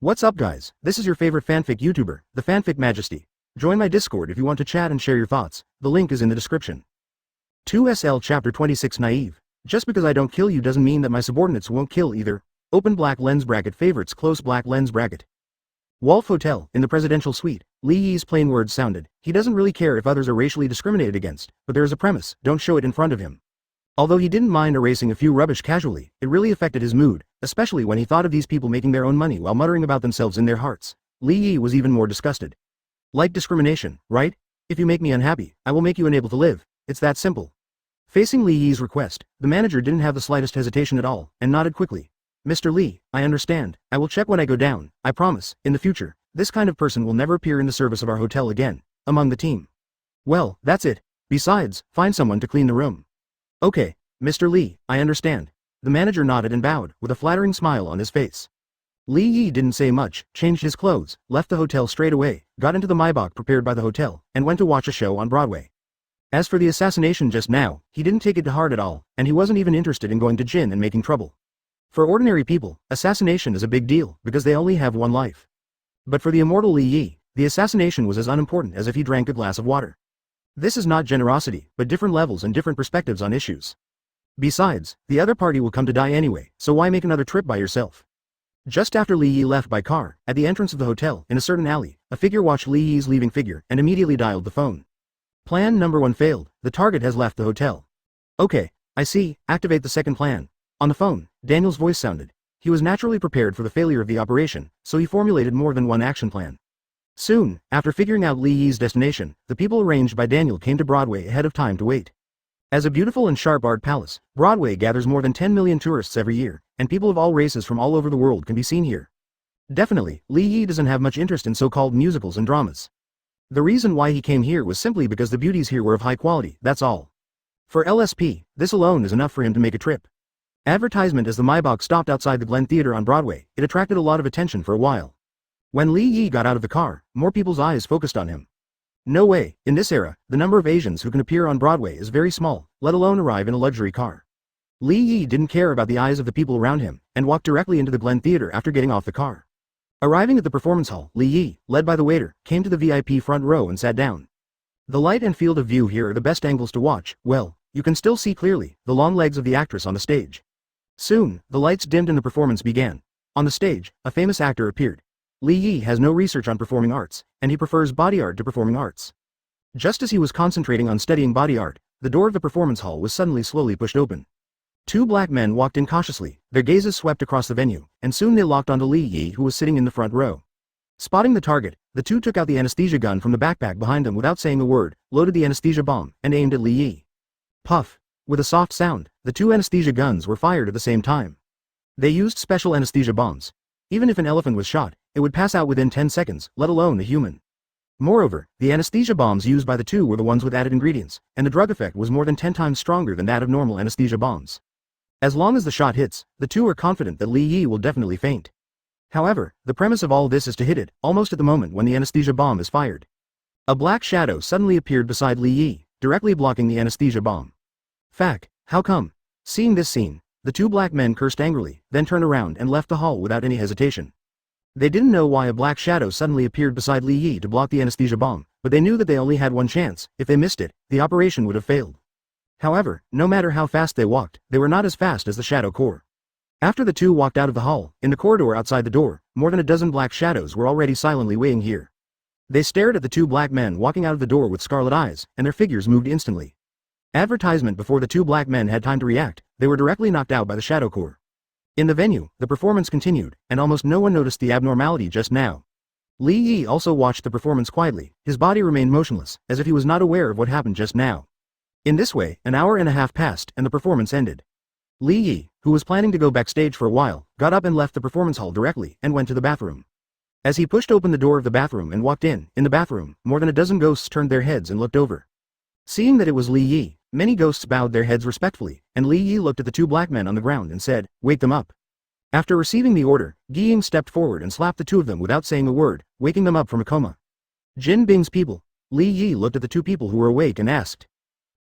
What's up guys, this is your favorite fanfic YouTuber, the Fanfic Majesty. Join my Discord if you want to chat and share your thoughts, the link is in the description. 2SL Chapter 26 Naive. Just because I don't kill you doesn't mean that my subordinates won't kill either. Open black lens bracket favorites close black lens bracket. Wolf Hotel, in the presidential suite, Li Yi's plain words sounded. He doesn't really care if others are racially discriminated against, but there is a premise, don't show it in front of him. Although he didn't mind erasing a few rubbish casually, it really affected his mood, especially when he thought of these people making their own money while muttering about themselves in their hearts. Li Yi was even more disgusted. Like discrimination, right? If you make me unhappy, I will make you unable to live. It's that simple. Facing Li Yi's request, the manager didn't have the slightest hesitation at all, and nodded quickly. Mr. Li, I understand. I will check when I go down. I promise, in the future, this kind of person will never appear in the service of our hotel again, among the team. Well, that's it. Besides, find someone to clean the room. Okay, Mr. Li, I understand. The manager nodded and bowed, with a flattering smile on his face. Li Yi didn't say much, changed his clothes, left the hotel straight away, got into the Maybach prepared by the hotel, and went to watch a show on Broadway. As for the assassination just now, he didn't take it to heart at all, and he wasn't even interested in going to Jin and making trouble. For ordinary people, assassination is a big deal, because they only have one life. But for the immortal Li Yi, the assassination was as unimportant as if he drank a glass of water. This is not generosity, but different levels and different perspectives on issues. Besides, the other party will come to die anyway, so why make another trip by yourself? Just after Li Yi left by car, at the entrance of the hotel, in a certain alley, a figure watched Li Yi's leaving figure and immediately dialed the phone. Plan number 1 failed, the target has left the hotel. Okay, I see, activate the second plan. On the phone, Daniel's voice sounded. He was naturally prepared for the failure of the operation, so he formulated more than one action plan. Soon, after figuring out Li Yi's destination, the people arranged by Daniel came to Broadway ahead of time to wait. As a beautiful and sharp art palace, Broadway gathers more than 10 million tourists every year, and people of all races from all over the world can be seen here. Definitely, Li Yi doesn't have much interest in so-called musicals and dramas. The reason why he came here was simply because the beauties here were of high quality, that's all. For LSP, this alone is enough for him to make a trip. Advertisement as the Maybach stopped outside the Glen Theater on Broadway, it attracted a lot of attention for a while. When Li Yi got out of the car, more people's eyes focused on him. No way, in this era, the number of Asians who can appear on Broadway is very small, let alone arrive in a luxury car. Li Yi didn't care about the eyes of the people around him, and walked directly into the Glen Theater after getting off the car. Arriving at the performance hall, Li Yi, led by the waiter, came to the VIP front row and sat down. The light and field of view here are the best angles to watch, well, you can still see clearly, the long legs of the actress on the stage. Soon, the lights dimmed and the performance began. On the stage, a famous actor appeared. Li Yi has no research on performing arts, and he prefers body art to performing arts. Just as he was concentrating on studying body art, the door of the performance hall was suddenly slowly pushed open. 2 black men walked in cautiously, their gazes swept across the venue, and soon they locked onto Li Yi who was sitting in the front row. Spotting the target, the two took out the anesthesia gun from the backpack behind them without saying a word, loaded the anesthesia bomb, and aimed at Li Yi. Puff! With a soft sound, the 2 anesthesia guns were fired at the same time. They used special anesthesia bombs. Even if an elephant was shot, it would pass out within 10 seconds, let alone a human. Moreover, the anesthesia bombs used by the 2 were the ones with added ingredients, and the drug effect was more than 10 times stronger than that of normal anesthesia bombs. As long as the shot hits, the 2 are confident that Li Yi will definitely faint. However, the premise of all this is to hit it, almost at the moment when the anesthesia bomb is fired. A black shadow suddenly appeared beside Li Yi, directly blocking the anesthesia bomb. Fuck, how come? Seeing this scene, the 2 black men cursed angrily, then turned around and left the hall without any hesitation. They didn't know why a black shadow suddenly appeared beside Li Yi to block the anesthesia bomb, but they knew that they only had one chance. If they missed it, the operation would have failed. However, no matter how fast they walked, they were not as fast as the shadow corps. After the 2 walked out of the hall, in the corridor outside the door, more than a dozen black shadows were already silently waiting here. They stared at the 2 black men walking out of the door with scarlet eyes, and their figures moved instantly. Advertisement before the 2 black men had time to react, they were directly knocked out by the shadow corps. In the venue, the performance continued, and almost no one noticed the abnormality just now. Li Yi also watched the performance quietly, his body remained motionless, as if he was not aware of what happened just now. In this way, an hour and a half passed, and the performance ended. Li Yi, who was planning to go backstage for a while, got up and left the performance hall directly, and went to the bathroom. As he pushed open the door of the bathroom and walked in the bathroom, more than a dozen ghosts turned their heads and looked over. Seeing that it was Li Yi, many ghosts bowed their heads respectfully, and Li Yi looked at the 2 black men on the ground and said, "Wake them up." After receiving the order, Guiying stepped forward and slapped the 2 of them without saying a word, waking them up from a coma. Jin Bing's people. Li Yi looked at the 2 people who were awake and asked.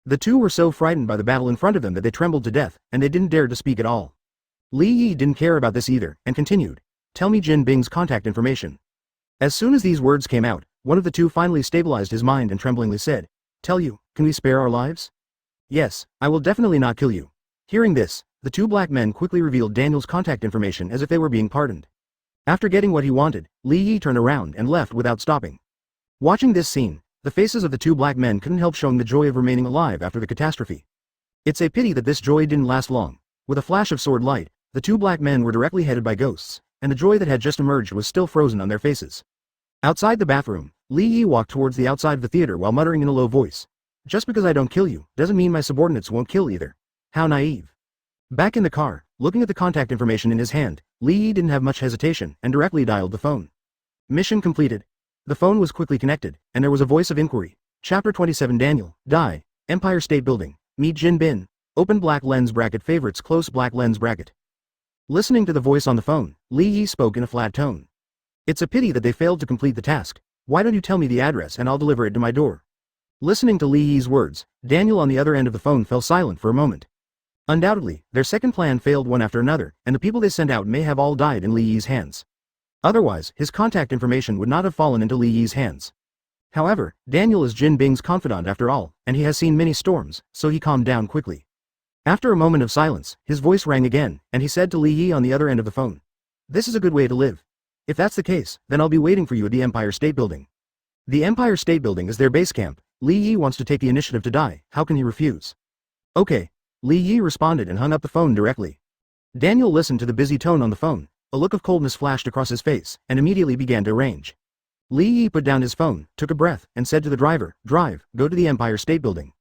The 2 were so frightened by the battle in front of them that they trembled to death, and they didn't dare to speak at all. Li Yi didn't care about this either, and continued. tell me Jin Bing's contact information. As soon as these words came out, one of the two finally stabilized his mind and tremblingly said, tell you, can we spare our lives? Yes, I will definitely not kill you. Hearing this, the two black men quickly revealed Daniel's contact information as if they were being pardoned. After getting what he wanted, Li Yi turned around and left without stopping. Watching this scene, the faces of the two black men couldn't help showing the joy of remaining alive after the catastrophe. It's a pity that this joy didn't last long. With a flash of sword light, the two black men were directly headed by ghosts, and the joy that had just emerged was still frozen on their faces. Outside the bathroom, Li Yi walked towards the outside of the theater while muttering in a low voice. Just because I don't kill you, doesn't mean my subordinates won't kill either. How naive. Back in the car, looking at the contact information in his hand, Li Yi didn't have much hesitation and directly dialed the phone. Mission completed. The phone was quickly connected, and there was a voice of inquiry. Chapter 27 Daniel, die, Empire State Building, meet Jin Bing, open black lens bracket favorites close black lens bracket. Listening to the voice on the phone, Li Yi spoke in a flat tone. It's a pity that they failed to complete the task. Why don't you tell me the address and I'll deliver it to my door? Listening to Li Yi's words, Daniel on the other end of the phone fell silent for a moment. Undoubtedly, their second plan failed one after another, and the people they sent out may have all died in Li Yi's hands. Otherwise, his contact information would not have fallen into Li Yi's hands. However, Daniel is Jin Bing's confidant after all, and he has seen many storms, so he calmed down quickly. After a moment of silence, his voice rang again, and he said to Li Yi on the other end of the phone, this is a good way to live. If that's the case, then I'll be waiting for you at the Empire State Building. The Empire State Building is their base camp. Li Yi wants to take the initiative to die, how can he refuse? Okay. Li Yi responded and hung up the phone directly. Daniel listened to the busy tone on the phone. A look of coldness flashed across his face, and immediately began to arrange. Li Yi put down his phone, took a breath, and said to the driver, drive, go to the Empire State Building.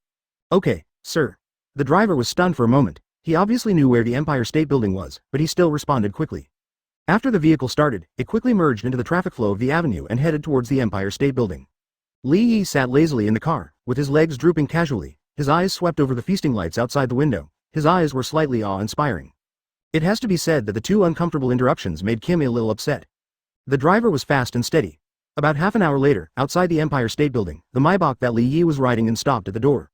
Okay, sir. The driver was stunned for a moment. He obviously knew where the Empire State Building was, but he still responded quickly. After the vehicle started, it quickly merged into the traffic flow of the avenue and headed towards the Empire State Building. Li Yi sat lazily in the car, with his legs drooping casually, his eyes swept over the feasting lights outside the window. His eyes were slightly awe-inspiring. It has to be said that the two uncomfortable interruptions made Kim a little upset. The driver was fast and steady. About half an hour later, outside the Empire State Building, the Maybach that Li Yi was riding in stopped at the door.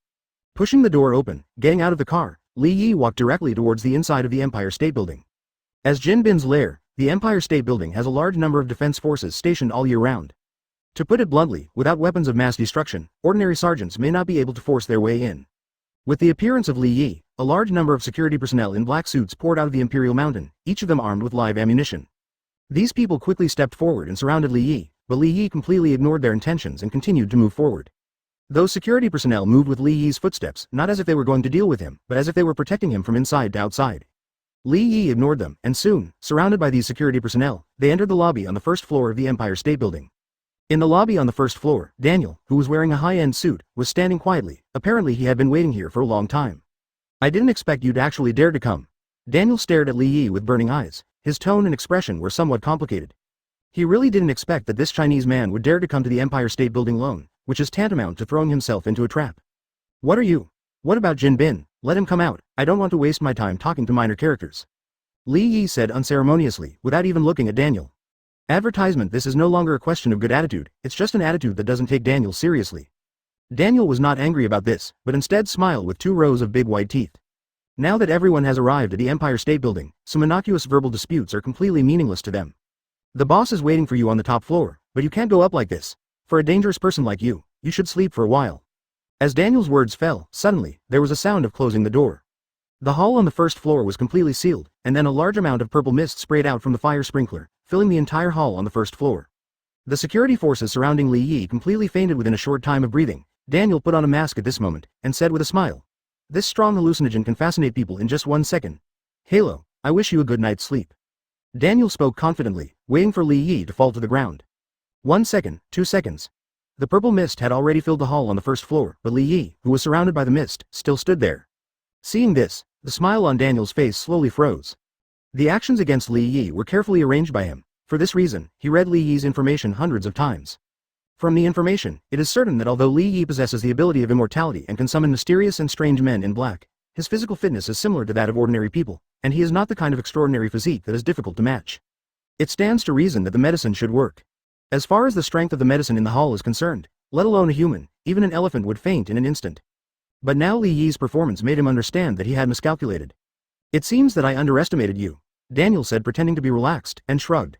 Pushing the door open, getting out of the car, Li Yi walked directly towards the inside of the Empire State Building. As Jin Bing's lair, the Empire State Building has a large number of defense forces stationed all year round. To put it bluntly, without weapons of mass destruction, ordinary sergeants may not be able to force their way in. With the appearance of Li Yi, a large number of security personnel in black suits poured out of the Imperial Mountain, each of them armed with live ammunition. These people quickly stepped forward and surrounded Li Yi, but Li Yi completely ignored their intentions and continued to move forward. Those security personnel moved with Li Yi's footsteps, not as if they were going to deal with him, but as if they were protecting him from inside to outside. Li Yi ignored them, and soon, surrounded by these security personnel, they entered the lobby on the first floor of the Empire State Building. In the lobby on the first floor, Daniel, who was wearing a high-end suit, was standing quietly. Apparently he had been waiting here for a long time. I didn't expect you to actually dare to come. Daniel stared at Li Yi with burning eyes. His tone and expression were somewhat complicated. He really didn't expect that this Chinese man would dare to come to the Empire State Building alone, which is tantamount to throwing himself into a trap. What are you? What about Jin Bing? Let him come out. I don't want to waste my time talking to minor characters. Li Yi said unceremoniously, without even looking at Daniel. Advertisement. This is no longer a question of good attitude, it's just an attitude that doesn't take Daniel seriously. Daniel was not angry about this, but instead smiled with 2 rows of big white teeth. Now that everyone has arrived at the Empire State Building, some innocuous verbal disputes are completely meaningless to them. The boss is waiting for you on the top floor, but you can't go up like this. For a dangerous person like you, you should sleep for a while. As Daniel's words fell, suddenly, there was a sound of closing the door. The hall on the first floor was completely sealed, and then a large amount of purple mist sprayed out from the fire sprinkler, filling the entire hall on the first floor. The security forces surrounding Li Yi completely fainted within a short time of breathing. Daniel put on a mask at this moment, and said with a smile, "This strong hallucinogen can fascinate people in just 1 second. Halo, I wish you a good night's sleep." Daniel spoke confidently, waiting for Li Yi to fall to the ground. 1 second, 2 seconds. The purple mist had already filled the hall on the first floor, but Li Yi, who was surrounded by the mist, still stood there. Seeing this, the smile on Daniel's face slowly froze. The actions against Li Yi were carefully arranged by him. For this reason, he read Li Yi's information hundreds of times. From the information, it is certain that although Li Yi possesses the ability of immortality and can summon mysterious and strange men in black, his physical fitness is similar to that of ordinary people, and he is not the kind of extraordinary physique that is difficult to match. It stands to reason that the medicine should work. As far as the strength of the medicine in the hall is concerned, let alone a human, even an elephant would faint in an instant. But now Li Yi's performance made him understand that he had miscalculated. "It seems that I underestimated you," Daniel said, pretending to be relaxed, and shrugged.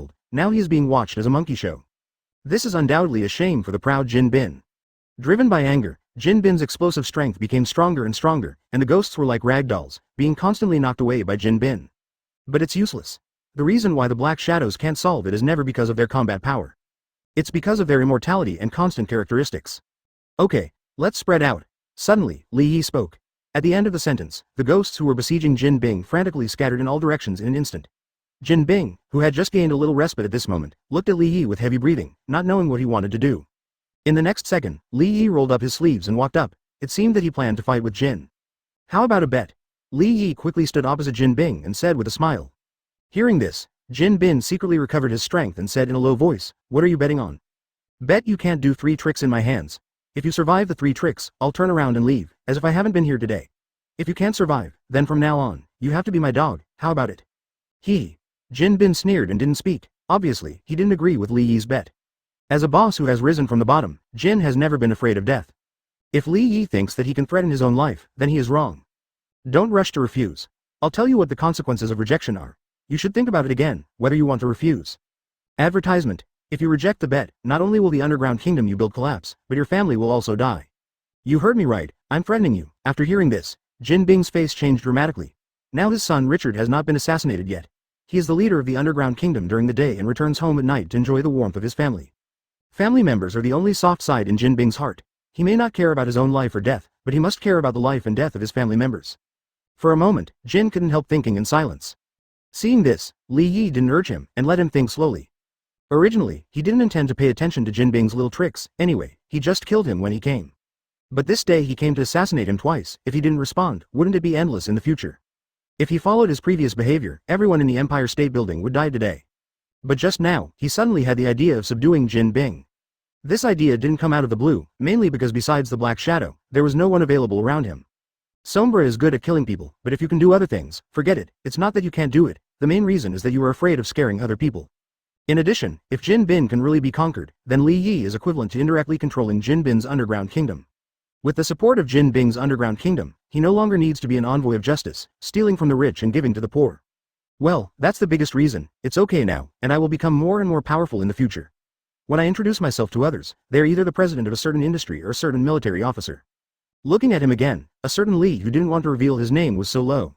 world, now he is being watched as a monkey show. This is undoubtedly a shame for the proud Jin Bing. Driven by anger, Jin Bing's explosive strength became stronger and stronger, and the ghosts were like ragdolls, being constantly knocked away by Jin Bing. But it's useless. The reason why the Black Shadows can't solve it is never because of their combat power. It's because of their immortality and constant characteristics. Okay, let's spread out. Suddenly, Li Yi spoke. At the end of the sentence, the ghosts who were besieging Jin Bing frantically scattered in all directions in an instant. Jin Bing, who had just gained a little respite at this moment, looked at Li Yi with heavy breathing, not knowing what he wanted to do. In the next second, Li Yi rolled up his sleeves and walked up. It seemed that he planned to fight with Jin. How about a bet? Li Yi quickly stood opposite Jin Bing and said with a smile. Hearing this, Jin Bing secretly recovered his strength and said in a low voice, "What are you betting on?" "Bet you can't do 3 tricks in my hands. If you survive the 3 tricks, I'll turn around and leave, as if I haven't been here today. If you can't survive, then from now on, you have to be my dog, how about it?" Jin Bing sneered and didn't speak. Obviously, he didn't agree with Li Yi's bet. As a boss who has risen from the bottom, Jin has never been afraid of death. If Li Yi thinks that he can threaten his own life, then he is wrong. Don't rush to refuse. I'll tell you what the consequences of rejection are. You should think about it again, whether you want to refuse. Advertisement. If you reject the bet, not only will the underground kingdom you build collapse, but your family will also die. You heard me right, I'm threatening you. After hearing this, Jin Bing's face changed dramatically. Now his son Richard has not been assassinated yet. He is the leader of the underground kingdom during the day and returns home at night to enjoy the warmth of his family. Family members are the only soft side in Jin Bing's heart. He may not care about his own life or death, but he must care about the life and death of his family members. For a moment, Jin couldn't help thinking in silence. Seeing this, Li Yi didn't urge him and let him think slowly. Originally, he didn't intend to pay attention to Jin Bing's little tricks, anyway, he just killed him when he came. But this day he came to assassinate him twice. If he didn't respond, wouldn't it be endless in the future? If he followed his previous behavior, everyone in the Empire State Building would die today. But just now, he suddenly had the idea of subduing Jin Bing. This idea didn't come out of the blue, mainly because besides the Black Shadow, there was no one available around him. Sombra is good at killing people, but if you can do other things, forget it. It's not that you can't do it, the main reason is that you are afraid of scaring other people. In addition, if Jin Bing can really be conquered, then Li Yi is equivalent to indirectly controlling Jin Bing's underground kingdom. With the support of Jin Bing's underground kingdom, he no longer needs to be an envoy of justice, stealing from the rich and giving to the poor. Well, that's the biggest reason. It's okay now, and I will become more and more powerful in the future. When I introduce myself to others, they are either the president of a certain industry or a certain military officer. Looking at him again, a certain Li who didn't want to reveal his name was so low.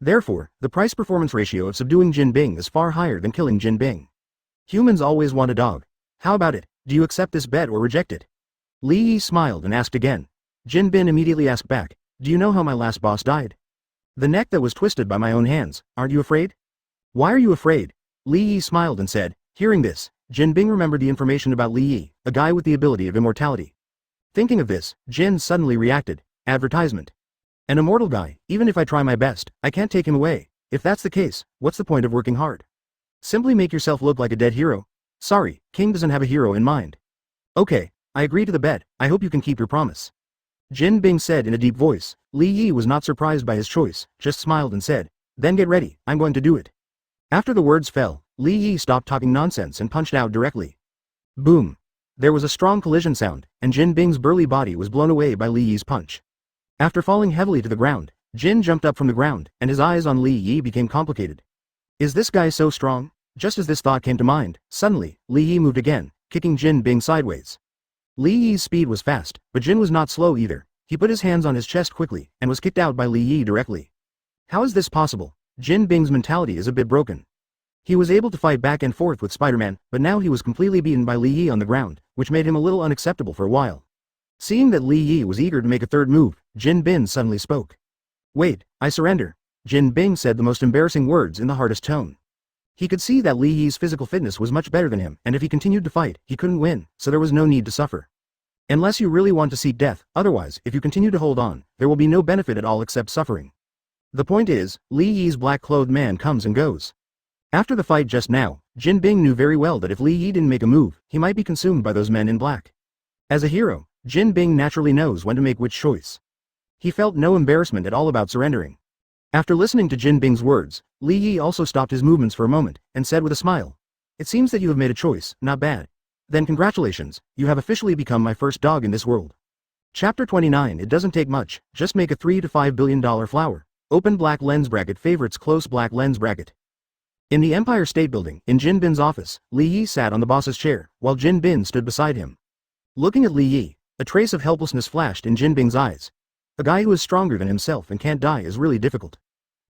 Therefore, the price-performance ratio of subduing Jin Bing is far higher than killing Jin Bing. Humans always want a dog. How about it? Do you accept this bet or reject it? Li Yi smiled and asked again. Jin Bing immediately asked back, "Do you know how my last boss died?" "The neck that was twisted by my own hands. Aren't you afraid?" "Why are you afraid?" Li Yi smiled and said. Hearing this, Jin Bing remembered the information about Li Yi, a guy with the ability of immortality. Thinking of this, Jin suddenly reacted. Advertisement. An immortal guy, even if I try my best, I can't take him away. If that's the case, what's the point of working hard? Simply make yourself look like a dead hero. Sorry, King doesn't have a hero in mind. Okay, I agree to the bet, I hope you can keep your promise. Jin Bing said in a deep voice. Li Yi was not surprised by his choice, just smiled and said, "Then get ready, I'm going to do it." After the words fell, Li Yi stopped talking nonsense and punched out directly. Boom. There was a strong collision sound, and Jin Bing's burly body was blown away by Li Yi's punch. After falling heavily to the ground, Jin jumped up from the ground, and his eyes on Li Yi became complicated. Is this guy so strong? Just as this thought came to mind, suddenly, Li Yi moved again, kicking Jin Bing sideways. Li Yi's speed was fast, but Jin was not slow either. He put his hands on his chest quickly, and was kicked out by Li Yi directly. How is this possible? Jin Bing's mentality is a bit broken. He was able to fight back and forth with Spider-Man, but now he was completely beaten by Li Yi on the ground, which made him a little unacceptable for a while. Seeing that Li Yi was eager to make a third move, Jin Bing suddenly spoke. "Wait, I surrender." Jin Bing said the most embarrassing words in the hardest tone. He could see that Li Yi's physical fitness was much better than him, and if he continued to fight, he couldn't win, so there was no need to suffer. Unless you really want to seek death, otherwise, if you continue to hold on, there will be no benefit at all except suffering. The point is, Li Yi's black-clothed man comes and goes. After the fight just now, Jin Bing knew very well that if Li Yi didn't make a move, he might be consumed by those men in black. As a hero, Jin Bing naturally knows when to make which choice. He felt no embarrassment at all about surrendering. After listening to Jin Bing's words, Li Yi also stopped his movements for a moment, and said with a smile, "It seems that you have made a choice, not bad. Then congratulations, you have officially become my first dog in this world." Chapter 29. It doesn't take much, just make a $3 to $5 billion flower. Open black lens bracket favorites close black lens bracket. In the Empire State Building, in Jin Bing's office, Li Yi sat on the boss's chair, while Jin Bing stood beside him. Looking at Li Yi, a trace of helplessness flashed in Jin Bing's eyes. A guy who is stronger than himself and can't die is really difficult.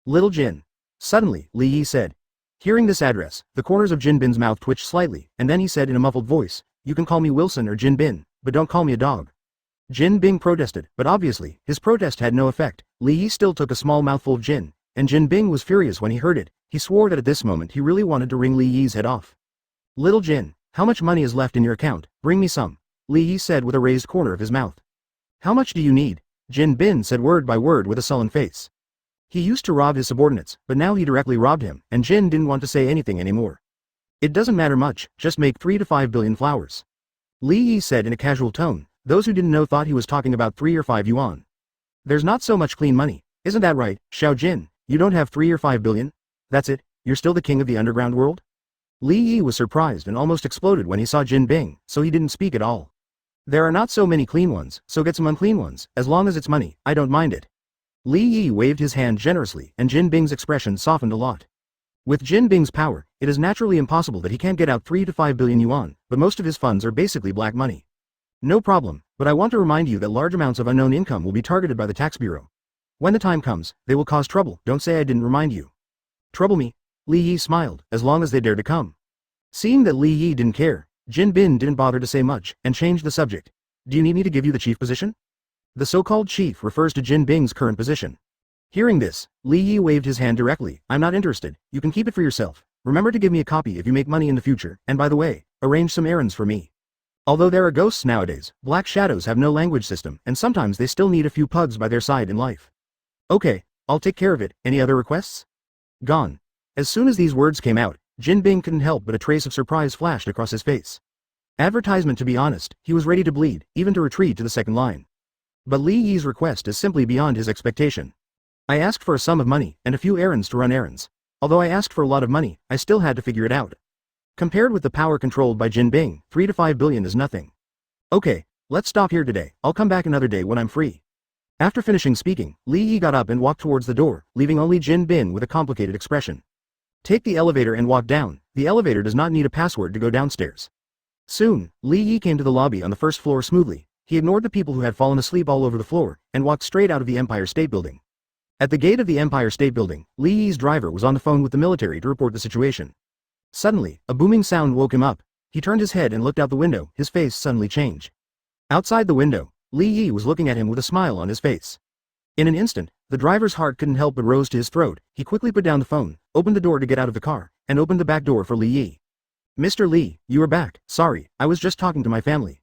"Little Jin." Suddenly, Li Yi said. Hearing this address, the corners of Jin Bing's mouth twitched slightly, and then he said in a muffled voice, "You can call me Wilson or Jin Bing, but don't call me a dog." Jin Bing protested, but obviously, his protest had no effect. Li Yi still took a small mouthful of gin, and Jin Bing was furious when he heard it. He swore that at this moment he really wanted to wring Li Yi's head off. "Little Jin, how much money is left in your account? Bring me some," Li Yi said with a raised corner of his mouth. "How much do you need?" Jin Bing said word by word with a sullen face. He used to rob his subordinates, but now he directly robbed him, and Jin didn't want to say anything anymore. It doesn't matter much, just make 3 to 5 billion flowers. Li Yi said in a casual tone. Those who didn't know thought he was talking about 3 or 5 yuan. There's not so much clean money, isn't that right, Xiao Jin? You don't have 3 or 5 billion? That's it, you're still the king of the underground world? Li Yi was surprised and almost exploded when he saw Jin Bing, so he didn't speak at all. There are not so many clean ones, so get some unclean ones, as long as it's money, I don't mind it. Li Yi waved his hand generously and Jin Bing's expression softened a lot. With Jin Bing's power, it is naturally impossible that he can't get out 3 to 5 billion yuan, but most of his funds are basically black money. No problem, but I want to remind you that large amounts of unknown income will be targeted by the tax bureau. When the time comes, they will cause trouble, don't say I didn't remind you. Trouble me? Li Yi smiled, as long as they dare to come. Seeing that Li Yi didn't care, Jin Bing didn't bother to say much, and changed the subject. Do you need me to give you the chief position? The so-called chief refers to Jin Bing's current position. Hearing this, Li Yi waved his hand directly. I'm not interested, you can keep it for yourself. Remember to give me a copy if you make money in the future, and by the way, arrange some errands for me. Although there are ghosts nowadays, black shadows have no language system, and sometimes they still need a few pugs by their side in life. Okay, I'll take care of it. Any other requests? Gone. As soon as these words came out, Jin Bing couldn't help but a trace of surprise flashed across his face. Advertisement, to be honest, he was ready to bleed, even to retreat to the second line. But Li Yi's request is simply beyond his expectation. I asked for a sum of money, and a few errands to run errands. Although I asked for a lot of money, I still had to figure it out. Compared with the power controlled by Jin Bing, 3 to 5 billion is nothing. Okay, let's stop here today, I'll come back another day when I'm free. After finishing speaking, Li Yi got up and walked towards the door, leaving only Jin Bing with a complicated expression. Take the elevator and walk down, the elevator does not need a password to go downstairs. Soon, Li Yi came to the lobby on the first floor smoothly. He ignored the people who had fallen asleep all over the floor, and walked straight out of the Empire State Building. At the gate of the Empire State Building, Li Yi's driver was on the phone with the military to report the situation. Suddenly, a booming sound woke him up. He turned his head and looked out the window, his face suddenly changed. Outside the window, Li Yi was looking at him with a smile on his face. In an instant, the driver's heart couldn't help but rose to his throat. He quickly put down the phone, opened the door to get out of the car, and opened the back door for Li Yi. Mr. Li, you are back. Sorry, I was just talking to my family.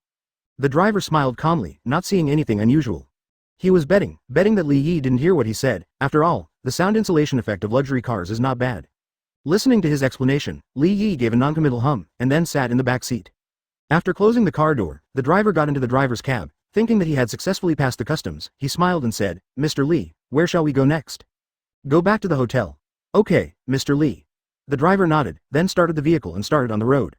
The driver smiled calmly, not seeing anything unusual. He was betting that Li Yi didn't hear what he said. After all, the sound insulation effect of luxury cars is not bad. Listening to his explanation, Li Yi gave a noncommittal hum, and then sat in the back seat. After closing the car door, the driver got into the driver's cab. Thinking that he had successfully passed the customs, he smiled and said, Mr. Li, where shall we go next? Go back to the hotel. Okay, Mr. Li. The driver nodded, then started the vehicle and started on the road.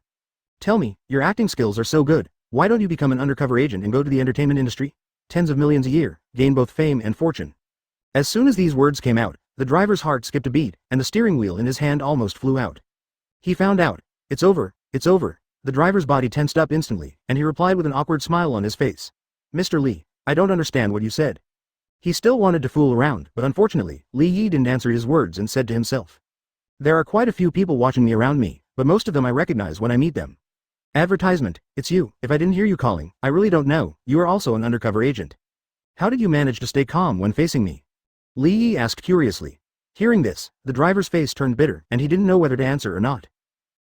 Tell me, your acting skills are so good, why don't you become an undercover agent and go to the entertainment industry? Tens of millions a year, gain both fame and fortune. As soon as these words came out, the driver's heart skipped a beat, and the steering wheel in his hand almost flew out. He found out. It's over, it's over. The driver's body tensed up instantly, and he replied with an awkward smile on his face. Mr. Li, I don't understand what you said. He still wanted to fool around, but unfortunately, Li Yi didn't answer his words and said to himself. There are quite a few people watching me around me, but most of them I recognize when I meet them. Advertisement, it's you. If I didn't hear you calling, I really don't know. You are also an undercover agent. How did you manage to stay calm when facing me? Li Yi asked curiously. Hearing this, the driver's face turned bitter, and he didn't know whether to answer or not.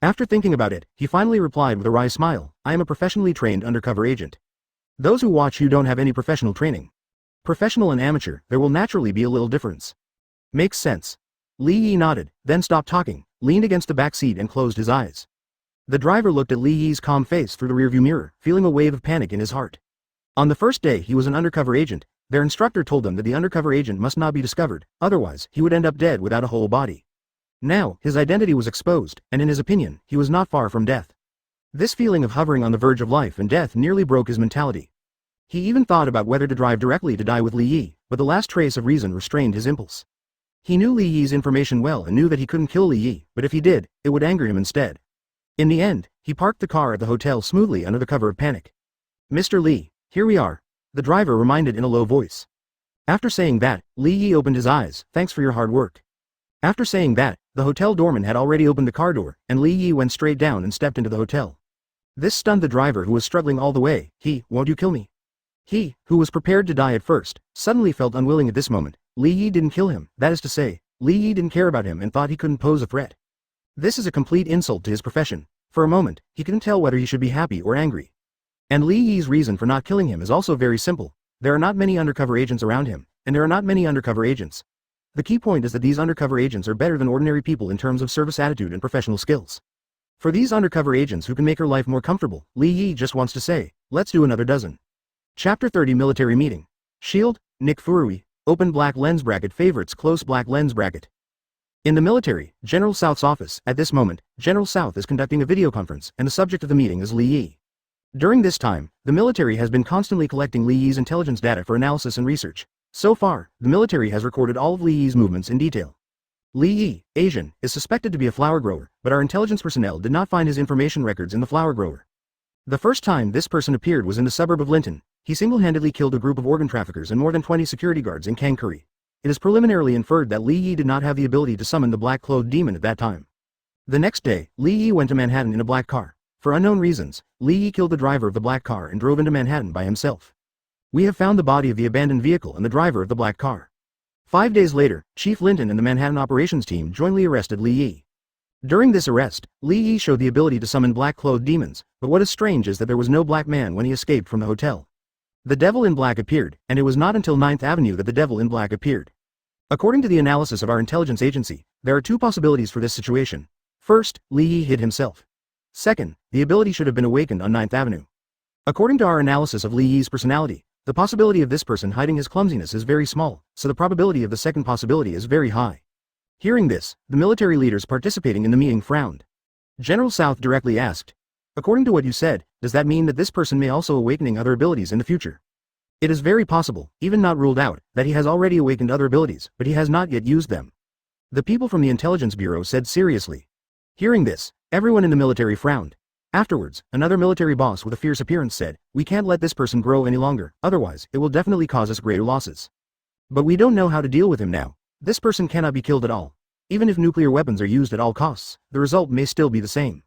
After thinking about it, he finally replied with a wry smile, I am a professionally trained undercover agent. Those who watch you don't have any professional training. Professional and amateur, there will naturally be a little difference. Makes sense. Li Yi nodded, then stopped talking, leaned against the back seat and closed his eyes. The driver looked at Li Yi's calm face through the rearview mirror, feeling a wave of panic in his heart. On the first day he was an undercover agent, their instructor told them that the undercover agent must not be discovered, otherwise he would end up dead without a whole body. Now, his identity was exposed, and in his opinion, he was not far from death. This feeling of hovering on the verge of life and death nearly broke his mentality. He even thought about whether to drive directly to die with Li Yi, but the last trace of reason restrained his impulse. He knew Li Yi's information well and knew that he couldn't kill Li Yi, but if he did, it would anger him instead. In the end, he parked the car at the hotel smoothly under the cover of panic. Mr. Li, here we are, the driver reminded in a low voice. After saying that, Li Yi opened his eyes, thanks for your hard work. After saying that, the hotel doorman had already opened the car door, and Li Yi went straight down and stepped into the hotel. This stunned the driver who was struggling all the way. Won't you kill me? He, who was prepared to die at first, suddenly felt unwilling at this moment. Li Yi didn't kill him, that is to say, Li Yi didn't care about him and thought he couldn't pose a threat. This is a complete insult to his profession. For a moment, he couldn't tell whether he should be happy or angry. And Li Yi's reason for not killing him is also very simple. There are not many undercover agents around him, and there are not many undercover agents. The key point is that these undercover agents are better than ordinary people in terms of service attitude and professional skills. For these undercover agents who can make her life more comfortable, Li Yi just wants to say, let's do another dozen. Chapter 30 Military Meeting. Shield, Nick Fury, open black lens bracket favorites close black lens bracket. In the military, General South's office, at this moment, General South is conducting a video conference, and the subject of the meeting is Li Yi. During this time, the military has been constantly collecting Li Yi's intelligence data for analysis and research. So far, the military has recorded all of Li Yi's movements in detail. Li Yi, Asian, is suspected to be a flower grower, but our intelligence personnel did not find his information records in the flower grower. The first time this person appeared was in the suburb of Linton. He single-handedly killed a group of organ traffickers and more than 20 security guards in Kangkuri. It is preliminarily inferred that Li Yi did not have the ability to summon the black-clothed demon at that time. The next day, Li Yi went to Manhattan in a black car. For unknown reasons, Li Yi killed the driver of the black car and drove into Manhattan by himself. We have found the body of the abandoned vehicle and the driver of the black car. 5 days later, Chief Linton and the Manhattan operations team jointly arrested Li Yi. During this arrest, Li Yi showed the ability to summon black-clothed demons, but what is strange is that there was no black man when he escaped from the hotel. The Devil in Black appeared, and it was not until 9th Avenue that the Devil in Black appeared. According to the analysis of our intelligence agency, there are two possibilities for this situation. First, Li Yi hid himself. Second, the ability should have been awakened on 9th Avenue. According to our analysis of Li Yi's personality, the possibility of this person hiding his clumsiness is very small, so the probability of the second possibility is very high. Hearing this, the military leaders participating in the meeting frowned. General South directly asked, according to what you said, does that mean that this person may also awakening other abilities in the future? It is very possible, even not ruled out, that he has already awakened other abilities, but he has not yet used them. The people from the Intelligence Bureau said seriously. Hearing this, everyone in the military frowned. Afterwards, another military boss with a fierce appearance said, we can't let this person grow any longer, otherwise, it will definitely cause us greater losses. But we don't know how to deal with him now. This person cannot be killed at all. Even if nuclear weapons are used at all costs, the result may still be the same.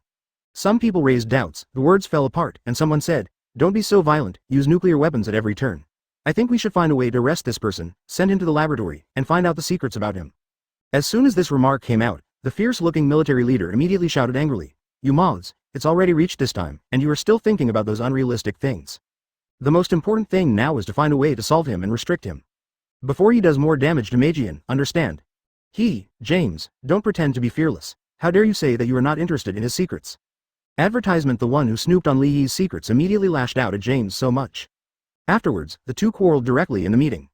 Some people raised doubts, the words fell apart, and someone said, don't be so violent, use nuclear weapons at every turn. I think we should find a way to arrest this person, send him to the laboratory, and find out the secrets about him. As soon as this remark came out, the fierce-looking military leader immediately shouted angrily, you moths, it's already reached this time, and you are still thinking about those unrealistic things. The most important thing now is to find a way to solve him and restrict him. Before he does more damage to Magian, understand. James, don't pretend to be fearless. How dare you say that you are not interested in his secrets? Advertisement The one who snooped on Li Yi's secrets immediately lashed out at James so much. Afterwards, the two quarreled directly in the meeting.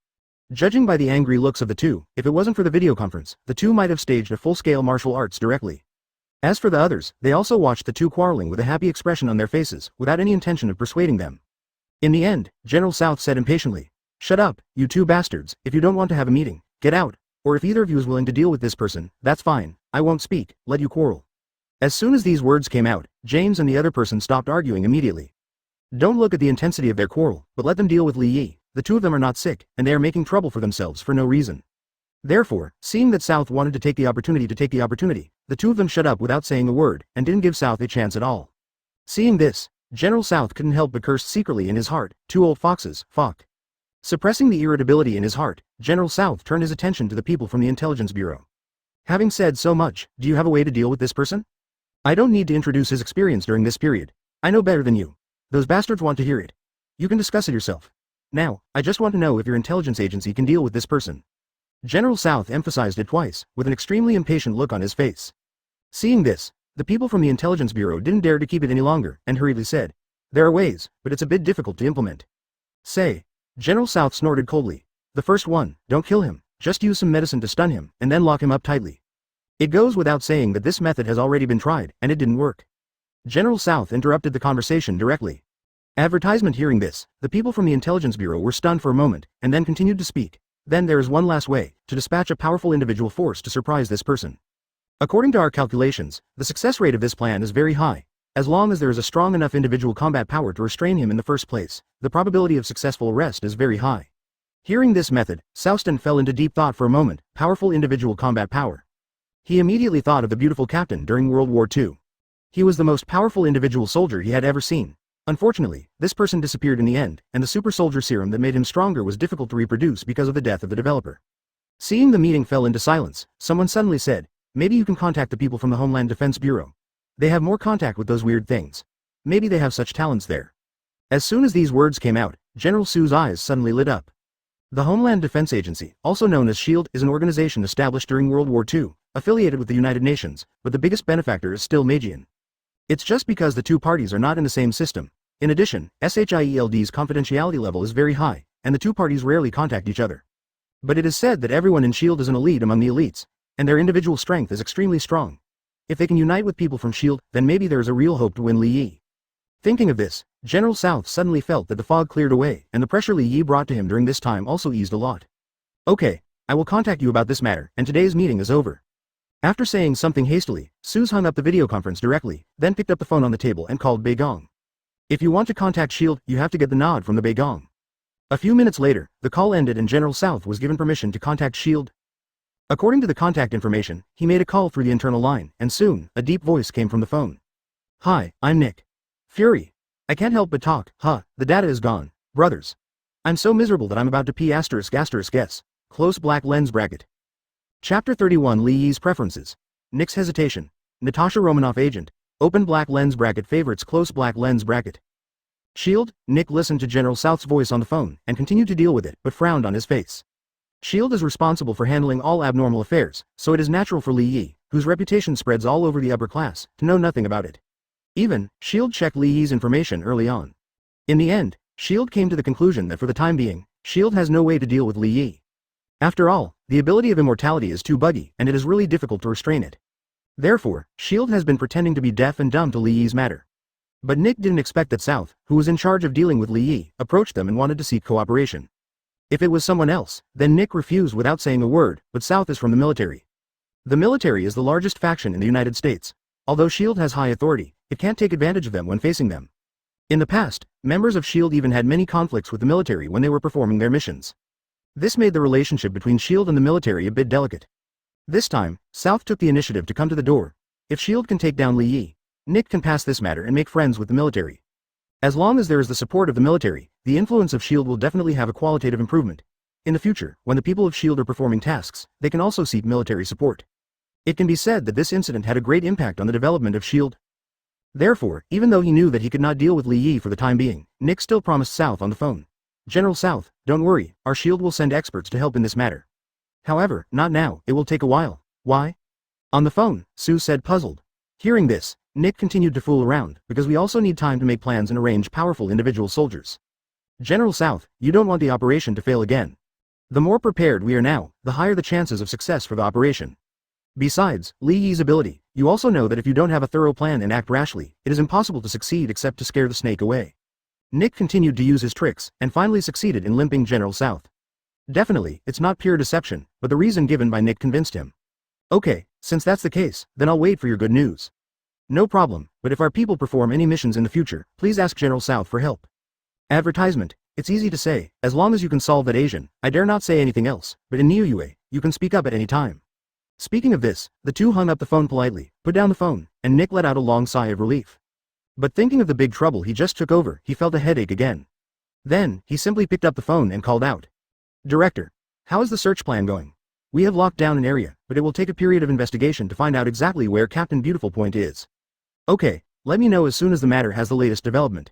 Judging by the angry looks of the two, if it wasn't for the video conference, the two might have staged a full-scale martial arts directly. As for the others, they also watched the two quarreling with a happy expression on their faces, without any intention of persuading them. In the end, General South said impatiently, shut up, you two bastards, if you don't want to have a meeting, get out, or if either of you is willing to deal with this person, that's fine, I won't speak, let you quarrel. As soon as these words came out, James and the other person stopped arguing immediately. Don't look at the intensity of their quarrel, but let them deal with Li Yi. The two of them are not sick, and they are making trouble for themselves for no reason. Therefore, seeing that South wanted to take the opportunity, the two of them shut up without saying a word, and didn't give South a chance at all. Seeing this, General South couldn't help but curse secretly in his heart, two old foxes, fuck. Suppressing the irritability in his heart, General South turned his attention to the people from the Intelligence Bureau. Having said so much, do you have a way to deal with this person? I don't need to introduce his experience during this period. I know better than you. Those bastards want to hear it. You can discuss it yourself. Now, I just want to know if your intelligence agency can deal with this person. General South emphasized it twice, with an extremely impatient look on his face. Seeing this, the people from the Intelligence Bureau didn't dare to keep it any longer, and hurriedly said, there are ways, but it's a bit difficult to implement. Say. General South snorted coldly. The first one, don't kill him, just use some medicine to stun him, and then lock him up tightly. It goes without saying that this method has already been tried, and it didn't work. General South interrupted the conversation directly. Advertisement hearing this, the people from the Intelligence Bureau were stunned for a moment, and then continued to speak. Then there is one last way, to dispatch a powerful individual force to surprise this person. According to our calculations, the success rate of this plan is very high. As long as there is a strong enough individual combat power to restrain him in the first place, the probability of successful arrest is very high. Hearing this method, Souston fell into deep thought for a moment, powerful individual combat power. He immediately thought of the beautiful captain during World War II. He was the most powerful individual soldier he had ever seen. Unfortunately, this person disappeared in the end, and the super soldier serum that made him stronger was difficult to reproduce because of the death of the developer. Seeing the meeting fell into silence, someone suddenly said, maybe you can contact the people from the Homeland Defense Bureau. They have more contact with those weird things. Maybe they have such talents there. As soon as these words came out, General Sue's eyes suddenly lit up. The Homeland Defense Agency, also known as SHIELD, is an organization established during World War II, affiliated with the United Nations, but the biggest benefactor is still Magian. It's just because the two parties are not in the same system. In addition, SHIELD's confidentiality level is very high, and the two parties rarely contact each other. But it is said that everyone in SHIELD is an elite among the elites, and their individual strength is extremely strong. If they can unite with people from SHIELD, then maybe there is a real hope to win Li Yi. Thinking of this, General South suddenly felt that the fog cleared away, and the pressure Li Yi brought to him during this time also eased a lot. Okay, I will contact you about this matter, and today's meeting is over. After saying something hastily, Suze hung up the video conference directly, then picked up the phone on the table and called Beigong. If you want to contact SHIELD, you have to get the nod from the Beigong. A few minutes later, the call ended and General South was given permission to contact SHIELD. According to the contact information, he made a call through the internal line, and soon, a deep voice came from the phone. Hi, I'm Nick. Fury. I can't help but talk, the data is gone, brothers. I'm so miserable that I'm about to pee *****. Close black lens bracket. Chapter 31 Li Yi's Preferences. Nick's Hesitation. Natasha Romanoff Agent. Open black lens bracket favorites close black lens bracket. SHIELD, Nick listened to General South's voice on the phone and continued to deal with it but frowned on his face. SHIELD is responsible for handling all abnormal affairs, so it is natural for Li Yi, whose reputation spreads all over the upper class, to know nothing about it. Even, SHIELD checked Li Yi's information early on. In the end, SHIELD came to the conclusion that for the time being, SHIELD has no way to deal with Li Yi. After all, the ability of immortality is too buggy and it is really difficult to restrain it. Therefore, SHIELD has been pretending to be deaf and dumb to Li Yi's matter. But Nick didn't expect that South, who was in charge of dealing with Li Yi, approached them and wanted to seek cooperation. If it was someone else, then Nick refused without saying a word, but South is from the military. The military is the largest faction in the United States. Although SHIELD has high authority, it can't take advantage of them when facing them. In the past, members of SHIELD even had many conflicts with the military when they were performing their missions. This made the relationship between SHIELD and the military a bit delicate. This time, South took the initiative to come to the door. If SHIELD can take down Li Yi, Nick can pass this matter and make friends with the military. As long as there is the support of the military, the influence of SHIELD will definitely have a qualitative improvement. In the future, when the people of SHIELD are performing tasks, they can also seek military support. It can be said that this incident had a great impact on the development of SHIELD. Therefore, even though he knew that he could not deal with Li Yi for the time being, Nick still promised South on the phone. General South, don't worry, our SHIELD will send experts to help in this matter. However, not now, it will take a while. Why? On the phone, Sue said puzzled. Hearing this, Nick continued to fool around, because we also need time to make plans and arrange powerful individual soldiers. General South, you don't want the operation to fail again. The more prepared we are now, the higher the chances of success for the operation. Besides, Li Yi's ability, you also know that if you don't have a thorough plan and act rashly, it is impossible to succeed except to scare the snake away. Nick continued to use his tricks, and finally succeeded in limping General South. Definitely, it's not pure deception, but the reason given by Nick convinced him. Okay, since that's the case, then I'll wait for your good news. No problem, but if our people perform any missions in the future, please ask General South for help. Advertisement. It's easy to say, as long as you can solve that Asian, I dare not say anything else, but in Niuyue, you can speak up at any time. Speaking of this, the two hung up the phone politely, put down the phone, and Nick let out a long sigh of relief. But thinking of the big trouble he just took over, he felt a headache again. Then, he simply picked up the phone and called out. Director. How is the search plan going? We have locked down an area, but it will take a period of investigation to find out exactly where Captain Beautiful Point is. Okay, let me know as soon as the matter has the latest development.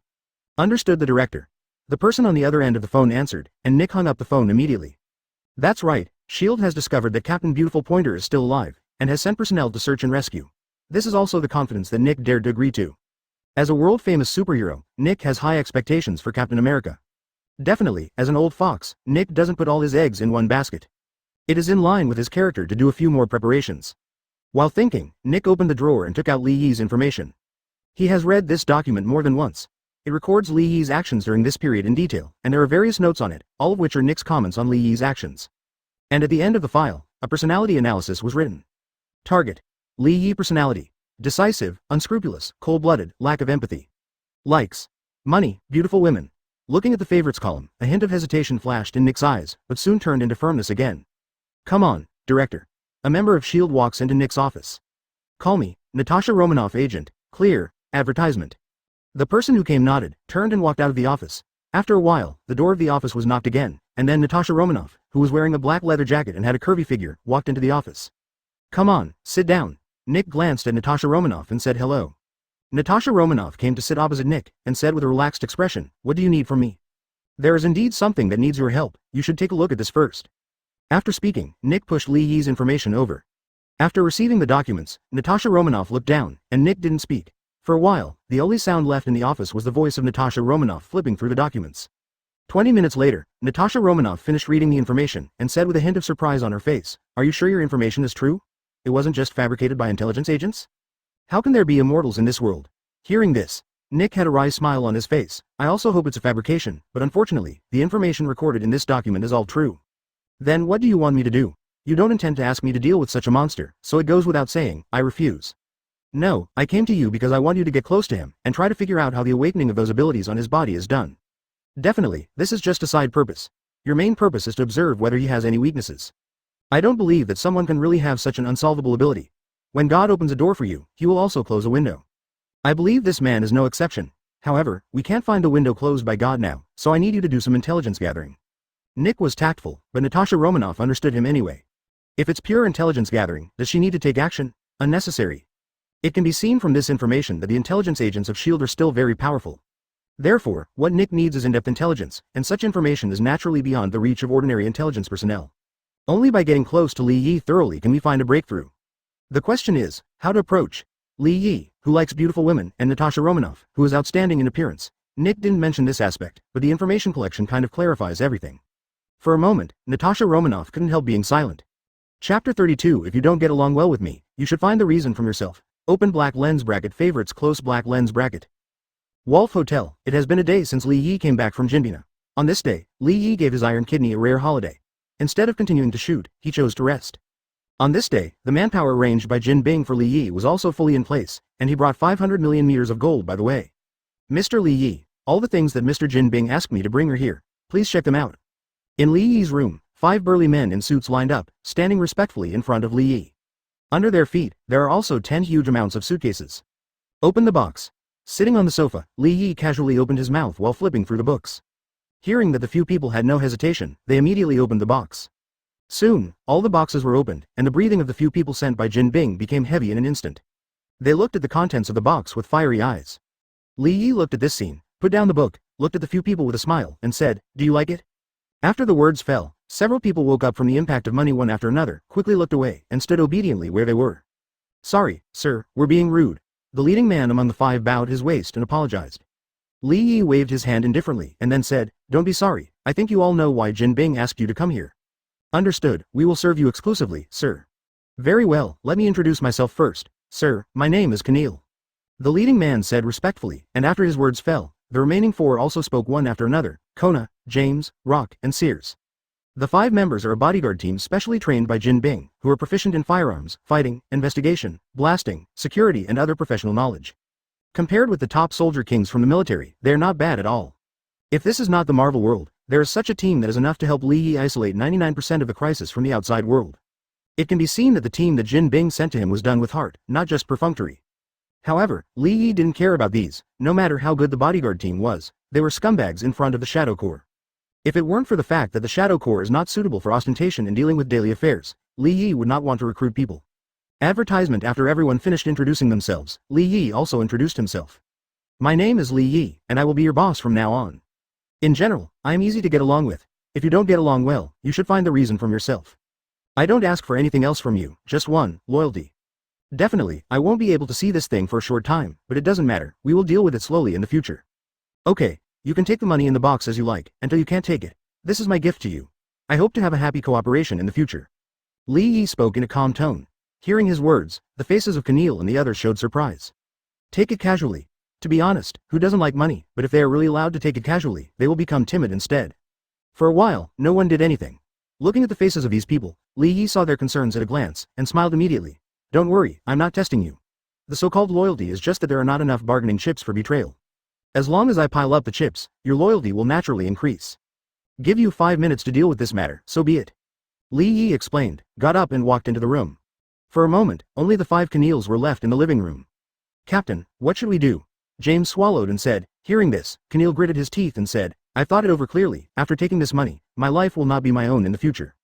Understood the director. The person on the other end of the phone answered, and Nick hung up the phone immediately. That's right, SHIELD has discovered that Captain Beautiful Pointer is still alive, and has sent personnel to search and rescue. This is also the confidence that Nick dared to agree to. As a world-famous superhero, Nick has high expectations for Captain America. Definitely, as an old fox, Nick doesn't put all his eggs in one basket. It is in line with his character to do a few more preparations. While thinking, Nick opened the drawer and took out Li Yi's information. He has read this document more than once. It records Li Yi's actions during this period in detail, and there are various notes on it, all of which are Nick's comments on Li Yi's actions. And at the end of the file, a personality analysis was written. Target. Li Yi personality. Decisive, unscrupulous, cold-blooded, lack of empathy. Likes. Money, beautiful women. Looking at the favorites column, a hint of hesitation flashed in Nick's eyes, but soon turned into firmness again. Come on, Director. A member of SHIELD walks into Nick's office. Call me, Natasha Romanoff Agent, clear, advertisement. The person who came nodded, turned and walked out of the office. After a while, the door of the office was knocked again, and then Natasha Romanoff, who was wearing a black leather jacket and had a curvy figure, walked into the office. Come on, sit down. Nick glanced at Natasha Romanoff and said hello. Natasha Romanoff came to sit opposite Nick, and said with a relaxed expression, what do you need from me? There is indeed something that needs your help, you should take a look at this first. After speaking, Nick pushed Li Yi's information over. After receiving the documents, Natasha Romanoff looked down, and Nick didn't speak. For a while, the only sound left in the office was the voice of Natasha Romanoff flipping through the documents. 20 minutes later, Natasha Romanoff finished reading the information and said with a hint of surprise on her face, "Are you sure your information is true? It wasn't just fabricated by intelligence agents? How can there be immortals in this world?" Hearing this, Nick had a wry smile on his face. "I also hope it's a fabrication, but unfortunately, the information recorded in this document is all true." "Then what do you want me to do? You don't intend to ask me to deal with such a monster, so it goes without saying, I refuse." "No, I came to you because I want you to get close to him and try to figure out how the awakening of those abilities on his body is done. Definitely, this is just a side purpose. Your main purpose is to observe whether he has any weaknesses. I don't believe that someone can really have such an unsolvable ability. When God opens a door for you, he will also close a window. I believe this man is no exception. However, we can't find a window closed by God now, so I need you to do some intelligence gathering." Nick was tactful, but Natasha Romanoff understood him anyway. If it's pure intelligence gathering, does she need to take action? Unnecessary. It can be seen from this information that the intelligence agents of S.H.I.E.L.D. are still very powerful. Therefore, what Nick needs is in-depth intelligence, and such information is naturally beyond the reach of ordinary intelligence personnel. Only by getting close to Li Yi thoroughly can we find a breakthrough. The question is, how to approach Li Yi, who likes beautiful women, and Natasha Romanoff, who is outstanding in appearance. Nick didn't mention this aspect, but the information collection kind of clarifies everything. For a moment, Natasha Romanoff couldn't help being silent. Chapter 32. If you don't get along well with me, you should find the reason from yourself. Open black lens bracket favorites close black lens bracket. Wolf Hotel. It has been a day since Li Yi came back from Jin Bing. On this day, Li Yi gave his iron kidney a rare holiday. Instead of continuing to shoot, he chose to rest. On this day, the manpower arranged by Jin Bing for Li Yi was also fully in place, and he brought 500 million meters of gold by the way. "Mr. Li Yi, all the things that Mr. Jin Bing asked me to bring are here. Please check them out." In Li Yi's room, 5 burly men in suits lined up, standing respectfully in front of Li Yi. Under their feet, there are also 10 huge amounts of suitcases. "Open the box." Sitting on the sofa, Li Yi casually opened his mouth while flipping through the books. Hearing that the few people had no hesitation, they immediately opened the box. Soon, all the boxes were opened, and the breathing of the few people sent by Jin Bing became heavy in an instant. They looked at the contents of the box with fiery eyes. Li Yi looked at this scene, put down the book, looked at the few people with a smile, and said, "Do you like it?" After the words fell, several people woke up from the impact of money one after another, quickly looked away, and stood obediently where they were. "Sorry, sir, we're being rude." The leading man among the 5 bowed his waist and apologized. Li Yi waved his hand indifferently and then said, "Don't be sorry, I think you all know why Jin Bing asked you to come here." "Understood, we will serve you exclusively, sir." "Very well, let me introduce myself first. Sir, my name is Keneal." The leading man said respectfully, and after his words fell, the remaining 4 also spoke one after another, Kona, James, Rock, and Sears. The 5 members are a bodyguard team specially trained by Jin Bing, who are proficient in firearms, fighting, investigation, blasting, security and other professional knowledge. Compared with the top soldier kings from the military, they are not bad at all. If this is not the Marvel world, there is such a team that is enough to help Li Yi isolate 99% of the crisis from the outside world. It can be seen that the team that Jin Bing sent to him was done with heart, not just perfunctory. However, Li Yi didn't care about these, no matter how good the bodyguard team was, they were scumbags in front of the Shadow Corps. If it weren't for the fact that the Shadow Corps is not suitable for ostentation in dealing with daily affairs, Li Yi would not want to recruit people. Advertisement. After everyone finished introducing themselves, Li Yi also introduced himself. "My name is Li Yi, and I will be your boss from now on. In general, I am easy to get along with. If you don't get along well, you should find the reason from yourself. I don't ask for anything else from you, just one, loyalty. Definitely, I won't be able to see this thing for a short time, but it doesn't matter, we will deal with it slowly in the future. Okay, you can take the money in the box as you like, until you can't take it. This is my gift to you. I hope to have a happy cooperation in the future." Li Yi spoke in a calm tone. Hearing his words, the faces of Keneal and the others showed surprise. Take it casually. To be honest, who doesn't like money, but if they are really allowed to take it casually, they will become timid instead. For a while, no one did anything. Looking at the faces of these people, Li Yi saw their concerns at a glance, and smiled immediately. "Don't worry, I'm not testing you. The so-called loyalty is just that there are not enough bargaining chips for betrayal. As long as I pile up the chips, your loyalty will naturally increase. Give you 5 minutes to deal with this matter, so be it." Li Yi explained, got up and walked into the room. For a moment, only the 5 Keneals were left in the living room. "Captain, what should we do?" James swallowed and said. Hearing this, Keneal gritted his teeth and said, "I've thought it over clearly. After taking this money, my life will not be my own in the future."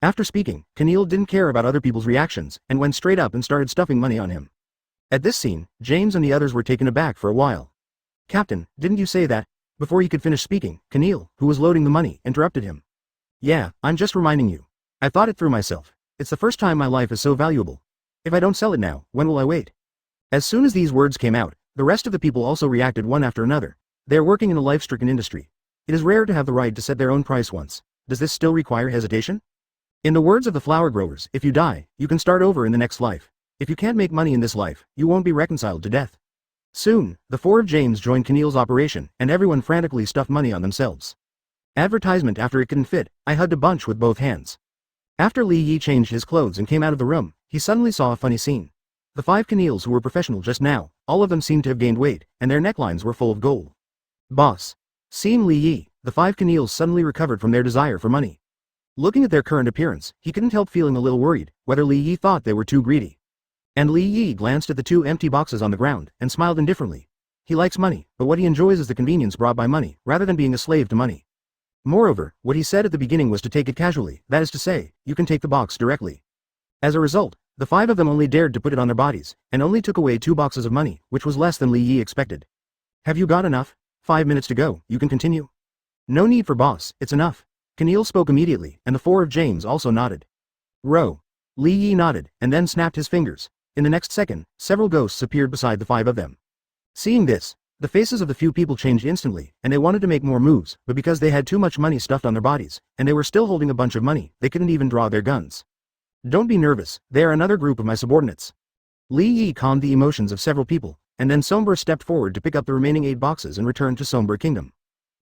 After speaking, Keneal didn't care about other people's reactions, and went straight up and started stuffing money on him. At this scene, James and the others were taken aback for a while. "Captain, didn't you say that?" Before he could finish speaking, Keneal, who was loading the money, interrupted him. Yeah, I'm just reminding you. I thought it through myself. It's the first time my life is so valuable. If I don't sell it now, when will I wait? As soon as these words came out, the rest of the people also reacted one after another. They are working in a life-stricken industry. It is rare to have the right to set their own price once. Does this still require hesitation? In the words of the flower growers, if you die, you can start over in the next life. If you can't make money in this life, you won't be reconciled to death. Soon, the four of James joined Keneal's operation, and everyone frantically stuffed money on themselves. Advertisement after it couldn't fit, I hugged a bunch with both hands. After Li Yi changed his clothes and came out of the room, he suddenly saw a funny scene. The 5 Keneals who were professional just now, all of them seemed to have gained weight, and their necklines were full of gold. Boss. Seeing Li Yi, the 5 Keneals suddenly recovered from their desire for money. Looking at their current appearance, he couldn't help feeling a little worried, whether Li Yi thought they were too greedy. And Li Yi glanced at the 2 empty boxes on the ground, and smiled indifferently. He likes money, but what he enjoys is the convenience brought by money, rather than being a slave to money. Moreover, what he said at the beginning was to take it casually, that is to say, you can take the box directly. As a result, the 5 of them only dared to put it on their bodies, and only took away 2 boxes of money, which was less than Li Yi expected. Have you got enough? 5 minutes to go, you can continue. No need for boss, it's enough. Keneal spoke immediately, and the 4 of James also nodded. Row. Li Yi nodded, and then snapped his fingers. In the next second, several ghosts appeared beside the 5 of them. Seeing this, the faces of the few people changed instantly, and they wanted to make more moves, but because they had too much money stuffed on their bodies, and they were still holding a bunch of money, they couldn't even draw their guns. Don't be nervous, they are another group of my subordinates. Li Yi calmed the emotions of several people, and then Somber stepped forward to pick up the remaining 8 boxes and return to Somber Kingdom.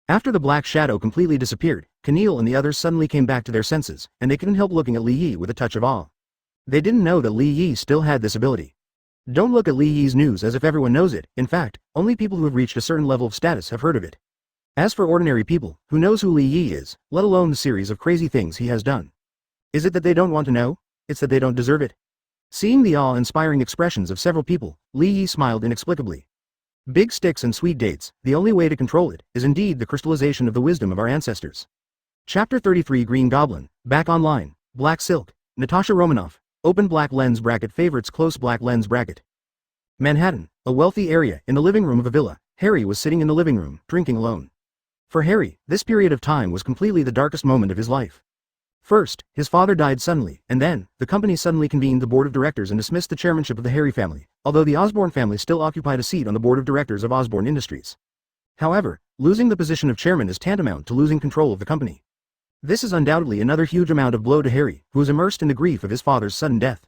After the black shadow completely disappeared, Keneal and the others suddenly came back to their senses, and they couldn't help looking at Li Yi with a touch of awe. They didn't know that Li Yi still had this ability. Don't look at Li Yi's news as if everyone knows it, in fact, only people who have reached a certain level of status have heard of it. As for ordinary people, who knows who Li Yi is, let alone the series of crazy things he has done? Is it that they don't want to know? It's that they don't deserve it. Seeing the awe-inspiring expressions of several people, Li Yi smiled inexplicably. Big sticks and sweet dates, the only way to control it, is indeed the crystallization of the wisdom of our ancestors. Chapter 33 Green Goblin, back online, Black Silk, Natasha Romanoff, open black lens bracket favorites close black lens bracket. Manhattan, a wealthy area, in the living room of a villa, Harry was sitting in the living room, drinking alone. For Harry, this period of time was completely the darkest moment of his life. First, his father died suddenly, and then, the company suddenly convened the board of directors and dismissed the chairmanship of the Harry family, although the Osborne family still occupied a seat on the board of directors of Osborne Industries. However, losing the position of chairman is tantamount to losing control of the company. This is undoubtedly another huge amount of blow to Harry, who is immersed in the grief of his father's sudden death.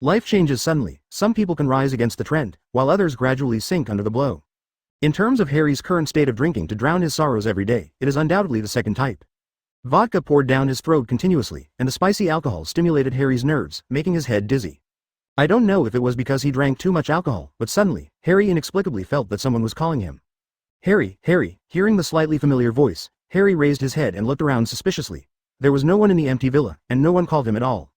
Life changes suddenly, some people can rise against the trend, while others gradually sink under the blow. In terms of Harry's current state of drinking to drown his sorrows every day, it is undoubtedly the second type. Vodka poured down his throat continuously, and the spicy alcohol stimulated Harry's nerves, making his head dizzy. I don't know if it was because he drank too much alcohol, but suddenly, Harry inexplicably felt that someone was calling him. Harry, Harry, hearing the slightly familiar voice, Harry raised his head and looked around suspiciously. There was no one in the empty villa, and no one called him at all.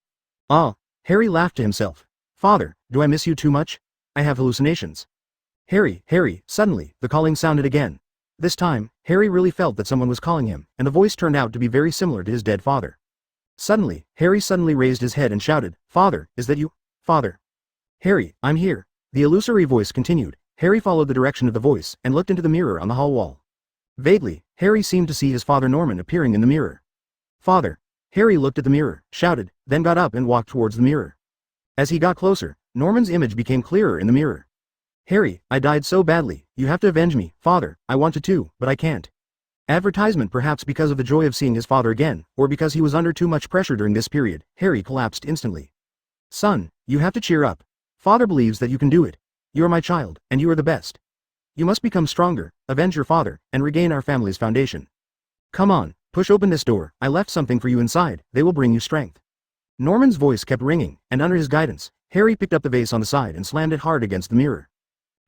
Ah, Harry laughed to himself. Father, do I miss you too much? I have hallucinations. Harry, Harry, suddenly, the calling sounded again. This time, Harry really felt that someone was calling him, and the voice turned out to be very similar to his dead father. Suddenly, Harry suddenly raised his head and shouted, Father, is that you? Father. Harry, I'm here. The illusory voice continued. Harry followed the direction of the voice, and looked into the mirror on the hall wall. Vaguely, Harry seemed to see his father Norman appearing in the mirror. Father. Harry looked at the mirror, shouted, then got up and walked towards the mirror. As he got closer, Norman's image became clearer in the mirror. Harry, I died so badly, you have to avenge me, father, I wanted to, but I can't. Advertisement perhaps because of the joy of seeing his father again, or because he was under too much pressure during this period, Harry collapsed instantly. Son, you have to cheer up. Father believes that you can do it. You are my child, and you are the best. You must become stronger, avenge your father, and regain our family's foundation. Come on, push open this door, I left something for you inside, they will bring you strength. Norman's voice kept ringing, and under his guidance, Harry picked up the vase on the side and slammed it hard against the mirror.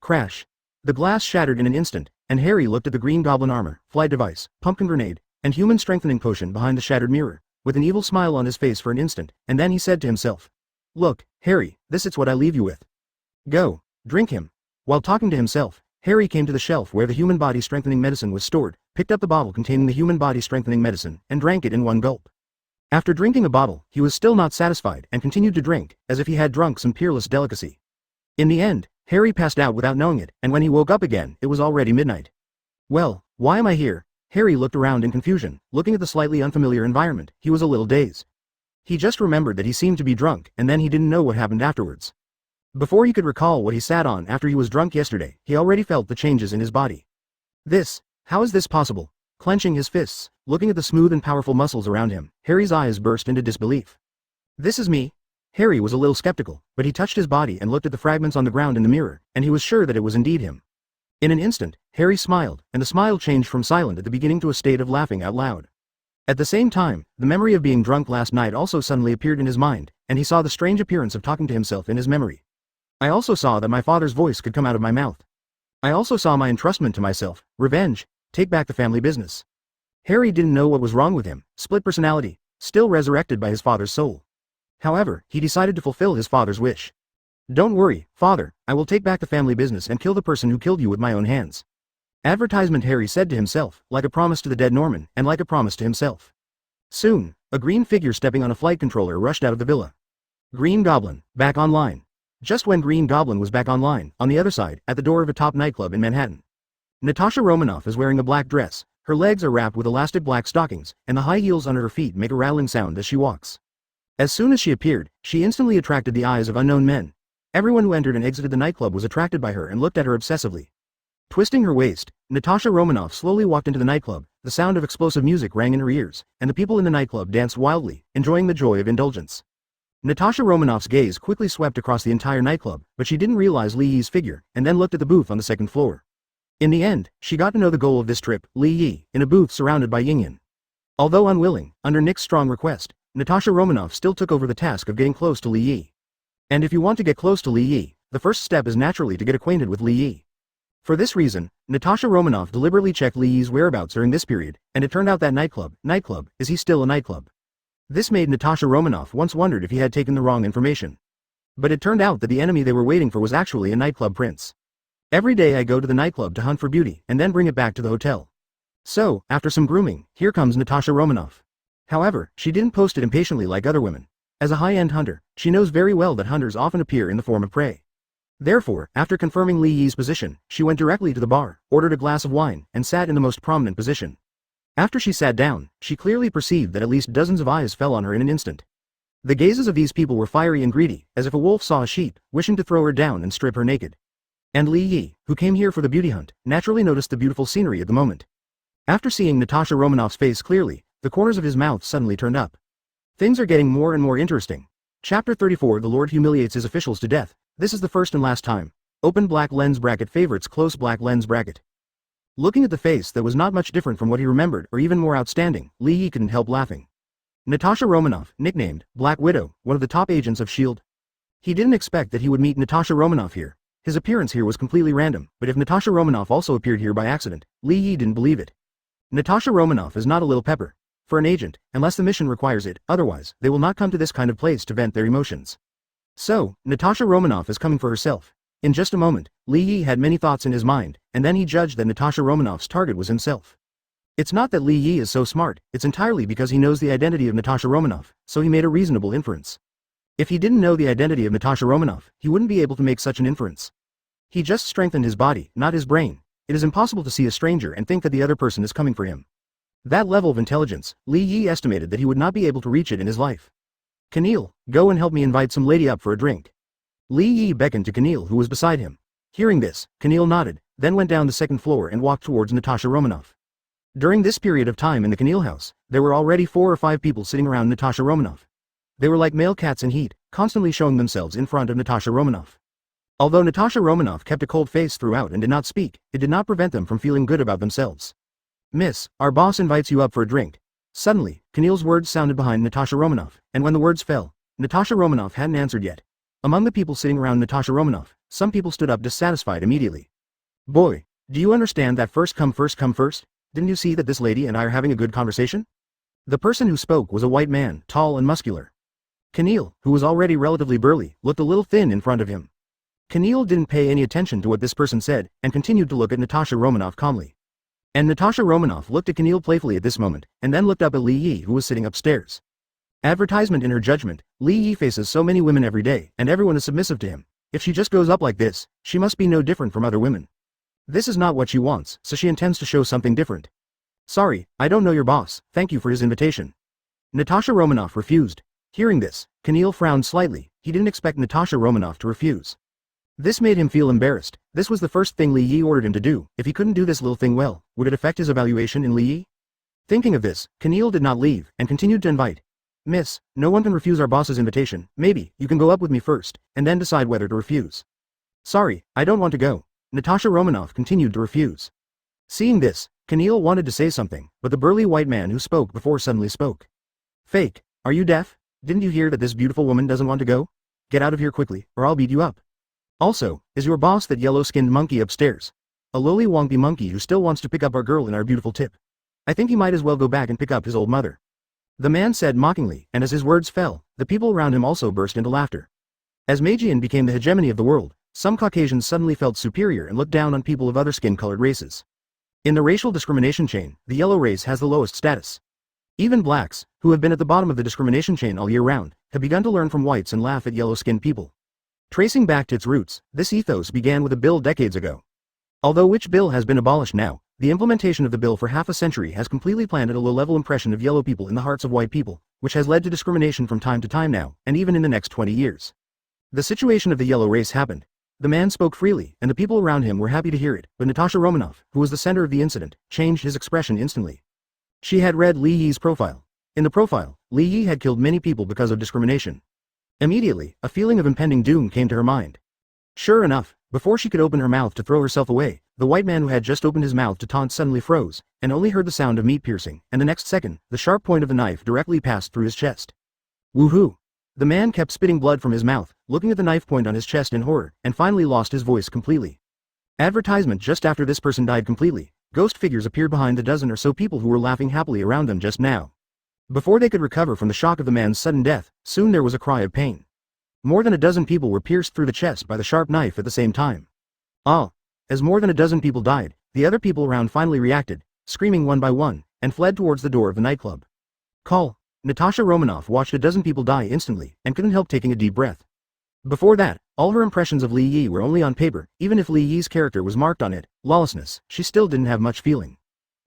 Crash. The glass shattered in an instant, and Harry looked at the green goblin armor, flight device, pumpkin grenade, and human strengthening potion behind the shattered mirror, with an evil smile on his face for an instant, and then he said to himself, Look, Harry, this is what I leave you with. Go, drink him. While talking to himself, Harry came to the shelf where the human body strengthening medicine was stored, picked up the bottle containing the human body strengthening medicine, and drank it in one gulp. After drinking a bottle, he was still not satisfied and continued to drink, as if he had drunk some peerless delicacy. In the end, Harry passed out without knowing it, and when he woke up again, it was already midnight. Well, Why am I here? Harry looked around in confusion, looking at the slightly unfamiliar environment. He was a little dazed. He just remembered that he seemed to be drunk, and then he didn't know what happened afterwards. Before he could recall what he sat on after he was drunk yesterday, he already felt the changes in his body. How is this possible? Clenching his fists, looking at the smooth and powerful muscles around him, Harry's eyes burst into disbelief. This is me? Harry was a little skeptical, but he touched his body and looked at the fragments on the ground in the mirror, and he was sure that it was indeed him. In an instant, Harry smiled, and the smile changed from silent at the beginning to a state of laughing out loud. At the same time, the memory of being drunk last night also suddenly appeared in his mind, and he saw the strange appearance of talking to himself in his memory. I also saw that my father's voice could come out of my mouth. I also saw my entrustment to myself, revenge, take back the family business. Harry didn't know what was wrong with him, split personality, still resurrected by his father's soul. However, he decided to fulfill his father's wish. Don't worry, father, I will take back the family business and kill the person who killed you with my own hands. Advertisement, Harry said to himself, like a promise to the dead Norman, and like a promise to himself. Soon, a green figure stepping on a flight controller rushed out of the villa. Green Goblin, back online. Just when Green Goblin was back online, on the other side, at the door of a top nightclub in Manhattan. Natasha Romanoff is wearing a black dress, her legs are wrapped with elastic black stockings, and the high heels under her feet make a rattling sound as she walks. As soon as she appeared, she instantly attracted the eyes of unknown men. Everyone who entered and exited the nightclub was attracted by her and looked at her obsessively. Twisting her waist, Natasha Romanoff slowly walked into the nightclub, the sound of explosive music rang in her ears, and the people in the nightclub danced wildly, enjoying the joy of indulgence. Natasha Romanoff's gaze quickly swept across the entire nightclub, but she didn't realize Li Yi's figure, and then looked at the booth on the second floor. In the end, she got to know the goal of this trip, Li Yi, in a booth surrounded by Yingyan. Although unwilling, under Nick's strong request, Natasha Romanoff still took over the task of getting close to Li Yi. And if you want to get close to Li Yi, the first step is naturally to get acquainted with Li Yi. For this reason, Natasha Romanoff deliberately checked Li Yi's whereabouts during this period, and it turned out that nightclub, is he still a nightclub? This made Natasha Romanoff once wondered if he had taken the wrong information. But it turned out that the enemy they were waiting for was actually a nightclub prince. Every day I go to the nightclub to hunt for beauty, and then bring it back to the hotel. So, after some grooming, here comes Natasha Romanoff. However, she didn't post it impatiently like other women. As a high-end hunter, she knows very well that hunters often appear in the form of prey. Therefore, after confirming Li Yi's position, she went directly to the bar, ordered a glass of wine, and sat in the most prominent position. After she sat down, she clearly perceived that at least dozens of eyes fell on her in an instant. The gazes of these people were fiery and greedy, as if a wolf saw a sheep, wishing to throw her down and strip her naked. And Li Yi, who came here for the beauty hunt, naturally noticed the beautiful scenery at the moment. After seeing Natasha Romanoff's face clearly, the corners of his mouth suddenly turned up. Things are getting more and more interesting. Chapter 34 The Lord humiliates his officials to death. This is the first and last time. Open black lens bracket favorites close black lens bracket. Looking at the face that was not much different from what he remembered or even more outstanding, Li Yi couldn't help laughing. Natasha Romanoff, nicknamed Black Widow, one of the top agents of S.H.I.E.L.D. He didn't expect that he would meet Natasha Romanoff here. His appearance here was completely random, but if Natasha Romanoff also appeared here by accident, Li Yi didn't believe it. Natasha Romanoff is not a little pepper. For an agent, unless the mission requires it, otherwise, they will not come to this kind of place to vent their emotions. So, Natasha Romanoff is coming for herself. In just a moment, Li Yi had many thoughts in his mind, and then he judged that Natasha Romanoff's target was himself. It's not that Li Yi is so smart, it's entirely because he knows the identity of Natasha Romanoff, so he made a reasonable inference. If he didn't know the identity of Natasha Romanoff, he wouldn't be able to make such an inference. He just strengthened his body, not his brain. It is impossible to see a stranger and think that the other person is coming for him. That level of intelligence, Li Yi estimated that he would not be able to reach it in his life. Camille, go and help me invite some lady up for a drink. Li Yi beckoned to Camille, who was beside him. Hearing this, Camille nodded, then went down the second floor and walked towards Natasha Romanoff. During this period of time in the Camille house, there were already 4 or 5 people sitting around Natasha Romanoff. They were like male cats in heat, constantly showing themselves in front of Natasha Romanoff. Although Natasha Romanoff kept a cold face throughout and did not speak, it did not prevent them from feeling good about themselves. Miss, our boss invites you up for a drink. Suddenly, Camille's words sounded behind Natasha Romanoff, and when the words fell, Natasha Romanoff hadn't answered yet. Among the people sitting around Natasha Romanoff, some people stood up dissatisfied immediately. Boy, do you understand that first come first? Didn't you see that this lady and I are having a good conversation? The person who spoke was a white man, tall and muscular. Camille, who was already relatively burly, looked a little thin in front of him. Camille didn't pay any attention to what this person said, and continued to look at Natasha Romanoff calmly. And Natasha Romanoff looked at Camille playfully at this moment, and then looked up at Li Yi, who was sitting upstairs. Advertisement in her judgment, Li Yi faces so many women every day, and everyone is submissive to him. If she just goes up like this, she must be no different from other women. This is not what she wants, so she intends to show something different. Sorry, I don't know your boss, thank you for his invitation. Natasha Romanoff refused. Hearing this, Keneal frowned slightly, he didn't expect Natasha Romanoff to refuse. This made him feel embarrassed. This was the first thing Li Yi ordered him to do. If he couldn't do this little thing well, would it affect his evaluation in Li Yi? Thinking of this, Keneal did not leave, and continued to invite. Miss, no one can refuse our boss's invitation. Maybe, you can go up with me first, and then decide whether to refuse. Sorry, I don't want to go. Natasha Romanoff continued to refuse. Seeing this, Keneal wanted to say something, but the burly white man who spoke before suddenly spoke. Fake, are you deaf? Didn't you hear that this beautiful woman doesn't want to go? Get out of here quickly, or I'll beat you up. Also, is your boss that yellow-skinned monkey upstairs? A lowly wonky monkey who still wants to pick up our girl in our beautiful tip. I think he might as well go back and pick up his old mother. The man said mockingly, and as his words fell, the people around him also burst into laughter. As Magian became the hegemony of the world, some Caucasians suddenly felt superior and looked down on people of other skin-colored races. In the racial discrimination chain, the yellow race has the lowest status. Even blacks, who have been at the bottom of the discrimination chain all year round, have begun to learn from whites and laugh at yellow-skinned people. Tracing back to its roots, this ethos began with a bill decades ago. Although which bill has been abolished now, the implementation of the bill for half a century has completely planted a low-level impression of yellow people in the hearts of white people, which has led to discrimination from time to time now, and even in the next 20 years. The situation of the yellow race happened. The man spoke freely, and the people around him were happy to hear it, but Natasha Romanoff, who was the center of the incident, changed his expression instantly. She had read Li Yi's profile. In the profile, Li Yi had killed many people because of discrimination. Immediately, a feeling of impending doom came to her mind. Sure enough, before she could open her mouth to throw herself away, the white man who had just opened his mouth to taunt suddenly froze, and only heard the sound of meat piercing, and the next second, the sharp point of the knife directly passed through his chest. Woohoo! The man kept spitting blood from his mouth, looking at the knife point on his chest in horror, and finally lost his voice completely. Advertisement just after this person died completely, ghost figures appeared behind the dozen or so people who were laughing happily around them just now. Before they could recover from the shock of the man's sudden death, soon there was a cry of pain. More than a dozen people were pierced through the chest by the sharp knife at the same time. Ah! As more than a dozen people died, the other people around finally reacted, screaming one by one, and fled towards the door of the nightclub. Call! Natasha Romanoff watched a dozen people die instantly, and couldn't help taking a deep breath. Before that, all her impressions of Li Yi were only on paper. Even if Li Yi's character was marked on it, lawlessness, she still didn't have much feeling.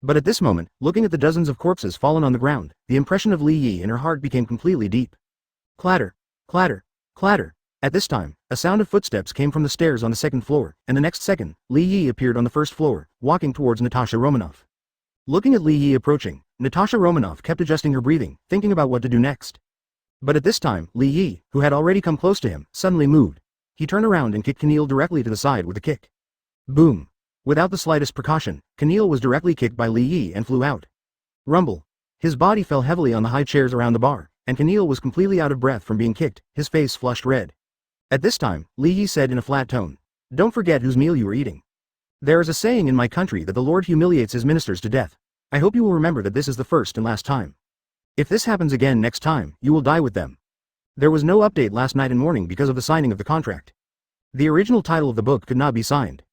But at this moment, looking at the dozens of corpses fallen on the ground, the impression of Li Yi in her heart became completely deep. Clatter, clatter, clatter. At this time, a sound of footsteps came from the stairs on the second floor, and the next second, Li Yi appeared on the first floor, walking towards Natasha Romanoff. Looking at Li Yi approaching, Natasha Romanoff kept adjusting her breathing, thinking about what to do next. But at this time, Li Yi, who had already come close to him, suddenly moved. He turned around and kicked Keneal directly to the side with a kick. Boom! Without the slightest precaution, Keneal was directly kicked by Li Yi and flew out. Rumble! His body fell heavily on the high chairs around the bar, and Keneal was completely out of breath from being kicked, his face flushed red. At this time, Li Yi said in a flat tone, "Don't forget whose meal you were eating. There is a saying in my country that the Lord humiliates his ministers to death. I hope you will remember that this is the first and last time. If this happens again next time, you will die with them." There was no update last night and morning because of the signing of the contract. The original title of the book could not be signed.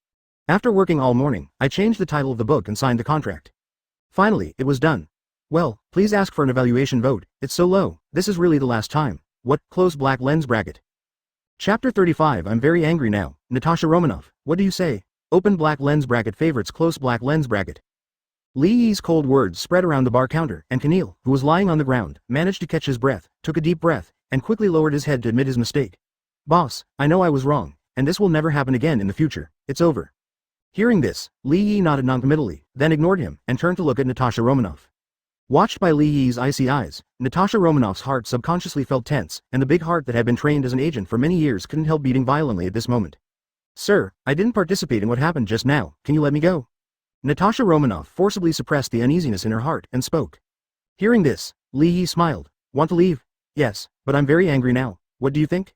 After working all morning, I changed the title of the book and signed the contract. Finally, it was done. Well, please ask for an evaluation vote. It's so low. This is really the last time. What? Close black lens bracket. Chapter 35. I'm very angry now. Natasha Romanoff, what do you say? Open black lens bracket favorites close black lens bracket. Li Yi's cold words spread around the bar counter, and Keneal, who was lying on the ground, managed to catch his breath, took a deep breath, and quickly lowered his head to admit his mistake. Boss, I know I was wrong, and this will never happen again in the future. It's over. Hearing this, Li Yi nodded noncommittally, then ignored him, and turned to look at Natasha Romanoff. Watched by Li Yi's icy eyes, Natasha Romanoff's heart subconsciously felt tense, and the big heart that had been trained as an agent for many years couldn't help beating violently at this moment. Sir, I didn't participate in what happened just now, can you let me go? Natasha Romanoff forcibly suppressed the uneasiness in her heart and spoke. Hearing this, Li Yi smiled. Want to leave? Yes, but I'm very angry now. What do you think?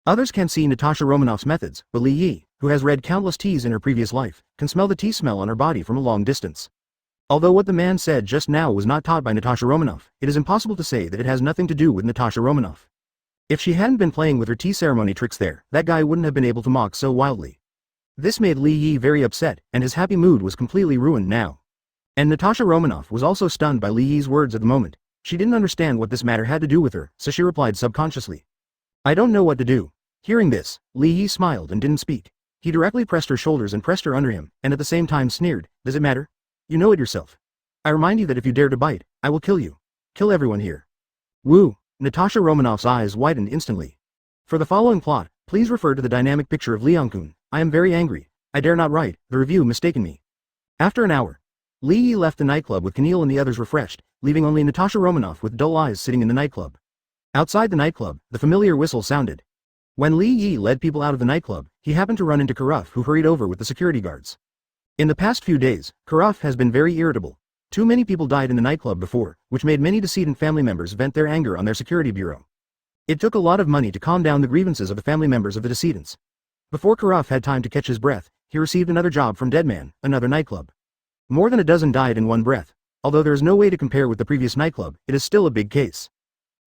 Others can't see Natasha Romanoff's methods, but Li Yi, who has read countless teas in her previous life, can smell the tea smell on her body from a long distance. Although what the man said just now was not taught by Natasha Romanoff, it is impossible to say that it has nothing to do with Natasha Romanoff. If she hadn't been playing with her tea ceremony tricks there, that guy wouldn't have been able to mock so wildly. This made Li Yi very upset, and his happy mood was completely ruined now. And Natasha Romanoff was also stunned by Li Yi's words at the moment. She didn't understand what this matter had to do with her, so she replied subconsciously. I don't know what to do. Hearing this, Li Yi smiled and didn't speak. He directly pressed her shoulders and pressed her under him, and at the same time sneered, "Does it matter? You know it yourself. I remind you that if you dare to bite, I will kill you. Kill everyone here." Woo! Natasha Romanoff's eyes widened instantly. For the following plot, please refer to the dynamic picture of Leon-kun. I am very angry. I dare not write, the review mistaken me. After an hour, Li Yi left the nightclub with Camille and the others refreshed, leaving only Natasha Romanoff with dull eyes sitting in the nightclub. Outside the nightclub, the familiar whistle sounded. When Li Yi led people out of the nightclub, he happened to run into Karuf, who hurried over with the security guards. In the past few days, Karuf has been very irritable. Too many people died in the nightclub before, which made many decedent family members vent their anger on their security bureau. It took a lot of money to calm down the grievances of the family members of the decedents. Before Karuf had time to catch his breath, he received another job from Deadman, another nightclub. More than a dozen died in one breath. Although there is no way to compare with the previous nightclub, it is still a big case.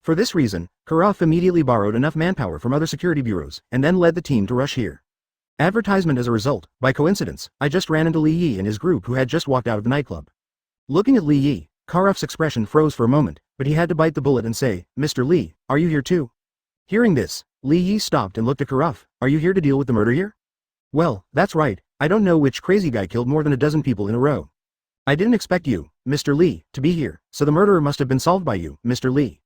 For this reason, Karuf immediately borrowed enough manpower from other security bureaus, and then led the team to rush here. Advertisement as a result, by coincidence, I just ran into Li Yi and his group who had just walked out of the nightclub. Looking at Li Yi, Karuf's expression froze for a moment, but he had to bite the bullet and say, "Mr. Li, are you here too?" Hearing this, Li Yi stopped and looked at Karuf. "Are you here to deal with the murder here?" "Well, that's right, I don't know which crazy guy killed more than a dozen people in a row. I didn't expect you, Mr. Li, to be here, so the murderer must have been solved by you, Mr. Li."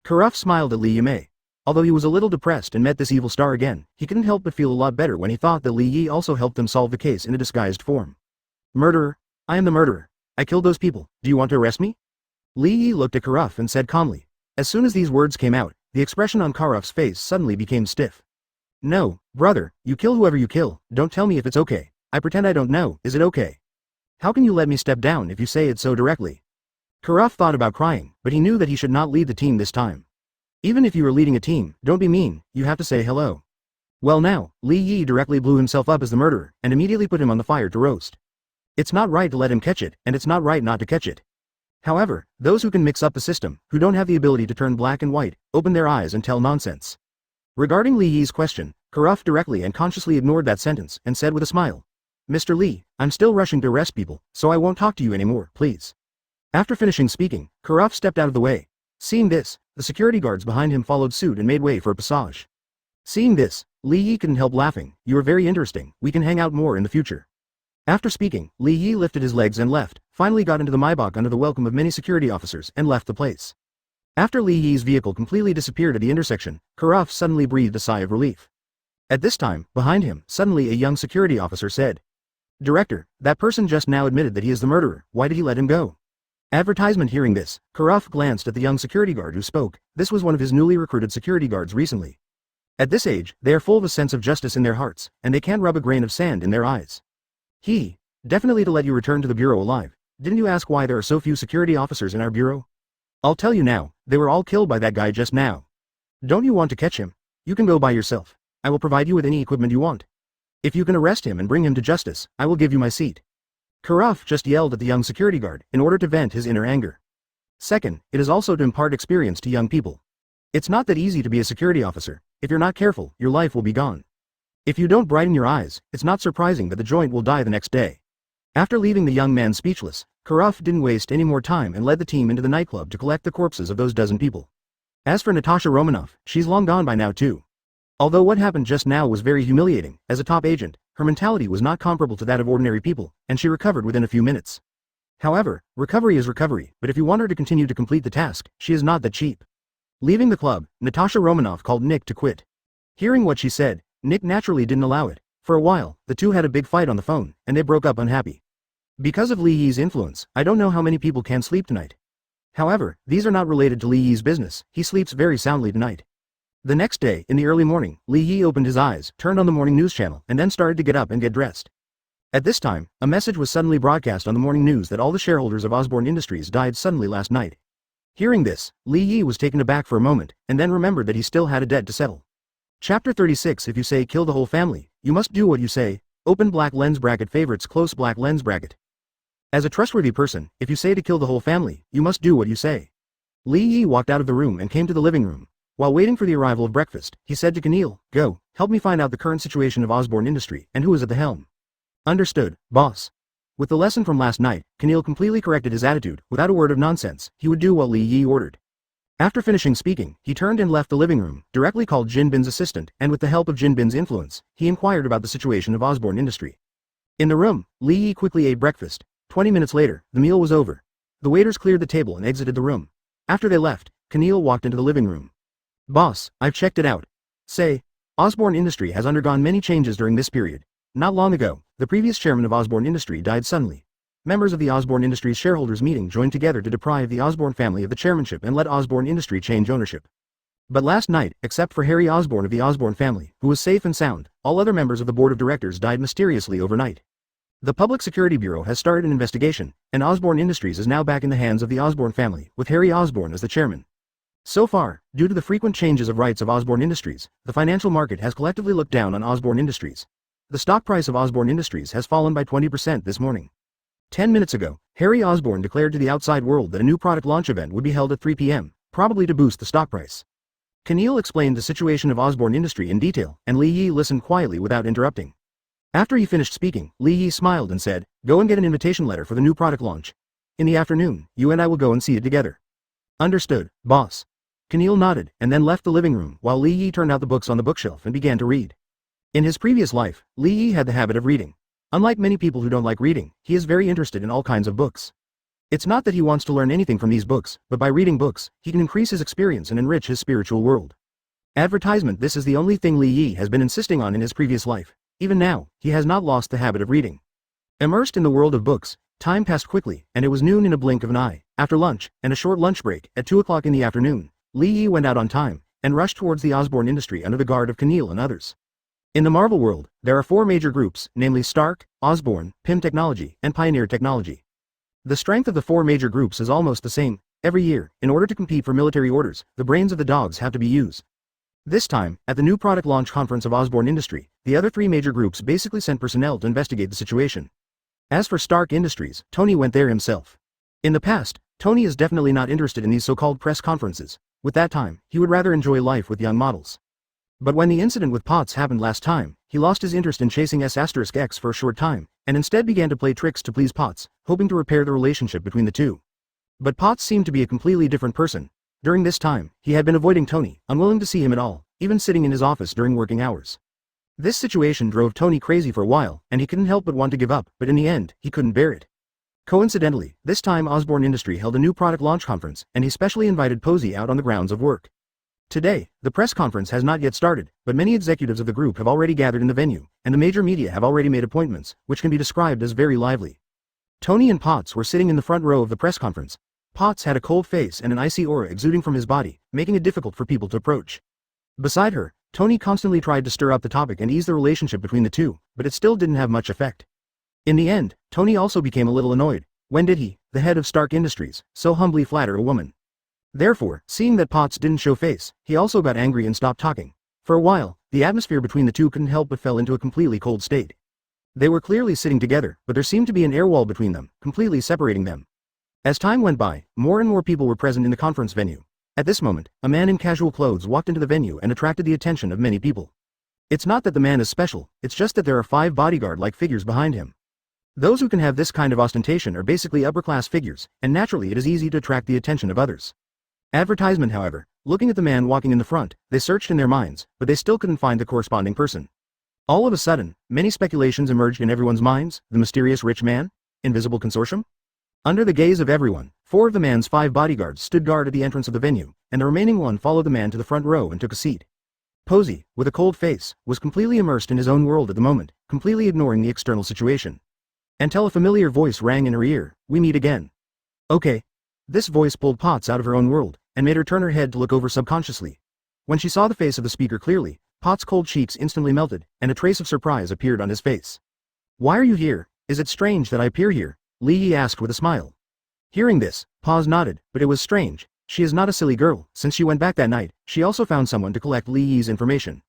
Karuf smiled at Li Yimei. Although he was a little depressed and met this evil star again, he couldn't help but feel a lot better when he thought that Li Yi also helped them solve the case in a disguised form. "Murderer? I am the murderer. I killed those people. Do you want to arrest me?" Li Yi looked at Karuf and said calmly. As soon as these words came out, the expression on Karuf's face suddenly became stiff. "No, brother, you kill whoever you kill, don't tell me if it's okay. I pretend I don't know, is it okay? How can you let me step down if you say it so directly?" Karuf thought about crying, but he knew that he should not lead the team this time. Even if you are leading a team, don't be mean, you have to say hello. Well now, Li Yi directly blew himself up as the murderer, and immediately put him on the fire to roast. It's not right to let him catch it, and it's not right not to catch it. However, those who can mix up the system, who don't have the ability to turn black and white, open their eyes and tell nonsense. Regarding Li Yi's question, Karuf directly and consciously ignored that sentence, and said with a smile, "Mr. Li, I'm still rushing to arrest people, so I won't talk to you anymore, please." After finishing speaking, Karuf stepped out of the way. Seeing this, the security guards behind him followed suit and made way for a passage. Seeing this, Li Yi couldn't help laughing. "You are very interesting, we can hang out more in the future." After speaking, Li Yi lifted his legs and left, finally got into the Maybach under the welcome of many security officers, and left the place. After Li Yi's vehicle completely disappeared at the intersection, Karuf suddenly breathed a sigh of relief. At this time, behind him, suddenly a young security officer said, "Director, that person just now admitted that he is the murderer, why did he let him go?" Advertisement. Hearing this, Karuf glanced at the young security guard who spoke. This was one of his newly recruited security guards recently. At this age, they are full of a sense of justice in their hearts, and they can't rub a grain of sand in their eyes. Definitely to let you return to the bureau alive. Didn't you ask why there are so few security officers in our bureau? I'll tell you now, they were all killed by that guy just now. Don't you want to catch him? You can go by yourself. I will provide you with any equipment you want. If you can arrest him and bring him to justice, I will give you my seat." Karuf just yelled at the young security guard, in order to vent his inner anger. Second, it is also to impart experience to young people. It's not that easy to be a security officer. If you're not careful, your life will be gone. If you don't brighten your eyes, it's not surprising that the joint will die the next day. After leaving the young man speechless, Karuf didn't waste any more time and led the team into the nightclub to collect the corpses of those dozen people. As for Natasha Romanoff, she's long gone by now too. Although what happened just now was very humiliating, as a top agent, her mentality was not comparable to that of ordinary people, and she recovered within a few minutes. However, recovery is recovery, but if you want her to continue to complete the task, she is not that cheap. Leaving the club, Natasha Romanoff called Nick to quit. Hearing what she said, Nick naturally didn't allow it. For a while, the two had a big fight on the phone, and they broke up unhappy. Because of Li Yi's influence, I don't know how many people can sleep tonight. However, these are not related to Li Yi's business, he sleeps very soundly tonight. The next day, in the early morning, Li Yi opened his eyes, turned on the morning news channel, and then started to get up and get dressed. At this time, a message was suddenly broadcast on the morning news that all the shareholders of Osborne Industries died suddenly last night. Hearing this, Li Yi was taken aback for a moment, and then remembered that he still had a debt to settle. Chapter 36. If you say kill the whole family, you must do what you say. Open black lens bracket favorites close black lens bracket. As a trustworthy person, if you say to kill the whole family, you must do what you say. Li Yi walked out of the room and came to the living room. While waiting for the arrival of breakfast, he said to Camille, "Go, help me find out the current situation of Osborne Industry, and who is at the helm." "Understood, boss." With the lesson from last night, Camille completely corrected his attitude. Without a word of nonsense, he would do what Li Yi ordered. After finishing speaking, he turned and left the living room, directly called Jin Bing's assistant, and with the help of Jin Bing's influence, he inquired about the situation of Osborne Industry. In the room, Li Yi quickly ate breakfast. 20 minutes later, the meal was over. The waiters cleared the table and exited the room. After they left, Keneal walked into the living room. "Boss, I've checked it out. Say, Osborne Industry has undergone many changes during this period. Not long ago, the previous chairman of Osborne Industry died suddenly. Members of the Osborne Industries shareholders meeting joined together to deprive the Osborne family of the chairmanship and let Osborne Industry change ownership. But last night, except for Harry Osborne of the Osborne family, who was safe and sound, all other members of the board of directors died mysteriously overnight. The Public Security Bureau has started an investigation, and Osborne Industries is now back in the hands of the Osborne family, with Harry Osborne as the chairman. So far, due to the frequent changes of rights of Osborne Industries, the financial market has collectively looked down on Osborne Industries. The stock price of Osborne Industries has fallen by 20% this morning. 10 minutes ago, Harry Osborne declared to the outside world that a new product launch event would be held at 3 p.m., probably to boost the stock price." Keneal explained the situation of Osborne Industry in detail, and Li Yi listened quietly without interrupting. After he finished speaking, Li Yi smiled and said, "Go and get an invitation letter for the new product launch. In the afternoon, you and I will go and see it together." "Understood, boss." Keneal nodded, and then left the living room, while Li Yi turned out the books on the bookshelf and began to read. In his previous life, Li Yi had the habit of reading. Unlike many people who don't like reading, he is very interested in all kinds of books. It's not that he wants to learn anything from these books, but by reading books, he can increase his experience and enrich his spiritual world. Advertisement. This is the only thing Li Yi has been insisting on in his previous life. Even now, he has not lost the habit of reading. Immersed in the world of books, time passed quickly, and it was noon in a blink of an eye. After lunch, and a short lunch break, at 2 o'clock in the afternoon, Li Yi went out on time, and rushed towards the Osborne Industry under the guard of Keneal and others. In the Marvel world, there are 4 major groups, namely Stark, Osborne, Pym Technology, and Pioneer Technology. The strength of the 4 major groups is almost the same. Every year, in order to compete for military orders, the brains of the dogs have to be used. This time, at the new product launch conference of Osborne Industry, the other 3 major groups basically sent personnel to investigate the situation. As for Stark Industries, Tony went there himself. In the past, Tony is definitely not interested in these so-called press conferences. With that time, he would rather enjoy life with young models. But when the incident with Potts happened last time, he lost his interest in chasing S*X for a short time, and instead began to play tricks to please Potts, hoping to repair the relationship between the two. But Potts seemed to be a completely different person. During this time, he had been avoiding Tony, unwilling to see him at all, even sitting in his office during working hours. This situation drove Tony crazy for a while, and he couldn't help but want to give up, but in the end, he couldn't bear it. Coincidentally, this time Osborne Industry held a new product launch conference, and he specially invited Posey out on the grounds of work. Today, the press conference has not yet started, but many executives of the group have already gathered in the venue, and the major media have already made appointments, which can be described as very lively. Tony and Potts were sitting in the front row of the press conference. Potts had a cold face and an icy aura exuding from his body, making it difficult for people to approach. Beside her, Tony constantly tried to stir up the topic and ease the relationship between the two, but it still didn't have much effect. In the end, Tony also became a little annoyed. When did he, the head of Stark Industries, so humbly flatter a woman? Therefore, seeing that Potts didn't show face, he also got angry and stopped talking. For a while, the atmosphere between the two couldn't help but fell into a completely cold state. They were clearly sitting together, but there seemed to be an air wall between them, completely separating them. As time went by, more and more people were present in the conference venue. At this moment, a man in casual clothes walked into the venue and attracted the attention of many people. It's not that the man is special, it's just that there are 5 bodyguard-like figures behind him. Those who can have this kind of ostentation are basically upper-class figures, and naturally it is easy to attract the attention of others. Advertisement, however, looking at the man walking in the front, they searched in their minds, but they still couldn't find the corresponding person. All of a sudden, many speculations emerged in everyone's minds. The mysterious rich man? Invisible consortium? Under the gaze of everyone, 4 of the man's 5 bodyguards stood guard at the entrance of the venue, and the remaining one followed the man to the front row and took a seat. Posey, with a cold face, was completely immersed in his own world at the moment, completely ignoring the external situation. Until a familiar voice rang in her ear, "We meet again." "Okay." This voice pulled Potts out of her own world, and made her turn her head to look over subconsciously. When she saw the face of the speaker clearly, Potts' cold cheeks instantly melted, and a trace of surprise appeared on his face. "Why are you here? Is it strange that I appear here?" Li Yi asked with a smile. Hearing this, Potts nodded, but it was strange. She is not a silly girl. Since she went back that night, she also found someone to collect Li Yi's information.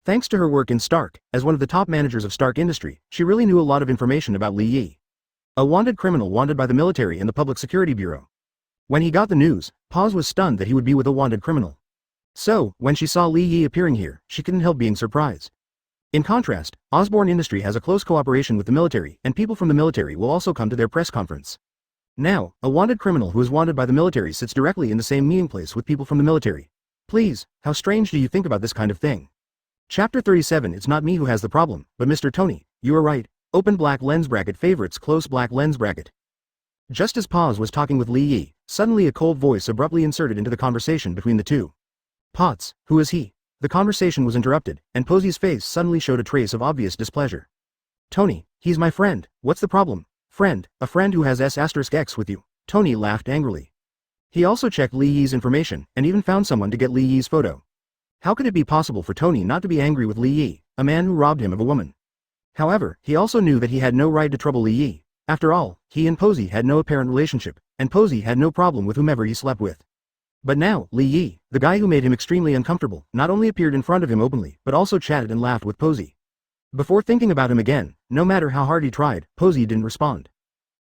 Thanks to her work in Stark, as one of the top managers of Stark Industry, she really knew a lot of information about Li Yi. A wanted criminal wanted by the military and the Public Security Bureau. When he got the news, Paz was stunned that he would be with a wanted criminal. So, when she saw Li Yi appearing here, she couldn't help being surprised. In contrast, Osborne Industry has a close cooperation with the military, and people from the military will also come to their press conference. Now, a wanted criminal who is wanted by the military sits directly in the same meeting place with people from the military. Please, how strange do you think about this kind of thing? Chapter 37. It's not me who has the problem, but Mr. Tony. You are right. Open black lens bracket favorites close black lens bracket. Just as Paz was talking with Li Yi, suddenly a cold voice abruptly inserted into the conversation between the two. Potts, who is he? The conversation was interrupted, and Posey's face suddenly showed a trace of obvious displeasure. Tony, he's my friend. What's the problem? Friend, a friend who has S*X with you. Tony laughed angrily. He also checked Li Yi's information, and even found someone to get Li Yi's photo. How could it be possible for Tony not to be angry with Li Yi, a man who robbed him of a woman? However, he also knew that he had no right to trouble Li Yi. After all, he and Posey had no apparent relationship, and Posey had no problem with whomever he slept with. But now, Li Yi, the guy who made him extremely uncomfortable, not only appeared in front of him openly, but also chatted and laughed with Posey. Before thinking about him again, no matter how hard he tried, Posey didn't respond.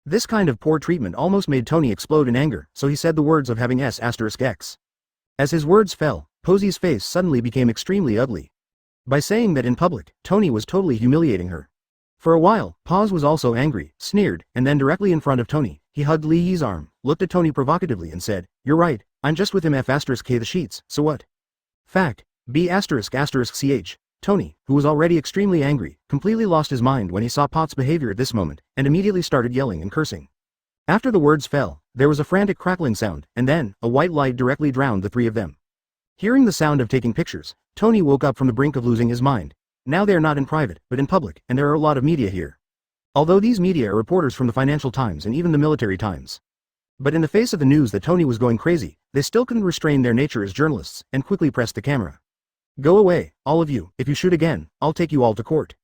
This kind of poor treatment almost made Tony explode in anger, so he said the words of having S*X. As his words fell, Posey's face suddenly became extremely ugly. By saying that in public, Tony was totally humiliating her. For a while, Paz was also angry, sneered, and then directly in front of Tony, he hugged Li Yi's arm, looked at Tony provocatively and said, "You're right, I'm just with him F*K the sheets, so what?" Fact, B***ch. Tony, who was already extremely angry, completely lost his mind when he saw Potts' behavior at this moment, and immediately started yelling and cursing. After the words fell, there was a frantic crackling sound, and then, a white light directly drowned the three of them. Hearing the sound of taking pictures, Tony woke up from the brink of losing his mind. Now they are not in private, but in public, and there are a lot of media here. Although these media are reporters from the Financial Times and even the Military Times. But in the face of the news that Tony was going crazy, they still couldn't restrain their nature as journalists, and quickly pressed the camera. "Go away, all of you. If you shoot again, I'll take you all to court."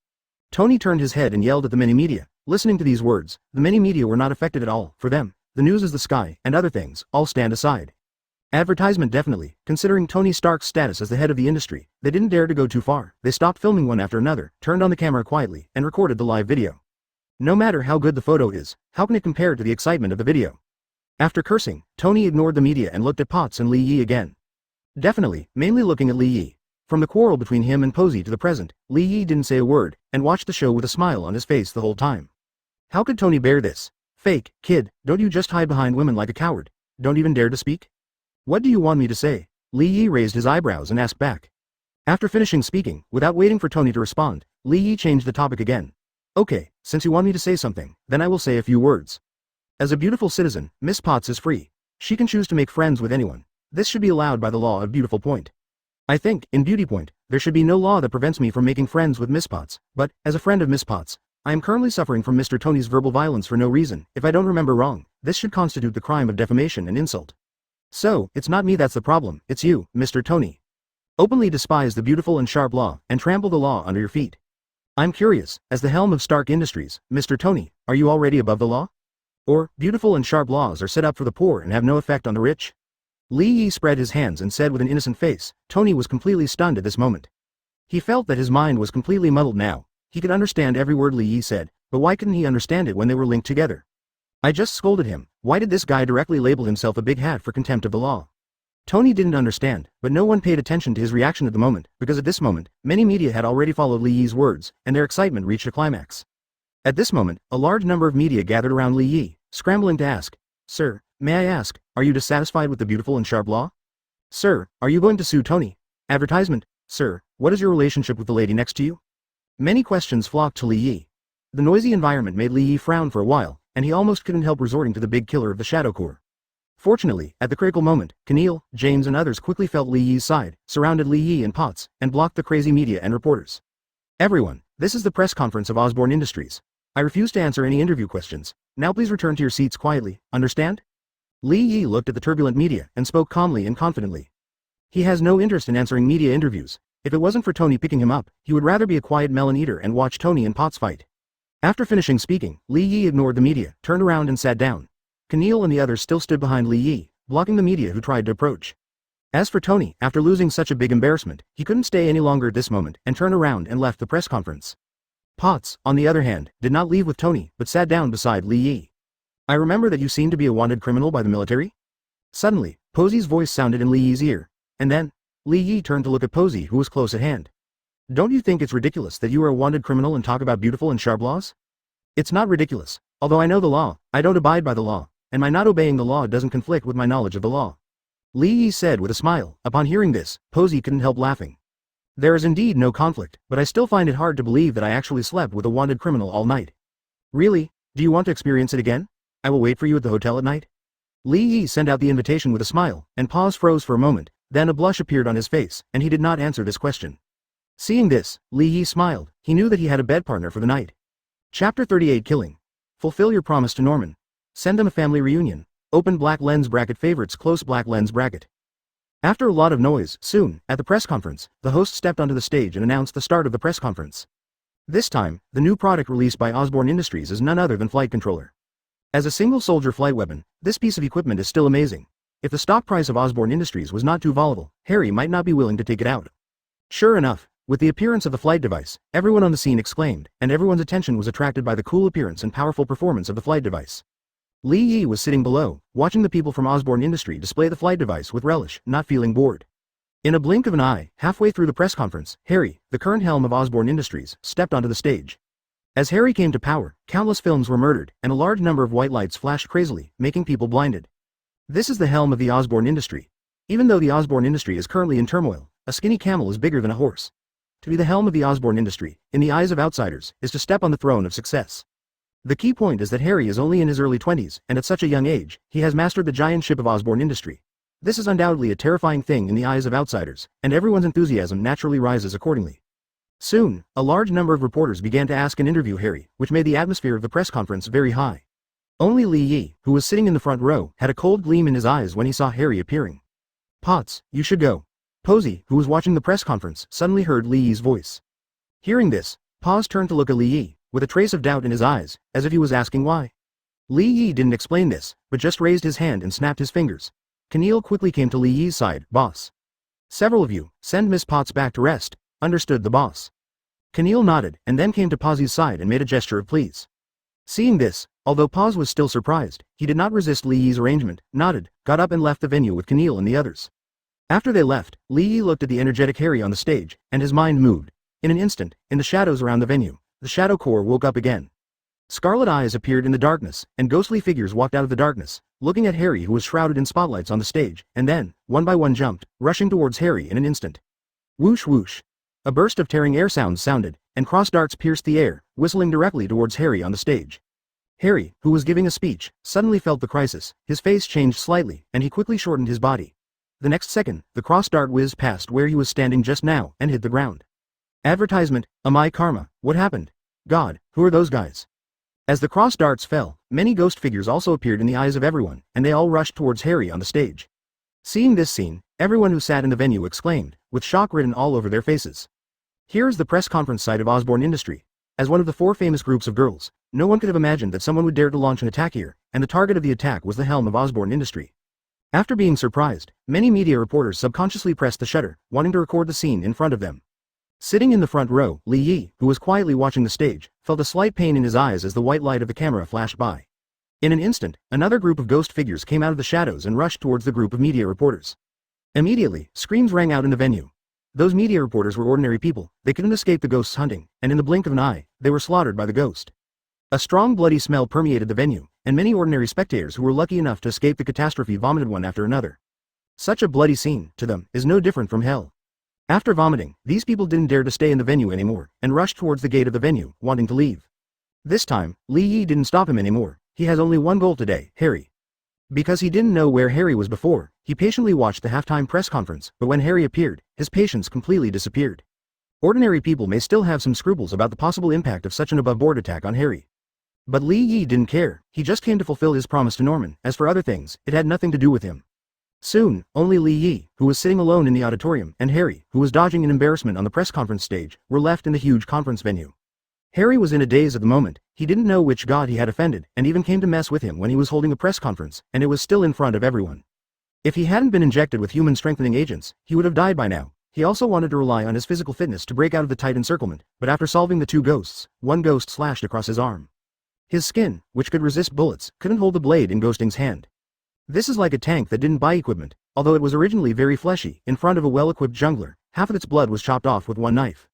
Tony turned his head and yelled at the many media. Listening to these words, the many media were not affected at all. For them, the news is the sky, and other things, all stand aside. Advertisement definitely, considering Tony Stark's status as the head of the industry, they didn't dare to go too far. They stopped filming one after another, turned on the camera quietly, and recorded the live video. No matter how good the photo is, how can it compare to the excitement of the video? After cursing, Tony ignored the media and looked at Potts and Li Yi again. Definitely, mainly looking at Li Yi. From the quarrel between him and Posey to the present, Li Yi didn't say a word, and watched the show with a smile on his face the whole time. How could Tony bear this? Fake, kid, don't you just hide behind women like a coward? Don't even dare to speak? What do you want me to say? Li Yi raised his eyebrows and asked back. After finishing speaking, without waiting for Tony to respond, Li Yi changed the topic again. Okay, since you want me to say something, then I will say a few words. As a beautiful citizen, Miss Potts is free. She can choose to make friends with anyone. This should be allowed by the law of Beautiful Point. I think, in Beauty Point, there should be no law that prevents me from making friends with Miss Potts, but, as a friend of Miss Potts, I am currently suffering from Mr. Tony's verbal violence for no reason. If I don't remember wrong, this should constitute the crime of defamation and insult. So, it's not me that's the problem, it's you, Mr. Tony. Openly despise the beautiful and sharp law, and trample the law under your feet. I'm curious, as the helm of Stark Industries, Mr. Tony, are you already above the law? Or, beautiful and sharp laws are set up for the poor and have no effect on the rich? Li Yi spread his hands and said with an innocent face. Tony was completely stunned at this moment. He felt that his mind was completely muddled now. He could understand every word Li Yi said, but why couldn't he understand it when they were linked together? I just scolded him. Why did this guy directly label himself a big hat for contempt of the law? Tony didn't understand, but no one paid attention to his reaction at the moment, because at this moment, many media had already followed Li Yi's words, and their excitement reached a climax. At this moment, a large number of media gathered around Li Yi, scrambling to ask, "Sir, may I ask, are you dissatisfied with the beautiful and sharp law? Sir, are you going to sue Tony? Advertisement, sir, what is your relationship with the lady next to you?" Many questions flocked to Li Yi. The noisy environment made Li Yi frown for a while, and he almost couldn't help resorting to the big killer of the Shadow Corps. Fortunately, at the critical moment, Keneal, James and others quickly felt Li Yi's side, surrounded Li Yi and Potts, and blocked the crazy media and reporters. "Everyone, this is the press conference of Osborne Industries. I refuse to answer any interview questions. Now please return to your seats quietly, understand?" Li Yi looked at the turbulent media and spoke calmly and confidently. He has no interest in answering media interviews. If it wasn't for Tony picking him up, he would rather be a quiet melon eater and watch Tony and Potts fight. After finishing speaking, Li Yi ignored the media, turned around and sat down. Keneal and the others still stood behind Li Yi, blocking the media who tried to approach. As for Tony, after losing such a big embarrassment, he couldn't stay any longer at this moment and turned around and left the press conference. Potts, on the other hand, did not leave with Tony, but sat down beside Li Yi. "I remember that you seem to be a wanted criminal by the military?" Suddenly, Posey's voice sounded in Li Yi's ear, and then, Li Yi turned to look at Posey, who was close at hand. "Don't you think it's ridiculous that you are a wanted criminal and talk about beautiful and sharp laws?" "It's not ridiculous. Although I know the law, I don't abide by the law, and my not obeying the law doesn't conflict with my knowledge of the law. Li Yi said with a smile. Upon hearing this, Posey couldn't help laughing. There is indeed no conflict, but I still find it hard to believe that I actually slept with a wanted criminal all night. Really? Do you want to experience it again? I will wait for you at the hotel at night. Li Yi sent out the invitation with a smile, and Paz froze for a moment, then a blush appeared on his face, and he did not answer this question. Seeing this, Li Yi smiled. He knew that he had a bed partner for the night. Chapter 38 Killing. Fulfill your promise to Norman. Send them a family reunion. Open black lens bracket favorites close black lens bracket. After a lot of noise, soon, at the press conference, the host stepped onto the stage and announced the start of the press conference. This time, the new product released by Osborne Industries is none other than Flight Controller. As a single soldier flight weapon, this piece of equipment is still amazing. If the stock price of Osborne Industries was not too volatile, Harry might not be willing to take it out. Sure enough, with the appearance of the flight device, everyone on the scene exclaimed, and everyone's attention was attracted by the cool appearance and powerful performance of the flight device. Li Yi was sitting below, watching the people from Osborne Industry display the flight device with relish, not feeling bored. In a blink of an eye, halfway through the press conference, Harry, the current helm of Osborne Industries, stepped onto the stage. As Harry came to power, countless films were murdered, and a large number of white lights flashed crazily, making people blinded. This is the helm of the Osborne Industry. Even though the Osborne Industry is currently in turmoil, a skinny camel is bigger than a horse. To be the helm of the Osborne Industry, in the eyes of outsiders, is to step on the throne of success. The key point is that Harry is only in his early 20s, and at such a young age, he has mastered the giant ship of Osborne Industry. This is undoubtedly a terrifying thing in the eyes of outsiders, and everyone's enthusiasm naturally rises accordingly. Soon, a large number of reporters began to ask and interview Harry, which made the atmosphere of the press conference very high. Only Li Yi, who was sitting in the front row, had a cold gleam in his eyes when he saw Harry appearing. Potts, you should go. Posey, who was watching the press conference, suddenly heard Li Yi's voice. Hearing this, Paz turned to look at Li Yi, with a trace of doubt in his eyes, as if he was asking why. Li Yi didn't explain this, but just raised his hand and snapped his fingers. Keneal quickly came to Li Yi's side. Boss. Several of you, send Miss Potts back to rest, understood the boss. Keneal nodded, and then came to Paz's side and made a gesture of please. Seeing this, although Paz was still surprised, he did not resist Li Yi's arrangement, nodded, got up and left the venue with Keneal and the others. After they left, Li Yi looked at the energetic Harry on the stage, and his mind moved. In an instant, in the shadows around the venue, the Shadow Corps woke up again. Scarlet eyes appeared in the darkness, and ghostly figures walked out of the darkness, looking at Harry who was shrouded in spotlights on the stage, and then, one by one jumped, rushing towards Harry in an instant. Whoosh whoosh. A burst of tearing air sounds sounded, and cross darts pierced the air, whistling directly towards Harry on the stage. Harry, who was giving a speech, suddenly felt the crisis, his face changed slightly, and he quickly shortened his body. The next second, the cross dart whizzed past where he was standing just now, and hit the ground. Advertisement, Amai Karma, what happened? God, who are those guys? As the cross darts fell, many ghost figures also appeared in the eyes of everyone, and they all rushed towards Harry on the stage. Seeing this scene, everyone who sat in the venue exclaimed, with shock written all over their faces. Here is the press conference site of Osborne Industry. As one of the 4 famous groups of girls, no one could have imagined that someone would dare to launch an attack here, and the target of the attack was the helm of Osborne Industry. After being surprised, many media reporters subconsciously pressed the shutter, wanting to record the scene in front of them. Sitting in the front row, Li Yi, who was quietly watching the stage, felt a slight pain in his eyes as the white light of the camera flashed by. In an instant, another group of ghost figures came out of the shadows and rushed towards the group of media reporters. Immediately, screams rang out in the venue. Those media reporters were ordinary people, they couldn't escape the ghosts' hunting, and in the blink of an eye, they were slaughtered by the ghost. A strong bloody smell permeated the venue, and many ordinary spectators who were lucky enough to escape the catastrophe vomited one after another. Such a bloody scene, to them, is no different from hell. After vomiting, these people didn't dare to stay in the venue anymore, and rushed towards the gate of the venue, wanting to leave. This time, Li Yi didn't stop him anymore. He has only one goal today, Harry. Because he didn't know where Harry was before, he patiently watched the halftime press conference, but when Harry appeared, his patience completely disappeared. Ordinary people may still have some scruples about the possible impact of such an above-board attack on Harry. But Li Yi didn't care, he just came to fulfill his promise to Norman. As for other things, it had nothing to do with him. Soon, only Li Yi, who was sitting alone in the auditorium, and Harry, who was dodging in embarrassment on the press conference stage, were left in the huge conference venue. Harry was in a daze at the moment. He didn't know which god he had offended, and even came to mess with him when he was holding a press conference, and it was still in front of everyone. If he hadn't been injected with human strengthening agents, he would have died by now. He also wanted to rely on his physical fitness to break out of the tight encirclement, but after solving the 2 ghosts, one ghost slashed across his arm. His skin, which could resist bullets, couldn't hold the blade in Ghosting's hand. This is like a tank that didn't buy equipment. Although it was originally very fleshy, in front of a well-equipped jungler, half of its blood was chopped off with one knife.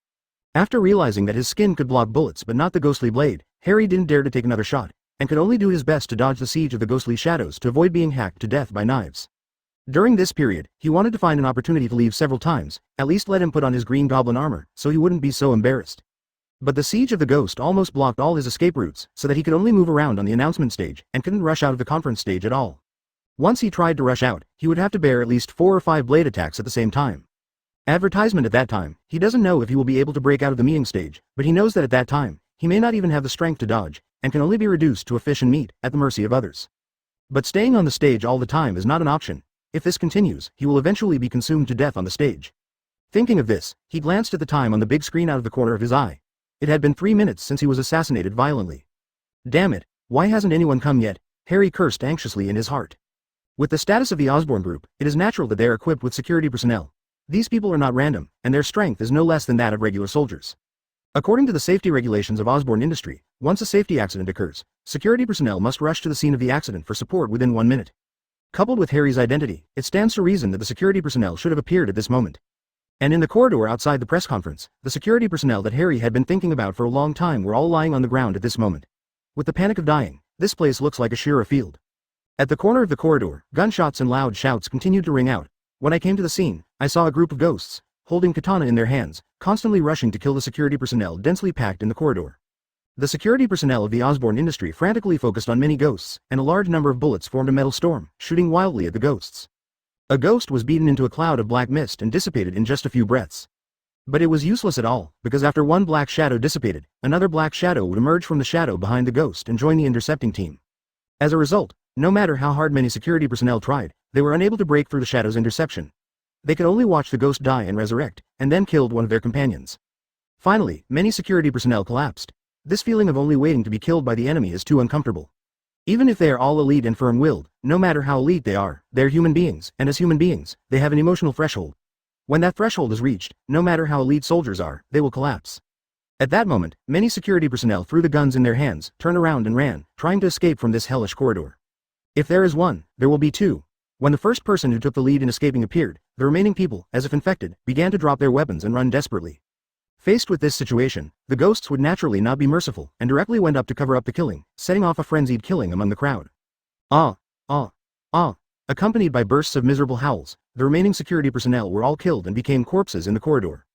After realizing that his skin could block bullets but not the ghostly blade, Harry didn't dare to take another shot, and could only do his best to dodge the siege of the ghostly shadows to avoid being hacked to death by knives. During this period, he wanted to find an opportunity to leave several times, at least let him put on his green goblin armor, so he wouldn't be so embarrassed. But the siege of the ghost almost blocked all his escape routes, so that he could only move around on the announcement stage, and couldn't rush out of the conference stage at all. Once he tried to rush out, he would have to bear at least 4 or 5 blade attacks at the same time. Advertisement at that time, he doesn't know if he will be able to break out of the meeting stage, but he knows that at that time, he may not even have the strength to dodge, and can only be reduced to a fish and meat, at the mercy of others. But staying on the stage all the time is not an option. If this continues, he will eventually be consumed to death on the stage. Thinking of this, he glanced at the time on the big screen out of the corner of his eye. It had been 3 minutes since he was assassinated violently. Damn it, why hasn't anyone come yet? Harry cursed anxiously in his heart. With the status of the Osborne group, it is natural that they are equipped with security personnel. These people are not random, and their strength is no less than that of regular soldiers. According to the safety regulations of Osborne Industry, once a safety accident occurs, security personnel must rush to the scene of the accident for support within 1 minute. Coupled with Harry's identity, it stands to reason that the security personnel should have appeared at this moment. And in the corridor outside the press conference, the security personnel that Harry had been thinking about for a long time were all lying on the ground at this moment. With the panic of dying, this place looks like a sheer field. At the corner of the corridor, gunshots and loud shouts continued to ring out. When I came to the scene, I saw a group of ghosts, holding katana in their hands, constantly rushing to kill the security personnel densely packed in the corridor. The security personnel of the Osborne Industry frantically focused on many ghosts, and a large number of bullets formed a metal storm, shooting wildly at the ghosts. A ghost was beaten into a cloud of black mist and dissipated in just a few breaths. But it was useless at all, because after one black shadow dissipated, another black shadow would emerge from the shadow behind the ghost and join the intercepting team. As a result, no matter how hard many security personnel tried, they were unable to break through the shadow's interception. They could only watch the ghost die and resurrect, and then killed one of their companions. Finally, many security personnel collapsed. This feeling of only waiting to be killed by the enemy is too uncomfortable. Even if they are all elite and firm-willed, no matter how elite they are, they're human beings, and as human beings, they have an emotional threshold. When that threshold is reached, no matter how elite soldiers are, they will collapse. At that moment, many security personnel threw the guns in their hands, turned around and ran, trying to escape from this hellish corridor. If there is one, there will be two. When the first person who took the lead in escaping appeared, the remaining people, as if infected, began to drop their weapons and run desperately. Faced with this situation, the ghosts would naturally not be merciful, and directly went up to cover up the killing, setting off a frenzied killing among the crowd. Ah, ah, ah. Accompanied by bursts of miserable howls, the remaining security personnel were all killed and became corpses in the corridor.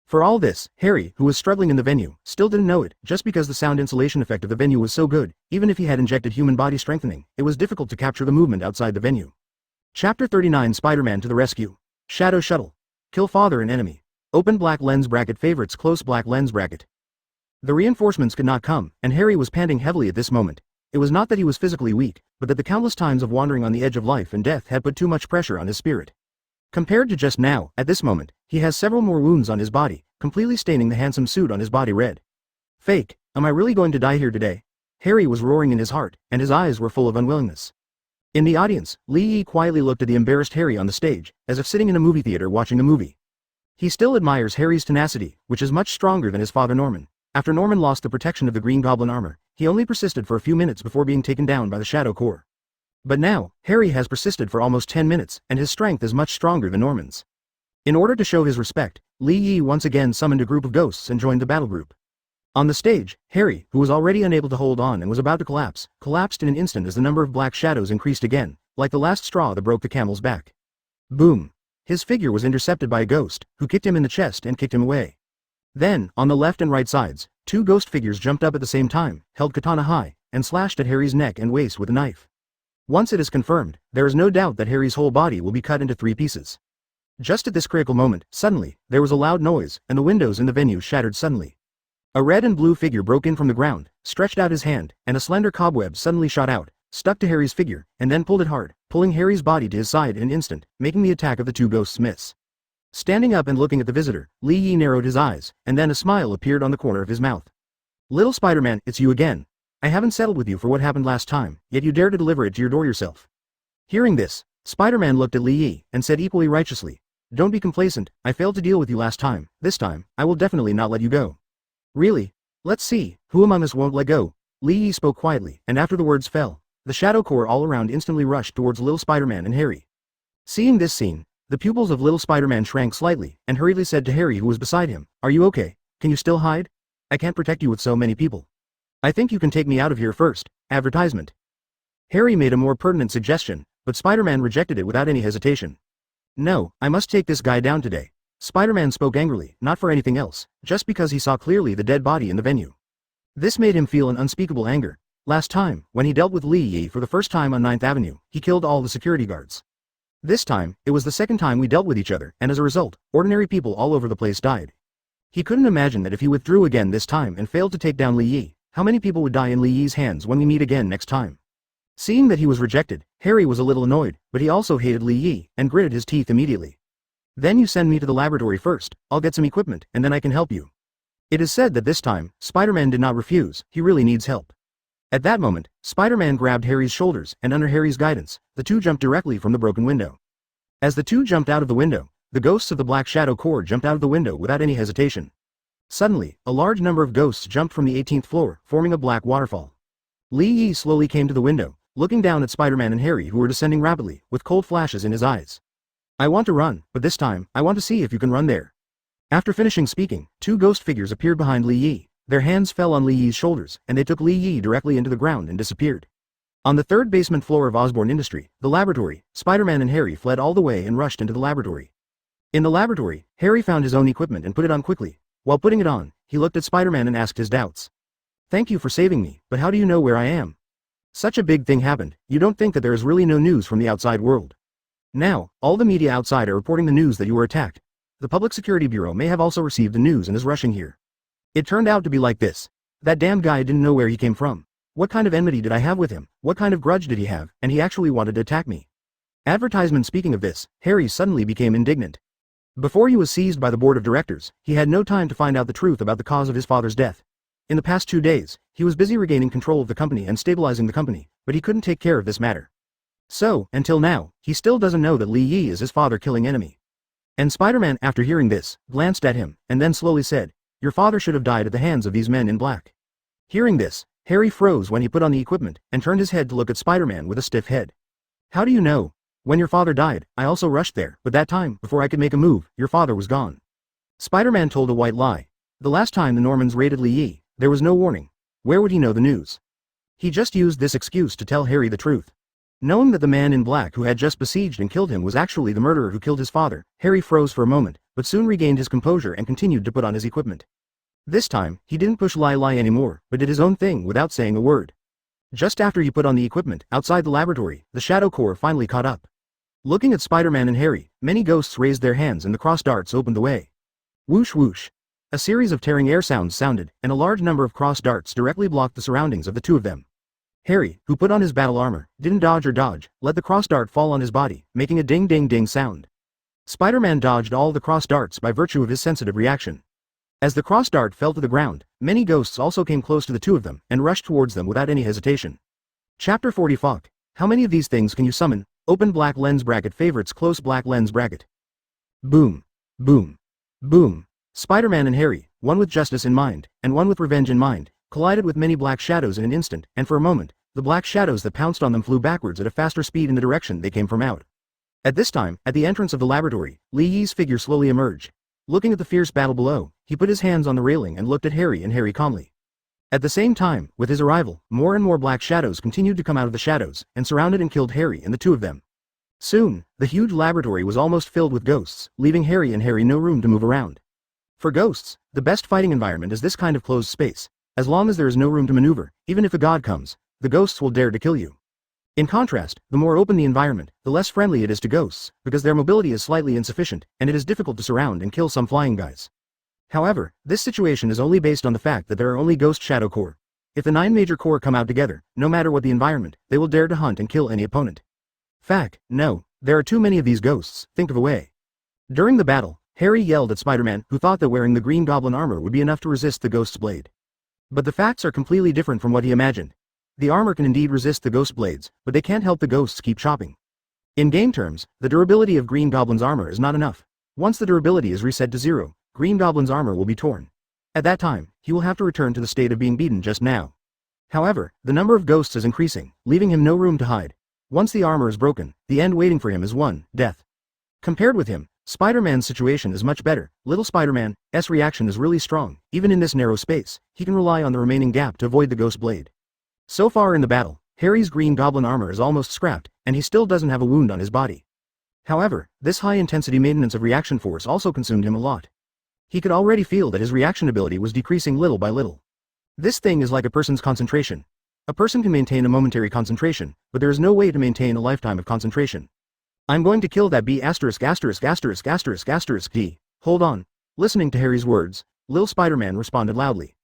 For all this, Harry, who was struggling in the venue, still didn't know it. Just because the sound insulation effect of the venue was so good, even if he had injected human body strengthening, it was difficult to capture the movement outside the venue. Chapter 39 Spider-Man to the rescue. Shadow Shuttle. Kill father and enemy. Open black lens bracket favorites close black lens bracket. The reinforcements could not come, and Harry was panting heavily at this moment. It was not that he was physically weak, but that the countless times of wandering on the edge of life and death had put too much pressure on his spirit. Compared to just now, at this moment, he has several more wounds on his body, completely staining the handsome suit on his body red. Fake, am I really going to die here today? Harry was roaring in his heart, and his eyes were full of unwillingness. In the audience, Li Yi quietly looked at the embarrassed Harry on the stage, as if sitting in a movie theater watching a movie. He still admires Harry's tenacity, which is much stronger than his father Norman. After Norman lost the protection of the Green Goblin armor, he only persisted for a few minutes before being taken down by the Shadow Corps. But now, Harry has persisted for almost 10 minutes, and his strength is much stronger than Norman's. In order to show his respect, Li Yi once again summoned a group of ghosts and joined the battle group. On the stage, Harry, who was already unable to hold on and was about to collapse, collapsed in an instant as the number of black shadows increased again, like the last straw that broke the camel's back. Boom! His figure was intercepted by a ghost, who kicked him in the chest and kicked him away. Then, on the left and right sides, two ghost figures jumped up at the same time, held katana high, and slashed at Harry's neck and waist with a knife. Once it is confirmed, there is no doubt that Harry's whole body will be cut into 3 pieces. Just at this critical moment, suddenly, there was a loud noise, and the windows in the venue shattered suddenly. A red and blue figure broke in from the ground, stretched out his hand, and a slender cobweb suddenly shot out, stuck to Harry's figure, and then pulled it hard, pulling Harry's body to his side in an instant, making the attack of the two ghosts miss. Standing up and looking at the visitor, Li Yi narrowed his eyes, and then a smile appeared on the corner of his mouth. Little Spider-Man, it's you again. I haven't settled with you for what happened last time, yet you dare to deliver it to your door yourself. Hearing this, Spider-Man looked at Li Yi, and said equally righteously, don't be complacent, I failed to deal with you last time, this time, I will definitely not let you go. Really? Let's see, who among us won't let go? Li Yi spoke quietly, and after the words fell, the Shadow Corps all around instantly rushed towards little Spider-Man and Harry. Seeing this scene, the pupils of little Spider-Man shrank slightly, and hurriedly said to Harry who was beside him, are you okay? Can you still hide? I can't protect you with so many people. I think you can take me out of here first. Advertisement. Harry made a more pertinent suggestion, but Spider-Man rejected it without any hesitation. No, I must take this guy down today. Spider-Man spoke angrily, not for anything else, just because he saw clearly the dead body in the venue. This made him feel an unspeakable anger. Last time, when he dealt with Li Yi for the first time on 9th Avenue, he killed all the security guards. This time, it was the second time we dealt with each other, and as a result, ordinary people all over the place died. He couldn't imagine that if he withdrew again this time and failed to take down Li Yi, how many people would die in Li Yi's hands when we meet again next time. Seeing that he was rejected, Harry was a little annoyed, but he also hated Li Yi, and gritted his teeth immediately. Then you send me to the laboratory first, I'll get some equipment, and then I can help you. It is said that this time, Spider-Man did not refuse, he really needs help. At that moment, Spider-Man grabbed Harry's shoulders, and under Harry's guidance, the two jumped directly from the broken window. As the two jumped out of the window, the ghosts of the Black Shadow Corps jumped out of the window without any hesitation. Suddenly, a large number of ghosts jumped from the 18th floor, forming a black waterfall. Li Yi slowly came to the window, looking down at Spider-Man and Harry who were descending rapidly, with cold flashes in his eyes. I want to run, but this time, I want to see if you can run there. After finishing speaking, two ghost figures appeared behind Li Yi. Their hands fell on Li Yi's shoulders, and they took Li Yi directly into the ground and disappeared. On the third basement floor of Osborne Industry, the laboratory, Spider-Man and Harry fled all the way and rushed into the laboratory. In the laboratory, Harry found his own equipment and put it on quickly. While putting it on, he looked at Spider-Man and asked his doubts. Thank you for saving me, but how do you know where I am? Such a big thing happened, you don't think that there is really no news from the outside world. Now, all the media outside are reporting the news that you were attacked. The Public Security Bureau may have also received the news and is rushing here. It turned out to be like this. That damn guy didn't know where he came from. What kind of enmity did I have with him? What kind of grudge did he have? And he actually wanted to attack me. Advertisement. Speaking of this, Harry suddenly became indignant. Before he was seized by the board of directors, he had no time to find out the truth about the cause of his father's death. In the past 2 days, he was busy regaining control of the company and stabilizing the company, but he couldn't take care of this matter. So, until now, he still doesn't know that Li Yi is his father-killing enemy. And Spider-Man, after hearing this, glanced at him, and then slowly said, your father should have died at the hands of these men in black. Hearing this, Harry froze when he put on the equipment, and turned his head to look at Spider-Man with a stiff head. How do you know? When your father died, I also rushed there, but that time, before I could make a move, your father was gone. Spider-Man told a white lie. The last time the Normans raided Li Yi, there was no warning. Where would he know the news? He just used this excuse to tell Harry the truth. Knowing that the man in black who had just besieged and killed him was actually the murderer who killed his father, Harry froze for a moment, but soon regained his composure and continued to put on his equipment. This time, he didn't push lie anymore, but did his own thing without saying a word. Just after he put on the equipment, outside the laboratory, the Shadow Corps finally caught up. Looking at Spider-Man and Harry, many ghosts raised their hands and the cross darts opened the way. Whoosh whoosh. A series of tearing air sounds sounded, and a large number of cross darts directly blocked the surroundings of the two of them. Harry, who put on his battle armor, didn't dodge or dodge, let the cross dart fall on his body, making a ding ding ding sound. Spider-Man dodged all the cross darts by virtue of his sensitive reaction. As the cross dart fell to the ground, many ghosts also came close to the two of them, and rushed towards them without any hesitation. Chapter 40 Fuck. How many of these things can you summon? Open black lens bracket favorites close black lens bracket. Boom. Boom. Boom. Spider-Man and Harry, one with justice in mind, and one with revenge in mind, collided with many black shadows in an instant, and for a moment, the black shadows that pounced on them flew backwards at a faster speed in the direction they came from out. At this time, at the entrance of the laboratory, Li Yi's figure slowly emerged. Looking at the fierce battle below, he put his hands on the railing and looked at Harry and Harry calmly. At the same time, with his arrival, more and more black shadows continued to come out of the shadows, and surrounded and killed Harry and the two of them. Soon, the huge laboratory was almost filled with ghosts, leaving Harry and Harry no room to move around. For ghosts, the best fighting environment is this kind of closed space. As long as there is no room to maneuver, even if a god comes, the ghosts will dare to kill you. In contrast, the more open the environment, the less friendly it is to ghosts, because their mobility is slightly insufficient, and it is difficult to surround and kill some flying guys. However, this situation is only based on the fact that there are only ghost shadow corps. If the 9 major corps come out together, no matter what the environment, they will dare to hunt and kill any opponent. Fact, no, there are too many of these ghosts, think of a way. During the battle, Harry yelled at Spider-Man, who thought that wearing the green goblin armor would be enough to resist the ghost's blade. But the facts are completely different from what he imagined. The armor can indeed resist the ghost blades, but they can't help the ghosts keep chopping. In game terms, the durability of Green Goblin's armor is not enough. Once the durability is reset to 0, Green Goblin's armor will be torn. At that time, he will have to return to the state of being beaten just now. However, the number of ghosts is increasing, leaving him no room to hide. Once the armor is broken, the end waiting for him is death. Compared with him, Spider-Man's situation is much better. Little Spider-Man's reaction is really strong. Even in this narrow space, he can rely on the remaining gap to avoid the ghost blade. So far in the battle, Harry's green goblin armor is almost scrapped, and he still doesn't have a wound on his body. However, this high-intensity maintenance of reaction force also consumed him a lot. He could already feel that his reaction ability was decreasing little by little. This thing is like a person's concentration. A person can maintain a momentary concentration, but there is no way to maintain a lifetime of concentration. I'm going to kill that B******************. Hold on. Listening to Harry's words, Lil Spider-Man responded loudly.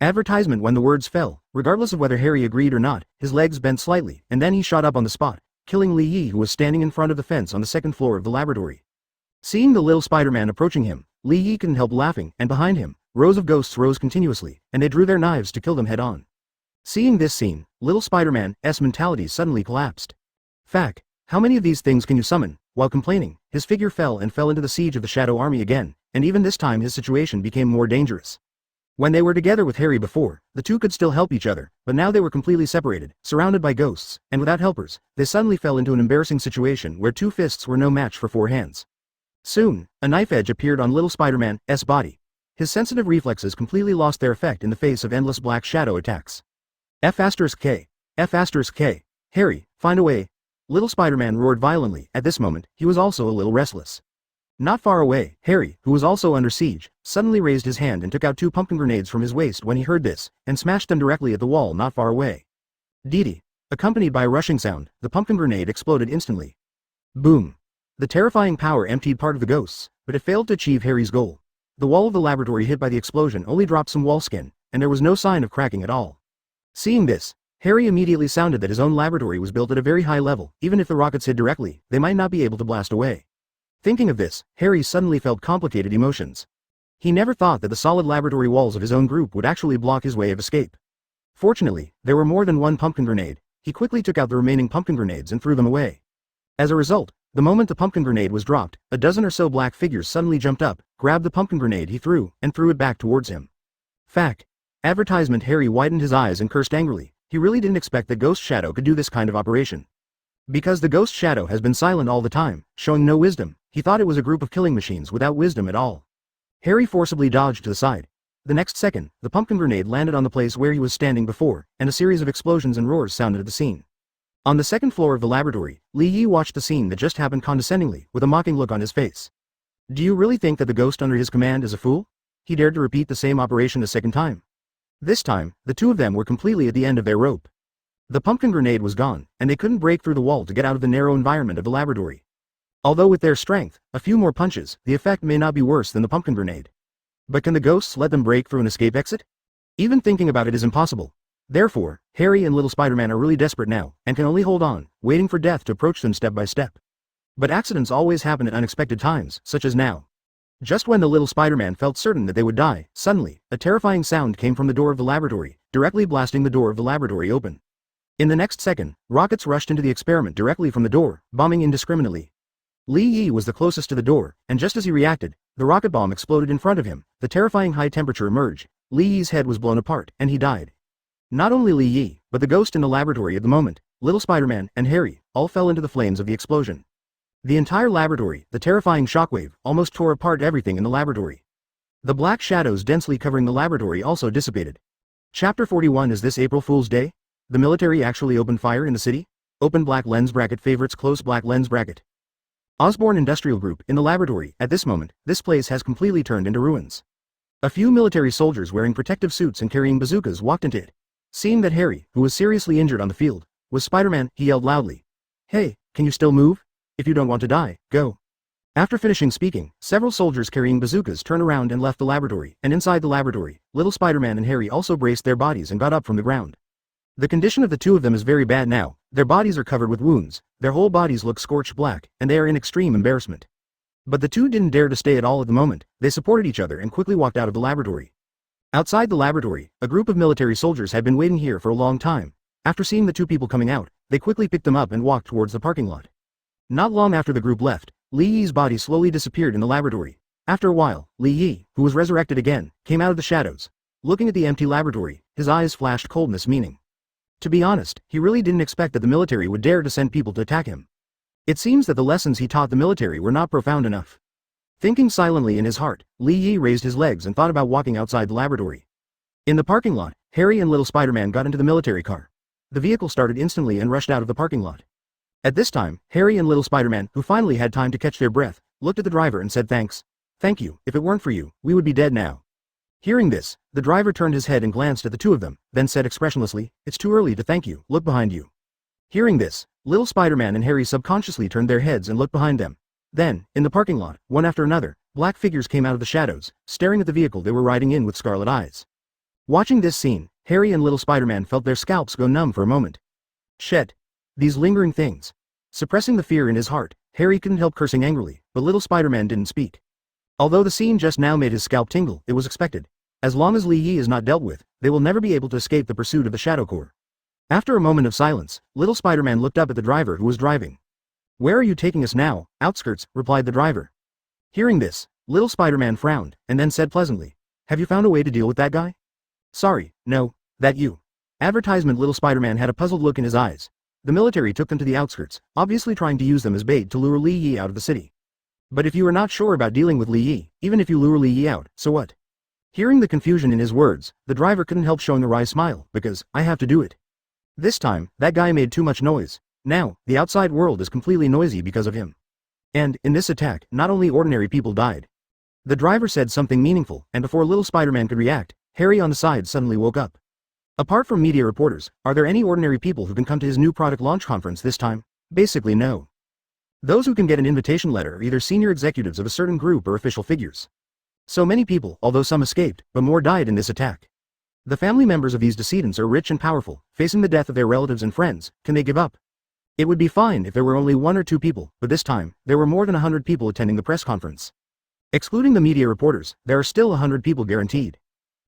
Advertisement. When the words fell, regardless of whether Harry agreed or not, his legs bent slightly, and then he shot up on the spot, killing Li Yi, who was standing in front of the fence on the second floor of the laboratory. Seeing the Lil Spider-Man approaching him, Li Yi couldn't help laughing, and behind him, rows of ghosts rose continuously, and they drew their knives to kill them head-on. Seeing this scene, Little Spider-Man's mentality suddenly collapsed. Fact, how many of these things can you summon? While complaining, his figure fell into the siege of the Shadow Army again, and even this time his situation became more dangerous. When they were together with Harry before, the two could still help each other, but now they were completely separated, surrounded by ghosts, and without helpers, they suddenly fell into an embarrassing situation where 2 fists were no match for 4 hands. Soon, a knife edge appeared on Little Spider-Man's body. His sensitive reflexes completely lost their effect in the face of endless black shadow attacks. F***K. F***K. Harry, find a way. Little Spider-Man roared violently. At this moment, he was also a little restless. Not far away, Harry, who was also under siege, suddenly raised his hand and took out 2 pumpkin grenades from his waist when he heard this, and smashed them directly at the wall not far away. Dee. Accompanied by a rushing sound, the pumpkin grenade exploded instantly. Boom. The terrifying power emptied part of the ghosts, but it failed to achieve Harry's goal. The wall of the laboratory hit by the explosion only dropped some wall skin, and there was no sign of cracking at all. Seeing this, Harry immediately sounded that his own laboratory was built at a very high level. Even if the rockets hit directly, they might not be able to blast away. Thinking of this, Harry suddenly felt complicated emotions. He never thought that the solid laboratory walls of his own group would actually block his way of escape. Fortunately, there were more than 1 pumpkin grenade. He quickly took out the remaining pumpkin grenades and threw them away. As a result, the moment the pumpkin grenade was dropped, a dozen or so black figures suddenly jumped up, grabbed the pumpkin grenade he threw, and threw it back towards him. Fact. Advertisement. Harry widened his eyes and cursed angrily. He really didn't expect that Ghost Shadow could do this kind of operation. Because the Ghost Shadow has been silent all the time, showing no wisdom, he thought it was a group of killing machines without wisdom at all. Harry forcibly dodged to the side. The next second, the pumpkin grenade landed on the place where he was standing before, and a series of explosions and roars sounded at the scene. On the second floor of the laboratory, Li Yi watched the scene that just happened condescendingly, with a mocking look on his face. Do you really think that the ghost under his command is a fool? He dared to repeat the same operation a second time. This time, the two of them were completely at the end of their rope. The pumpkin grenade was gone, and they couldn't break through the wall to get out of the narrow environment of the laboratory. Although with their strength, a few more punches, the effect may not be worse than the pumpkin grenade. But can the ghosts let them break through an escape exit? Even thinking about it is impossible. Therefore, Harry and Little Spider-Man are really desperate now, and can only hold on, waiting for death to approach them step by step. But accidents always happen at unexpected times, such as now. Just when the Little Spider-Man felt certain that they would die, suddenly, a terrifying sound came from the door of the laboratory, directly blasting the door of the laboratory open. In the next second, rockets rushed into the experiment directly from the door, bombing indiscriminately. Li Yi was the closest to the door, and just as he reacted, the rocket bomb exploded in front of him. The terrifying high temperature emerged. Li Yi's head was blown apart, and he died. Not only Li Yi, but the ghost in the laboratory at the moment, Little Spider-Man, and Harry, all fell into the flames of the explosion. The entire laboratory, the terrifying shockwave, almost tore apart everything in the laboratory. The black shadows densely covering the laboratory also dissipated. Chapter 41. Is this April Fool's Day? The military actually opened fire in the city? Open black lens bracket. Favorites. Close black lens bracket. Osborne Industrial Group. In the laboratory, at this moment, this place has completely turned into ruins. A few military soldiers wearing protective suits and carrying bazookas walked into it. Seeing that Harry, who was seriously injured on the field, was Spider-Man, he yelled loudly. Hey, can you still move? If you don't want to die, go. After finishing speaking, several soldiers carrying bazookas turned around and left the laboratory, and inside the laboratory, Little Spider-Man and Harry also braced their bodies and got up from the ground. The condition of the two of them is very bad now. Their bodies are covered with wounds, their whole bodies look scorched black, and they are in extreme embarrassment. But the two didn't dare to stay at all at the moment. They supported each other and quickly walked out of the laboratory. Outside the laboratory, a group of military soldiers had been waiting here for a long time. After seeing the two people coming out, they quickly picked them up and walked towards the parking lot. Not long after the group left, Li Yi's body slowly disappeared in the laboratory. After a while, Li Yi, who was resurrected again, came out of the shadows. Looking at the empty laboratory, his eyes flashed coldness, meaning. To be honest, he really didn't expect that the military would dare to send people to attack him. It seems that the lessons he taught the military were not profound enough. Thinking silently in his heart, Li Yi raised his legs and thought about walking outside the laboratory. In the parking lot, Harry and Little Spider-Man got into the military car. The vehicle started instantly and rushed out of the parking lot. At this time, Harry and little Spider-Man, who finally had time to catch their breath, looked at the driver and said thanks. Thank you, if it weren't for you, we would be dead now. Hearing this, the driver turned his head and glanced at the two of them, then said expressionlessly, it's too early to thank you, look behind you. Hearing this, little Spider-Man and Harry subconsciously turned their heads and looked behind them. Then, in the parking lot, one after another, black figures came out of the shadows, staring at the vehicle they were riding in with scarlet eyes. Watching this scene, Harry and little Spider-Man felt their scalps go numb for a moment. Shit. These lingering things. Suppressing the fear in his heart, Harry couldn't help cursing angrily, but little Spider-Man didn't speak. Although the scene just now made his scalp tingle, it was expected. As long as Li Yi is not dealt with, they will never be able to escape the pursuit of the Shadow Corps. After a moment of silence, little Spider-Man looked up at the driver who was driving. Where are you taking us now? Outskirts, replied the driver. Hearing this, little Spider-Man frowned, and then said pleasantly, have you found a way to deal with that guy? Sorry, no, that you. Advertisement. Little Spider-Man had a puzzled look in his eyes. The military took them to the outskirts, obviously trying to use them as bait to lure Li Yi out of the city. But if you are not sure about dealing with Li Yi, even if you lure Li Yi out, so what? Hearing the confusion in his words, the driver couldn't help showing a wry smile, because, I have to do it. This time, that guy made too much noise. Now, the outside world is completely noisy because of him. And, in this attack, not only ordinary people died. The driver said something meaningful, and before little Spider-Man could react, Harry on the side suddenly woke up. Apart from media reporters, are there any ordinary people who can come to his new product launch conference this time? Basically no. Those who can get an invitation letter are either senior executives of a certain group or official figures. So many people, although some escaped, but more died in this attack. The family members of these decedents are rich and powerful, facing the death of their relatives and friends, can they give up? It would be fine if there were only 1 or 2 people, but this time, there were more than 100 people attending the press conference. Excluding the media reporters, there are still 100 people guaranteed.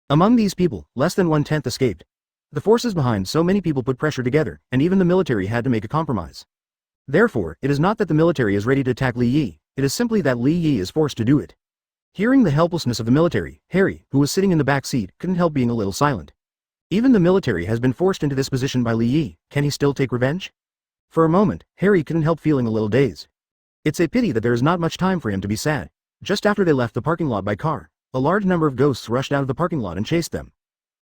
Among these people, less than 1/10 escaped. The forces behind so many people put pressure together, and even the military had to make a compromise. Therefore, it is not that the military is ready to attack Li Yi, it is simply that Li Yi is forced to do it. Hearing the helplessness of the military, Harry, who was sitting in the back seat, couldn't help being a little silent. Even the military has been forced into this position by Li Yi, can he still take revenge? For a moment, Harry couldn't help feeling a little dazed. It's a pity that there is not much time for him to be sad. Just after they left the parking lot by car, a large number of ghosts rushed out of the parking lot and chased them.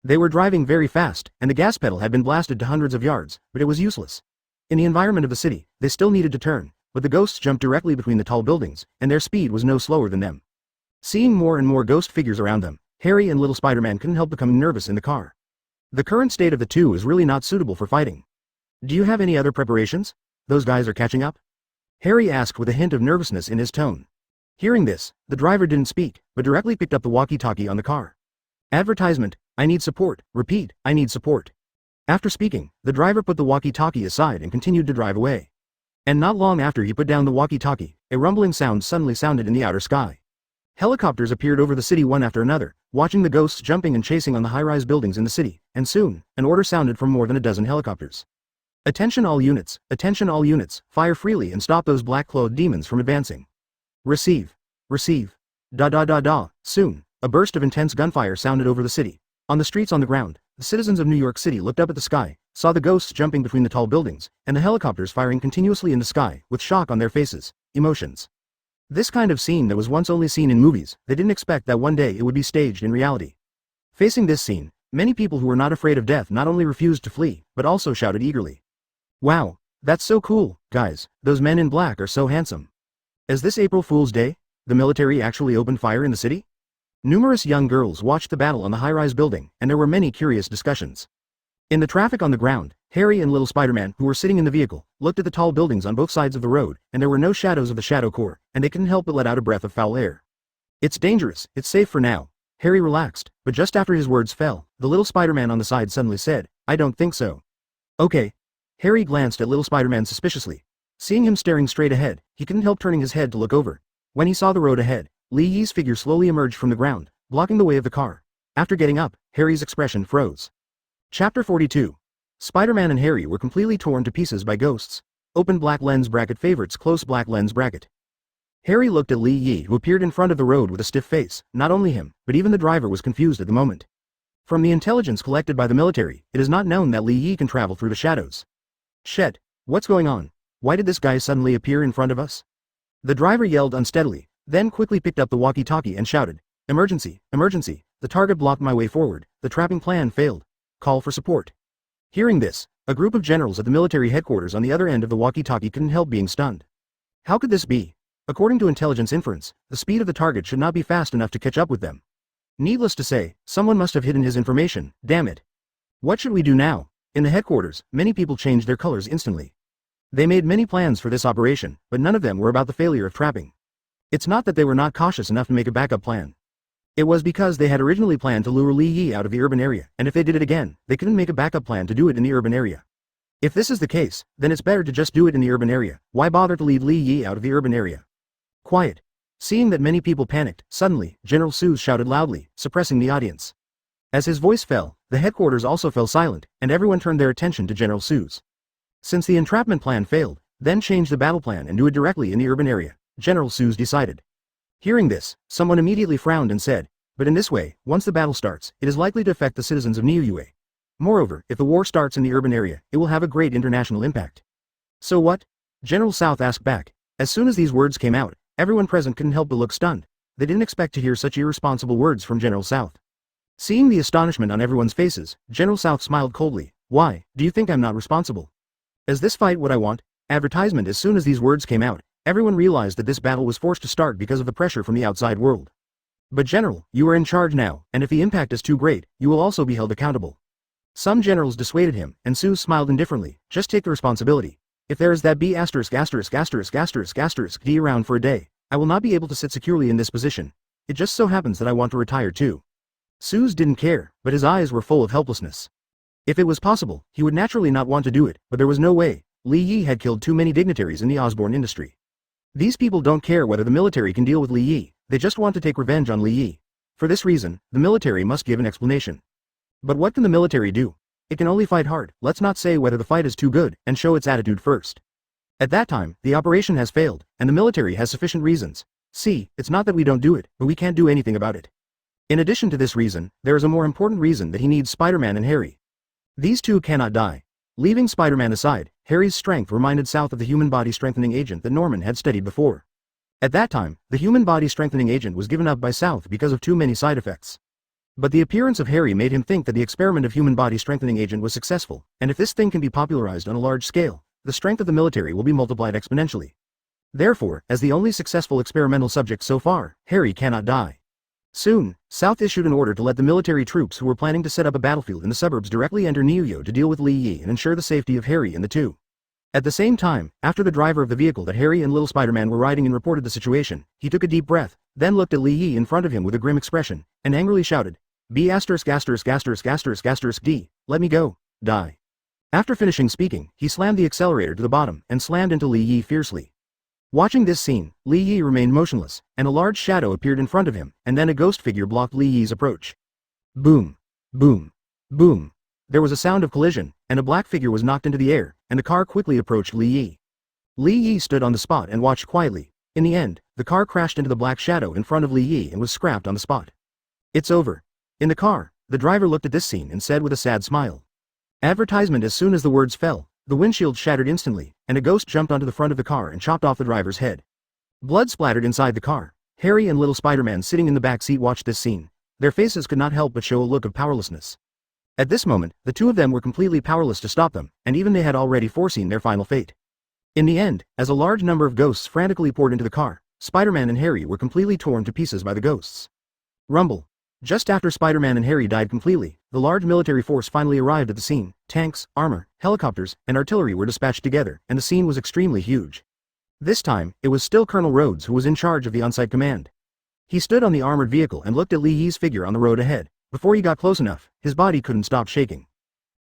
They were driving very fast, and the gas pedal had been blasted to hundreds of yards, but it was useless. In the environment of the city, they still needed to turn, but the ghosts jumped directly between the tall buildings, and their speed was no slower than them. Seeing more and more ghost figures around them, Harry and little Spider-Man couldn't help becoming nervous in the car. The current state of the two is really not suitable for fighting. Do you have any other preparations? Those guys are catching up? Harry asked with a hint of nervousness in his tone. Hearing this, the driver didn't speak, but directly picked up the walkie-talkie on the car. Advertisement, I need support, repeat, I need support. After speaking, the driver put the walkie-talkie aside and continued to drive away. And not long after he put down the walkie-talkie, a rumbling sound suddenly sounded in the outer sky. Helicopters appeared over the city one after another, watching the ghosts jumping and chasing on the high-rise buildings in the city, and soon, an order sounded from more than a dozen helicopters. Attention all units, fire freely and stop those black-clothed demons from advancing. Receive. Receive. Soon, a burst of intense gunfire sounded over the city. On the streets on the ground, the citizens of New York City looked up at the sky, saw the ghosts jumping between the tall buildings, and the helicopters firing continuously in the sky, with shock on their faces, emotions. This kind of scene that was once only seen in movies, they didn't expect that one day it would be staged in reality. Facing this scene, many people who were not afraid of death not only refused to flee, but also shouted eagerly. Wow, that's so cool, guys, those men in black are so handsome. Is this April Fool's Day? The military actually opened fire in the city? Numerous young girls watched the battle on the high-rise building, and there were many curious discussions. In the traffic on the ground, Harry and little Spider-Man, who were sitting in the vehicle, looked at the tall buildings on both sides of the road, and there were no shadows of the Shadow Corps, and they couldn't help but let out a breath of foul air. It's dangerous, it's safe for now. Harry relaxed, but just after his words fell, the little Spider-Man on the side suddenly said, I don't think so. Okay. Harry glanced at little Spider-Man suspiciously. Seeing him staring straight ahead, he couldn't help turning his head to look over. When he saw the road ahead, Li Yi's figure slowly emerged from the ground, blocking the way of the car. After getting up, Harry's expression froze. Chapter 42. Spider-Man and Harry were completely torn to pieces by ghosts. Open black lens bracket favorites close black lens bracket. Harry looked at Li Yi, who appeared in front of the road with a stiff face. Not only him, but even the driver was confused at the moment. From the intelligence collected by the military, it is not known that Li Yi can travel through the shadows. Shit, what's going on? Why did this guy suddenly appear in front of us? The driver yelled unsteadily, then quickly picked up the walkie-talkie and shouted, Emergency, emergency, the target blocked my way forward, the trapping plan failed. Call for support. Hearing this, a group of generals at the military headquarters on the other end of the walkie-talkie couldn't help being stunned. How could this be? According to intelligence inference, the speed of the target should not be fast enough to catch up with them. Needless to say, someone must have hidden his information, damn it. What should we do now? In the headquarters, many people changed their colors instantly. They made many plans for this operation, but none of them were about the failure of trapping. It's not that they were not cautious enough to make a backup plan. It was because they had originally planned to lure Li Yi out of the urban area, and if they did it again, they couldn't make a backup plan to do it in the urban area. If this is the case, then it's better to just do it in the urban area. Why bother to lead Li Yi out of the urban area? Quiet. Seeing that many people panicked, suddenly, General Suze shouted loudly, suppressing the audience. As his voice fell, the headquarters also fell silent, and everyone turned their attention to General Suze. Since the entrapment plan failed, then change the battle plan and do it directly in the urban area, General Suze decided. Hearing this, someone immediately frowned and said, but in this way, once the battle starts, it is likely to affect the citizens of Niuyue. Moreover, if the war starts in the urban area, it will have a great international impact. So what? General South asked back. As soon as these words came out, everyone present couldn't help but look stunned. They didn't expect to hear such irresponsible words from General South. Seeing the astonishment on everyone's faces, General South smiled coldly. Why, do you think I'm not responsible? Is this fight what I want? Advertisement. As soon as these words came out, everyone realized that this battle was forced to start because of the pressure from the outside world. But General, you are in charge now, and if the impact is too great, you will also be held accountable. Some generals dissuaded him, and Suze smiled indifferently. Just take the responsibility. If there is that B********* D around for a day, I will not be able to sit securely in this position. It just so happens that I want to retire too. Suze didn't care, but his eyes were full of helplessness. If it was possible, he would naturally not want to do it, but there was no way. Li Yi had killed too many dignitaries in the Osborne industry. These people don't care whether the military can deal with Li Yi, they just want to take revenge on Li Yi. For this reason, the military must give an explanation. But what can the military do? It can only fight hard. Let's not say whether the fight is too good, and show its attitude first. At that time, the operation has failed, and the military has sufficient reasons. See, it's not that we don't do it, but we can't do anything about it. In addition to this reason, there is a more important reason that he needs Spider-Man and Harry. These two cannot die. Leaving Spider-Man aside, Harry's strength reminded South of the human body strengthening agent that Norman had studied before. At that time, the human body strengthening agent was given up by South because of too many side effects. But the appearance of Harry made him think that the experiment of human body strengthening agent was successful, and if this thing can be popularized on a large scale, the strength of the military will be multiplied exponentially. Therefore, as the only successful experimental subject so far, Harry cannot die. Soon, South issued an order to let the military troops who were planning to set up a battlefield in the suburbs directly enter Niuyue to deal with Li Yi and ensure the safety of Harry and the two. At the same time, after the driver of the vehicle that Harry and Little Spider-Man were riding in reported the situation, he took a deep breath, then looked at Li Yi in front of him with a grim expression, and angrily shouted, D, let me go, die. After finishing speaking, he slammed the accelerator to the bottom and slammed into Li Yi fiercely. Watching this scene, Li Yi remained motionless, and a large shadow appeared in front of him, and then a ghost figure blocked Li Yi's approach. Boom. Boom. Boom. There was a sound of collision, and a black figure was knocked into the air, and the car quickly approached Li Yi. Li Yi stood on the spot and watched quietly. In the end, the car crashed into the black shadow in front of Li Yi and was scrapped on the spot. It's over. In the car, the driver looked at this scene and said with a sad smile. Advertisement. As soon as the words fell, the windshield shattered instantly, and a ghost jumped onto the front of the car and chopped off the driver's head. Blood splattered inside the car. Harry and Little Spider-Man sitting in the back seat watched this scene. Their faces could not help but show a look of powerlessness. At this moment, the two of them were completely powerless to stop them, and even they had already foreseen their final fate. In the end, as a large number of ghosts frantically poured into the car, Spider-Man and Harry were completely torn to pieces by the ghosts. Rumble. Just after Spider-Man and Harry died completely, the large military force finally arrived at the scene. Tanks, armor, helicopters, and artillery were dispatched together, and the scene was extremely huge. This time, it was still Colonel Rhodes who was in charge of the on-site command. He stood on the armored vehicle and looked at Li Yi's figure on the road ahead. Before he got close enough, his body couldn't stop shaking.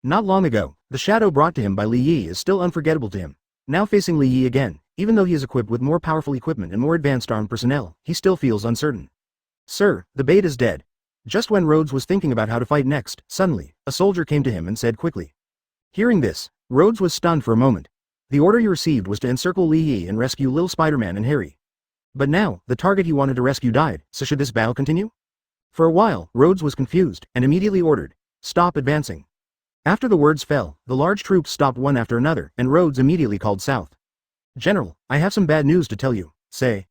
Not long ago, the shadow brought to him by Li Yi is still unforgettable to him. Now facing Li Yi again, even though he is equipped with more powerful equipment and more advanced armed personnel, he still feels uncertain. Sir, the bait is dead. Just when Rhodes was thinking about how to fight next, suddenly, a soldier came to him and said quickly. Hearing this, Rhodes was stunned for a moment. The order he received was to encircle Li Yi and rescue Little Spider-Man and Harry. But now, the target he wanted to rescue died, so should this battle continue? For a while, Rhodes was confused, and immediately ordered, "Stop advancing." After the words fell, the large troops stopped one after another, and Rhodes immediately called South. "General, I have some bad news to tell you, say.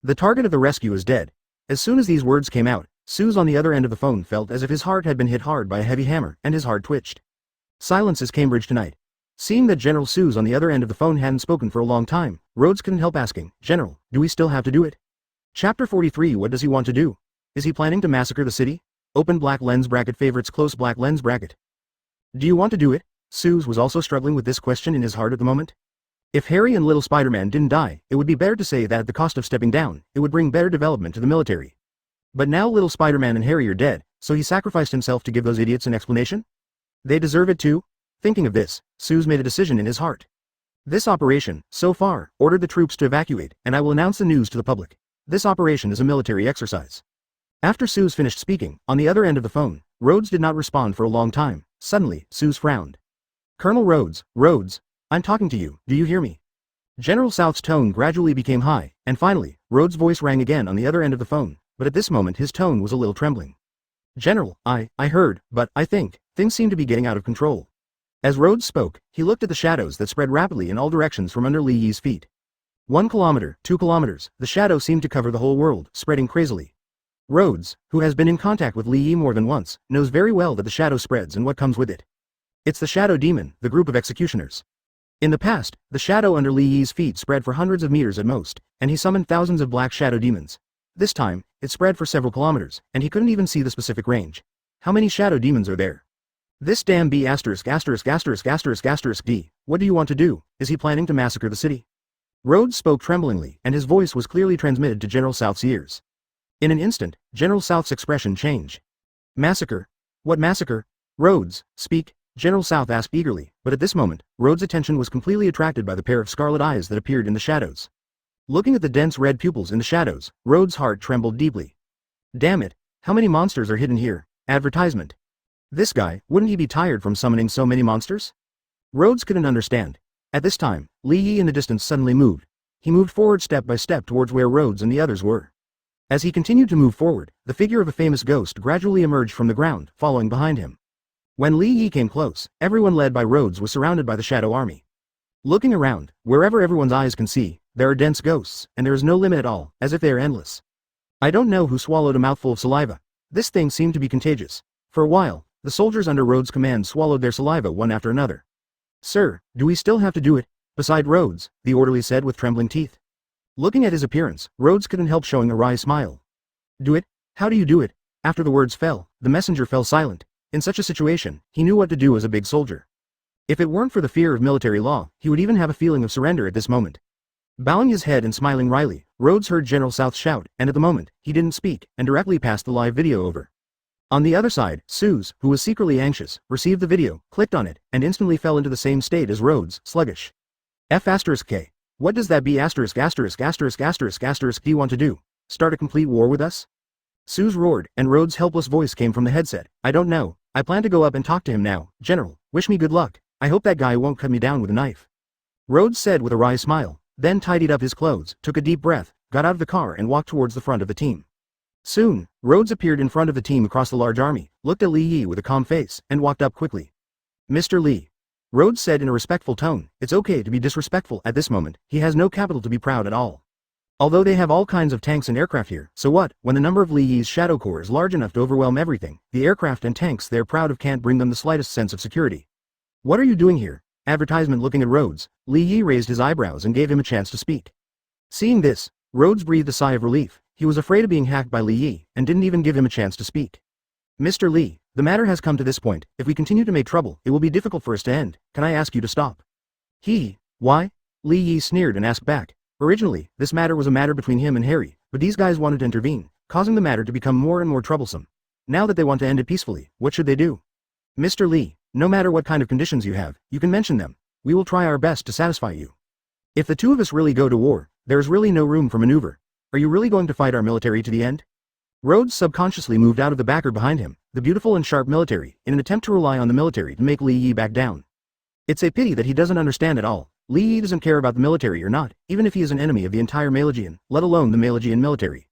The target of the rescue is dead." As soon as these words came out, Suze on the other end of the phone felt as if his heart had been hit hard by a heavy hammer, and his heart twitched. Silence is Cambridge tonight. Seeing that General Sue's on the other end of the phone hadn't spoken for a long time, Rhodes couldn't help asking, General, do we still have to do it? Chapter 43. What does he want to do? Is he planning to massacre the city? Open black lens bracket favorites close black lens bracket. Do you want to do it? Suze was also struggling with this question in his heart at the moment. If Harry and little Spider-Man didn't die, it would be better to say that at the cost of stepping down, it would bring better development to the military. But now little Spider-Man and Harry are dead, so he sacrificed himself to give those idiots an explanation? They deserve it too? Thinking of this, Suze made a decision in his heart. This operation, so far, ordered the troops to evacuate, and I will announce the news to the public. This operation is a military exercise. After Suze finished speaking, on the other end of the phone, Rhodes did not respond for a long time. Suddenly, Suze frowned. Colonel Rhodes, I'm talking to you, do you hear me? General South's tone gradually became high, and finally, Rhodes' voice rang again on the other end of the phone, but at this moment his tone was a little trembling. General, I heard, but I think, things seem to be getting out of control. As Rhodes spoke, he looked at the shadows that spread rapidly in all directions from under Li Yi's feet. 1 kilometer, 2 kilometers, the shadow seemed to cover the whole world, spreading crazily. Rhodes, who has been in contact with Li Yi more than once, knows very well that the shadow spreads and what comes with it. It's the Shadow Demon, the group of executioners. In the past, the shadow under Li Yi's feet spread for hundreds of meters at most, and he summoned thousands of black shadow demons. This time, it spread for several kilometers, and he couldn't even see the specific range. How many shadow demons are there? This damn B****************, D. What do you want to do? Is he planning to massacre the city? Rhodes spoke tremblingly, and his voice was clearly transmitted to General South's ears. In an instant, General South's expression changed. Massacre? What massacre? Rhodes, speak, General South asked eagerly, but at this moment, Rhodes' attention was completely attracted by the pair of scarlet eyes that appeared in the shadows. Looking at the dense red pupils in the shadows, Rhodes' heart trembled deeply. Damn it, how many monsters are hidden here? Advertisement. This guy, wouldn't he be tired from summoning so many monsters? Rhodes couldn't understand. At this time, Li Yi in the distance suddenly moved. He moved forward step by step towards where Rhodes and the others were. As he continued to move forward, the figure of a famous ghost gradually emerged from the ground, following behind him. When Li Yi came close, everyone led by Rhodes was surrounded by the shadow army. Looking around, wherever everyone's eyes can see, there are dense ghosts, and there is no limit at all, as if they are endless. I don't know who swallowed a mouthful of saliva. This thing seemed to be contagious. For a while, the soldiers under Rhodes' command swallowed their saliva one after another. Sir, do we still have to do it? Beside Rhodes, the orderly said with trembling teeth. Looking at his appearance, Rhodes couldn't help showing a wry smile. Do it? How do you do it? After the words fell, the messenger fell silent. In such a situation, he knew what to do as a big soldier. If it weren't for the fear of military law, he would even have a feeling of surrender at this moment. Bowing his head and smiling wryly, Rhodes heard General South shout, and at the moment, he didn't speak, and directly passed the live video over. On the other side, Suze, who was secretly anxious, received the video, clicked on it, and instantly fell into the same state as Rhodes, sluggish. F***K. What does that B********** do you want to do? Start a complete war with us? Suze roared, and Rhodes' helpless voice came from the headset. I don't know. I plan to go up and talk to him now. General, wish me good luck. I hope that guy won't cut me down with a knife. Rhodes said with a wry smile, then tidied up his clothes, took a deep breath, got out of the car and walked towards the front of the team. Soon, Rhodes appeared in front of the team across the large army, looked at Li Yi with a calm face, and walked up quickly. Mr. Li. Rhodes said in a respectful tone, it's okay to be disrespectful at this moment, he has no capital to be proud at all. Although they have all kinds of tanks and aircraft here, so what, when the number of Li Yi's shadow corps is large enough to overwhelm everything, the aircraft and tanks they're proud of can't bring them the slightest sense of security. What are you doing here? Advertisement. Looking at Rhodes, Li Yi raised his eyebrows and gave him a chance to speak. Seeing this, Rhodes breathed a sigh of relief. He was afraid of being hacked by Li Yi, and didn't even give him a chance to speak. Mr. Li, the matter has come to this point. If we continue to make trouble, it will be difficult for us to end. Can I ask you to stop? Why? Li Yi sneered and asked back. Originally, this matter was a matter between him and Harry, but these guys wanted to intervene, causing the matter to become more and more troublesome. Now that they want to end it peacefully, what should they do? Mr. Li, no matter what kind of conditions you have, you can mention them. We will try our best to satisfy you. If the two of us really go to war, there is really no room for maneuver. Are you really going to fight our military to the end? Rhodes subconsciously moved out of the backer behind him, the beautiful and sharp military, in an attempt to rely on the military to make Li Yi back down. It's a pity that he doesn't understand at all. Li Yi doesn't care about the military or not, even if he is an enemy of the entire Malagian, let alone the Malagian military.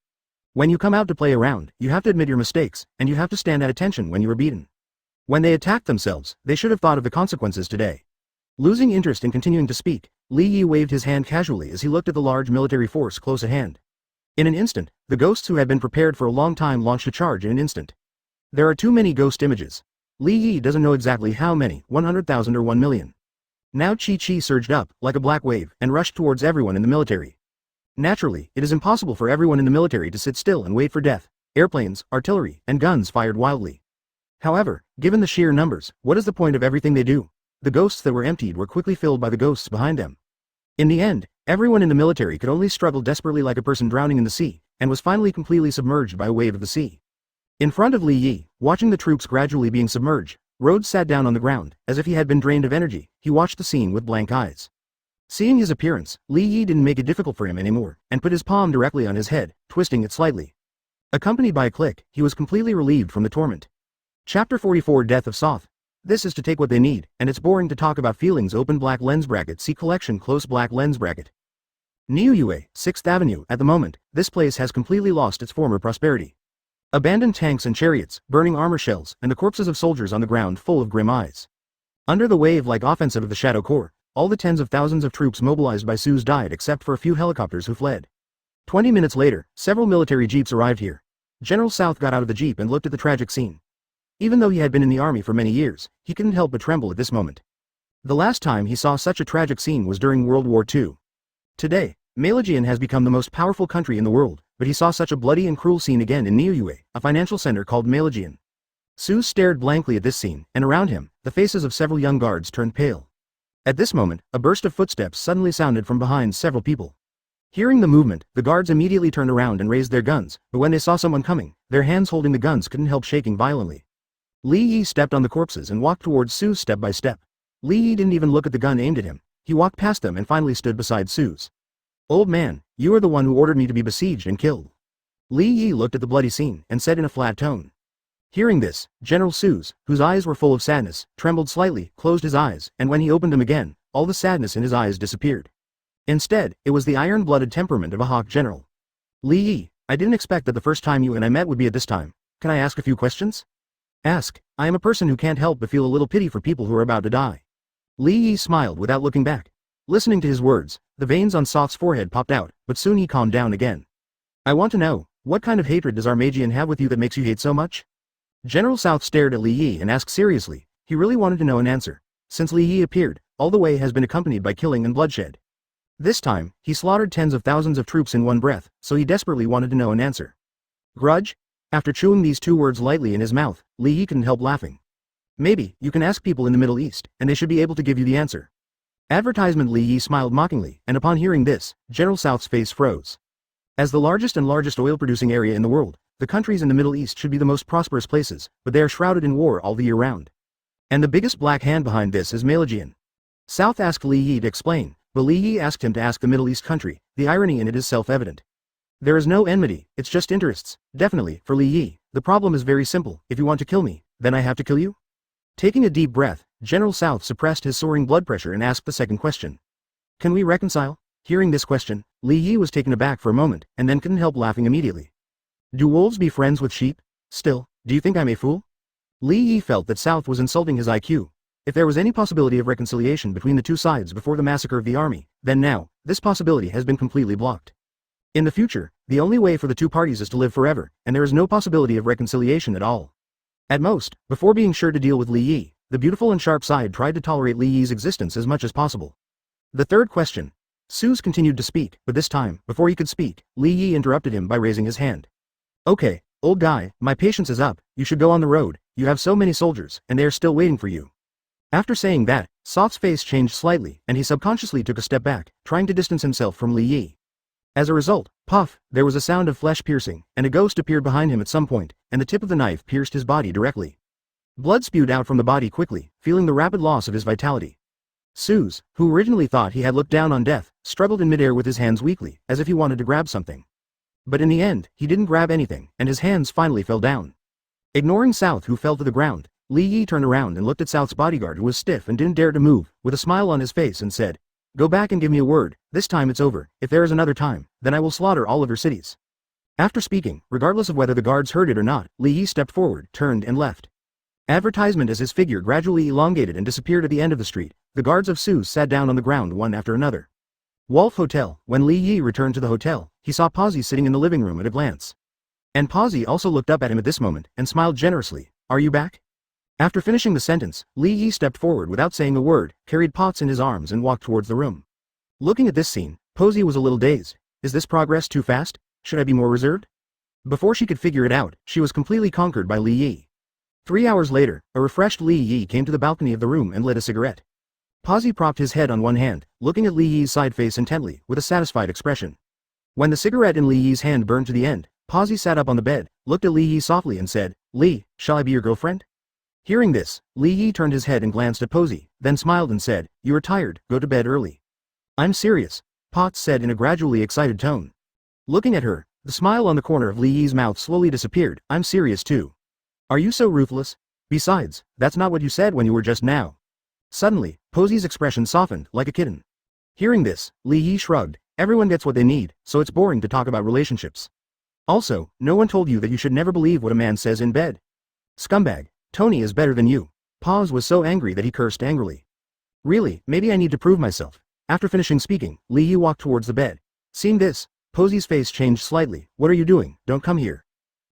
When you come out to play around, you have to admit your mistakes, and you have to stand at attention when you are beaten. When they attacked themselves, they should have thought of the consequences today. Losing interest in continuing to speak, Li Yi waved his hand casually as he looked at the large military force close at hand. In an instant, the ghosts who had been prepared for a long time launched a charge in an instant. There are too many ghost images. Li Yi doesn't know exactly how many, 100,000 or 1 million. Now Chi surged up, like a black wave, and rushed towards everyone in the military. Naturally, it is impossible for everyone in the military to sit still and wait for death. Airplanes, artillery, and guns fired wildly. However, given the sheer numbers, what is the point of everything they do? The ghosts that were emptied were quickly filled by the ghosts behind them. In the end, everyone in the military could only struggle desperately like a person drowning in the sea, and was finally completely submerged by a wave of the sea. In front of Li Yi, watching the troops gradually being submerged, Rhodes sat down on the ground, as if he had been drained of energy. He watched the scene with blank eyes. Seeing his appearance, Li Yi didn't make it difficult for him anymore, and put his palm directly on his head, twisting it slightly. Accompanied by a click, he was completely relieved from the torment. Chapter 44 Death of Soth. This is to take what they need, and it's boring to talk about feelings. Open black lens bracket. See collection. Close black lens bracket. Niuyue, 6th Avenue. At the moment, this place has completely lost its former prosperity. Abandoned tanks and chariots, burning armor shells, and the corpses of soldiers on the ground full of grim eyes. Under the wave-like offensive of the Shadow Corps, all the tens of thousands of troops mobilized by Suze died except for a few helicopters who fled. 20 minutes later, several military jeeps arrived here. General South got out of the jeep and looked at the tragic scene. Even though he had been in the army for many years, he couldn't help but tremble at this moment. The last time he saw such a tragic scene was during World War II. Today, Malaysian has become the most powerful country in the world, but he saw such a bloody and cruel scene again in Niuyue, a financial center called Malaysian. Suze stared blankly at this scene, and around him, the faces of several young guards turned pale. At this moment, a burst of footsteps suddenly sounded from behind several people. Hearing the movement, the guards immediately turned around and raised their guns, but when they saw someone coming, their hands holding the guns couldn't help shaking violently. Li Yi stepped on the corpses and walked towards Suze step by step. Li Yi didn't even look at the gun aimed at him. He walked past them and finally stood beside Suze. "Old man, you are the one who ordered me to be besieged and killed." Li Yi looked at the bloody scene and said in a flat tone. Hearing this, General Suze, whose eyes were full of sadness, trembled slightly, closed his eyes, and when he opened them again, all the sadness in his eyes disappeared. Instead, it was the iron-blooded temperament of a hawk general. "Li Yi, I didn't expect that the first time you and I met would be at this time. Can I ask a few questions?" "Ask. I am a person who can't help but feel a little pity for people who are about to die." Li Yi smiled without looking back. Listening to his words, the veins on Soth's forehead popped out, but soon he calmed down again. "I want to know, what kind of hatred does our Magian have with you that makes you hate so much?" General South stared at Li Yi and asked seriously. He really wanted to know an answer. Since Li Yi appeared, all the way has been accompanied by killing and bloodshed. This time, he slaughtered tens of thousands of troops in one breath, so he desperately wanted to know an answer. Grudge? After chewing these two words lightly in his mouth, Li Yi couldn't help laughing. "Maybe, you can ask people in the Middle East, and they should be able to give you the answer." Advertisement. Li Yi smiled mockingly, and upon hearing this, General South's face froze. As the largest oil-producing area in the world, the countries in the Middle East should be the most prosperous places, but they are shrouded in war all the year round. And the biggest black hand behind this is Malaysian. South asked Li Yi to explain, but Li Yi asked him to ask the Middle East country. The irony in it is self-evident. There is no enmity, it's just interests. Definitely, for Li Yi, the problem is very simple. If you want to kill me, then I have to kill you? Taking a deep breath, General South suppressed his soaring blood pressure and asked the second question. "Can we reconcile?" Hearing this question, Li Yi was taken aback for a moment, and then couldn't help laughing immediately. "Do wolves be friends with sheep? Still, do you think I'm a fool?" Li Yi felt that South was insulting his IQ. If there was any possibility of reconciliation between the two sides before the massacre of the army, then now, this possibility has been completely blocked. In the future, the only way for the two parties is to live forever, and there is no possibility of reconciliation at all. At most, before being sure to deal with Li Yi, the beautiful and sharp side tried to tolerate Li Yi's existence as much as possible. The third question. Suze continued to speak, but this time, before he could speak, Li Yi interrupted him by raising his hand. "Okay, old guy, my patience is up, you should go on the road, you have so many soldiers, and they are still waiting for you." After saying that, Soth's face changed slightly, and he subconsciously took a step back, trying to distance himself from Li Yi. As a result, puff, there was a sound of flesh piercing, and a ghost appeared behind him at some point, and the tip of the knife pierced his body directly. Blood spewed out from the body quickly, feeling the rapid loss of his vitality. Suze, who originally thought he had looked down on death, struggled in midair with his hands weakly, as if he wanted to grab something. But in the end, he didn't grab anything, and his hands finally fell down. Ignoring South, who fell to the ground, Li Yi turned around and looked at South's bodyguard, who was stiff and didn't dare to move, with a smile on his face, and said, "Go back and give me a word. This time it's over. If there is another time, then I will slaughter all of your cities." After speaking, regardless of whether the guards heard it or not, Li Yi stepped forward, turned and left. Advertisement. As his figure gradually elongated and disappeared at the end of the street, the guards of Suze sat down on the ground one after another. Wolf Hotel. When Li Yi returned to the hotel, he saw Posy sitting in the living room at a glance. And Posy also looked up at him at this moment, and smiled generously. "Are you back?" After finishing the sentence, Li Yi stepped forward without saying a word, carried Potts in his arms and walked towards the room. Looking at this scene, Posey was a little dazed. Is this progress too fast? Should I be more reserved? Before she could figure it out, she was completely conquered by Li Yi. 3 hours later, a refreshed Li Yi came to the balcony of the room and lit a cigarette. Posey propped his head on one hand, looking at Li Yi's side face intently, with a satisfied expression. When the cigarette in Li Yi's hand burned to the end, Posey sat up on the bed, looked at Li Yi softly and said, "Li, shall I be your girlfriend?" Hearing this, Li Yi turned his head and glanced at Posey, then smiled and said, "You are tired, go to bed early." "I'm serious," Potts said in a gradually excited tone. Looking at her, the smile on the corner of Li Yi's mouth slowly disappeared. "I'm serious too." "Are you so ruthless? Besides, that's not what you said when you were just now." Suddenly, Posey's expression softened, like a kitten. Hearing this, Li Yi shrugged. "Everyone gets what they need, so it's boring to talk about relationships. Also, no one told you that you should never believe what a man says in bed. Scumbag, Tony is better than you." Paz was so angry that he cursed angrily. "Really, maybe I need to prove myself." After finishing speaking, Li Yi walked towards the bed. Seeing this, Posey's face changed slightly. "What are you doing? Don't come here."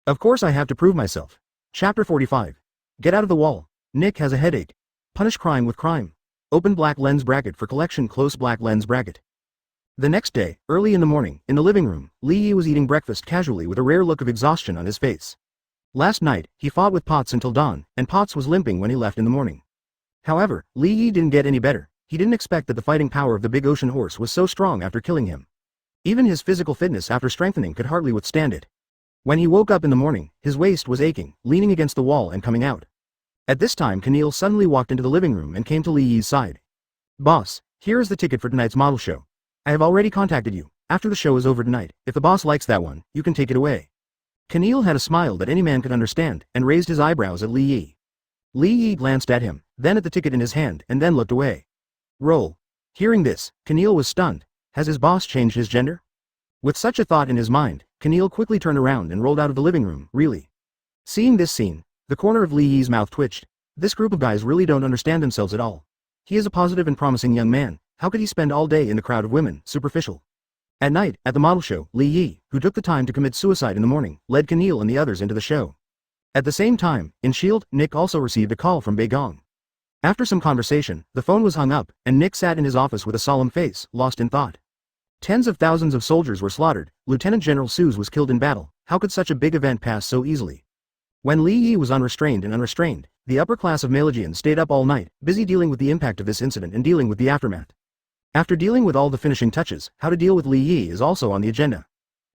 "Of course I have to prove myself." Chapter 45. Get out of the wall. Nick has a headache. Punish crime with crime. Open black lens bracket for collection. Close black lens bracket. The next day, early in the morning, in the living room, Li Yi was eating breakfast casually with a rare look of exhaustion on his face. Last night, he fought with Potts until dawn, and Potts was limping when he left in the morning. However, Li Yi didn't get any better. He didn't expect that the fighting power of the big ocean horse was so strong after killing him. Even his physical fitness after strengthening could hardly withstand it. When he woke up in the morning, his waist was aching, leaning against the wall and coming out. At this time Keneal suddenly walked into the living room and came to Li Yi's side. "Boss, here is the ticket for tonight's model show. I have already contacted you. After the show is over tonight, if the boss likes that one, you can take it away." Keneal had a smile that any man could understand, and raised his eyebrows at Li Yi. Li Yi glanced at him, then at the ticket in his hand, and then looked away. Roll. Hearing this, Keneal was stunned. Has his boss changed his gender? With such a thought in his mind, Keneal quickly turned around and rolled out of the living room. Really? Seeing this scene, the corner of Li Yi's mouth twitched. This group of guys really don't understand themselves at all. He is a positive and promising young man. How could he spend all day in the crowd of women? Superficial. At night, at the model show, Li Yi, who took the time to commit suicide in the morning, led Keneal and the others into the show. At the same time, in S.H.I.E.L.D., Nick also received a call from Baegong. After some conversation, the phone was hung up, and Nick sat in his office with a solemn face, lost in thought. Tens of thousands of soldiers were slaughtered. Lieutenant General Suze was killed in battle. How could such a big event pass so easily? When Li Yi was unrestrained, the upper class of Malegians stayed up all night, busy dealing with the impact of this incident and dealing with the aftermath. After dealing with all the finishing touches, how to deal with Li Yi is also on the agenda.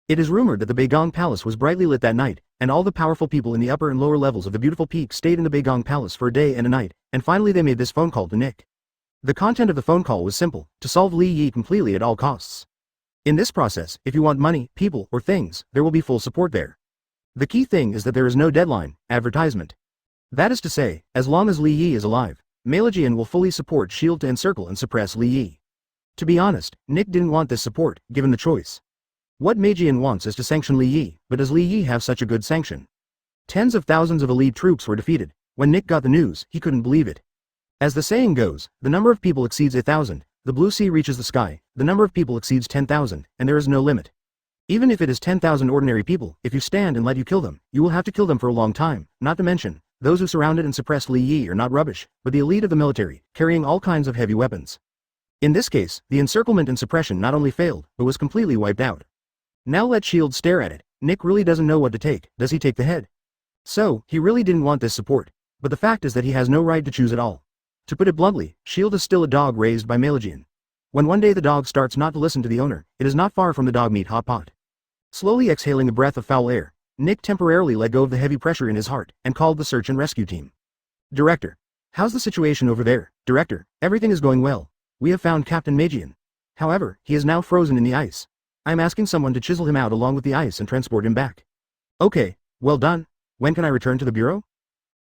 It is rumored that the Baegong Palace was brightly lit that night, and all the powerful people in the upper and lower levels of the beautiful peak stayed in the Baegong Palace for a day and a night, and finally they made this phone call to Nick. The content of the phone call was simple: to solve Li Yi completely at all costs. In this process, if you want money, people, or things, there will be full support there. The key thing is that there is no deadline, advertisement. That is to say, as long as Li Yi is alive, Malegian will fully support S.H.I.E.L.D. to encircle and suppress Li Yi. To be honest, Nick didn't want this support, given the choice. What Magian wants is to sanction Li Yi, but does Li Yi have such a good sanction? Tens of thousands of elite troops were defeated. When Nick got the news, he couldn't believe it. As the saying goes, the number of people exceeds 1,000, the blue sea reaches the sky, the number of people exceeds 10,000, and there is no limit. Even if it is 10,000 ordinary people, if you stand and let you kill them, you will have to kill them for a long time, not to mention, those who surrounded and suppressed Li Yi are not rubbish, but the elite of the military, carrying all kinds of heavy weapons. In this case, the encirclement and suppression not only failed, but was completely wiped out. Now let S.H.I.E.L.D. stare at it. Nick really doesn't know what to take. Does he take the head? So, he really didn't want this support, but the fact is that he has no right to choose at all. To put it bluntly, S.H.I.E.L.D. is still a dog raised by Malegian. When one day the dog starts not to listen to the owner, it is not far from the dog meat hot pot. Slowly exhaling a breath of foul air, Nick temporarily let go of the heavy pressure in his heart, and called the search and rescue team. "Director. How's the situation over there?" "Director, everything is going well. We have found Captain Magian. However, he is now frozen in the ice. I am asking someone to chisel him out along with the ice and transport him back." "Okay, well done. When can I return to the bureau?"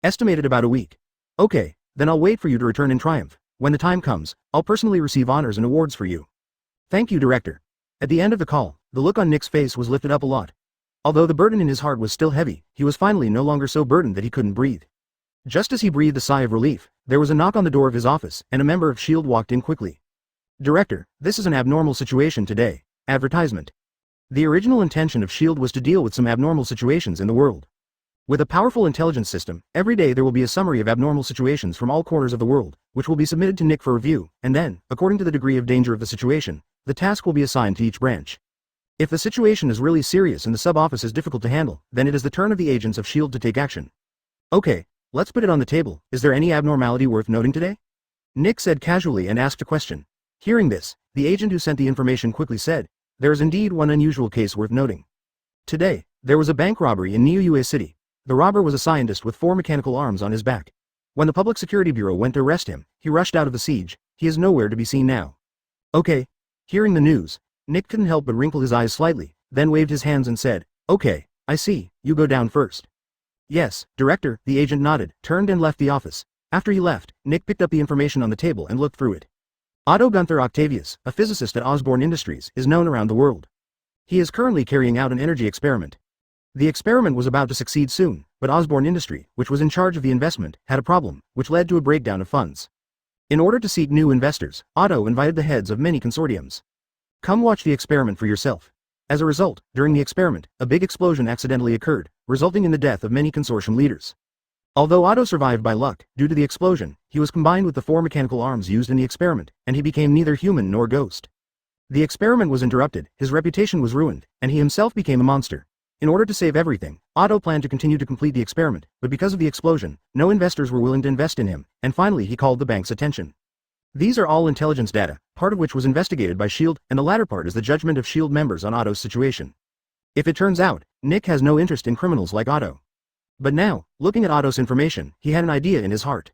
"Estimated about a week." "Okay, then I'll wait for you to return in triumph. When the time comes, I'll personally receive honors and awards for you." "Thank you, Director." At the end of the call, the look on Nick's face was lifted up a lot. Although the burden in his heart was still heavy, he was finally no longer so burdened that he couldn't breathe. Just as he breathed a sigh of relief, there was a knock on the door of his office, and a member of S.H.I.E.L.D. walked in quickly. "Director, this is an abnormal situation today. Advertisement." The original intention of S.H.I.E.L.D. was to deal with some abnormal situations in the world. With a powerful intelligence system, every day there will be a summary of abnormal situations from all corners of the world, which will be submitted to Nick for review, and then, according to the degree of danger of the situation, the task will be assigned to each branch. If the situation is really serious and the sub-office is difficult to handle, then it is the turn of the agents of S.H.I.E.L.D. to take action. Okay, let's put it on the table. Is there any abnormality worth noting today? Nick said casually and asked a question. Hearing this, the agent who sent the information quickly said, there is indeed one unusual case worth noting. Today, there was a bank robbery in Niue City. The robber was a scientist with 4 mechanical arms on his back. When the Public Security Bureau went to arrest him, he rushed out of the siege. He is nowhere to be seen now. Okay. Hearing the news, Nick couldn't help but wrinkle his eyes slightly, then waved his hands and said, okay, I see, you go down first. Yes, Director, the agent nodded, turned and left the office. After he left, Nick picked up the information on the table and looked through it. Otto Gunther Octavius, a physicist at Osborne Industries, is known around the world. He is currently carrying out an energy experiment. The experiment was about to succeed soon, but Osborne Industry, which was in charge of the investment, had a problem, which led to a breakdown of funds. In order to seek new investors, Otto invited the heads of many consortiums. Come watch the experiment for yourself. As a result, during the experiment, a big explosion accidentally occurred, resulting in the death of many consortium leaders. Although Otto survived by luck, due to the explosion, he was combined with the 4 mechanical arms used in the experiment, and he became neither human nor ghost. The experiment was interrupted, his reputation was ruined, and he himself became a monster. In order to save everything, Otto planned to continue to complete the experiment, but because of the explosion, no investors were willing to invest in him, and finally he called the bank's attention. These are all intelligence data, part of which was investigated by S.H.I.E.L.D., and the latter part is the judgment of S.H.I.E.L.D. members on Otto's situation. If it turns out, Nick has no interest in criminals like Otto. But now, looking at Otto's information, he had an idea in his heart.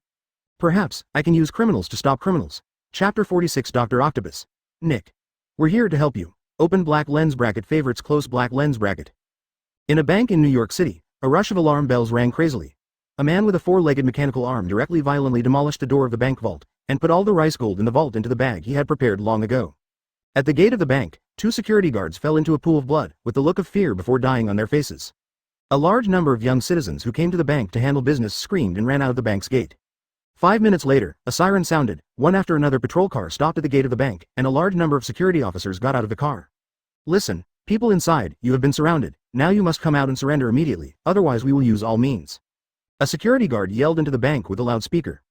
Perhaps, I can use criminals to stop criminals. Chapter 46 Dr. Octopus. Nick. We're here to help you. Open black lens bracket favorites close black lens bracket. In a bank in New York City, a rush of alarm bells rang crazily. A man with a 4-legged mechanical arm directly violently demolished the door of the bank vault, and put all the rice gold in the vault into the bag he had prepared long ago. At the gate of the bank, 2 security guards fell into a pool of blood, with the look of fear before dying on their faces. A large number of young citizens who came to the bank to handle business screamed and ran out of the bank's gate. 5 minutes later, a siren sounded, one after another patrol car stopped at the gate of the bank, and a large number of security officers got out of the car. Listen, people inside, you have been surrounded. Now you must come out and surrender immediately, otherwise we will use all means. A security guard yelled into the bank with a loudspeaker.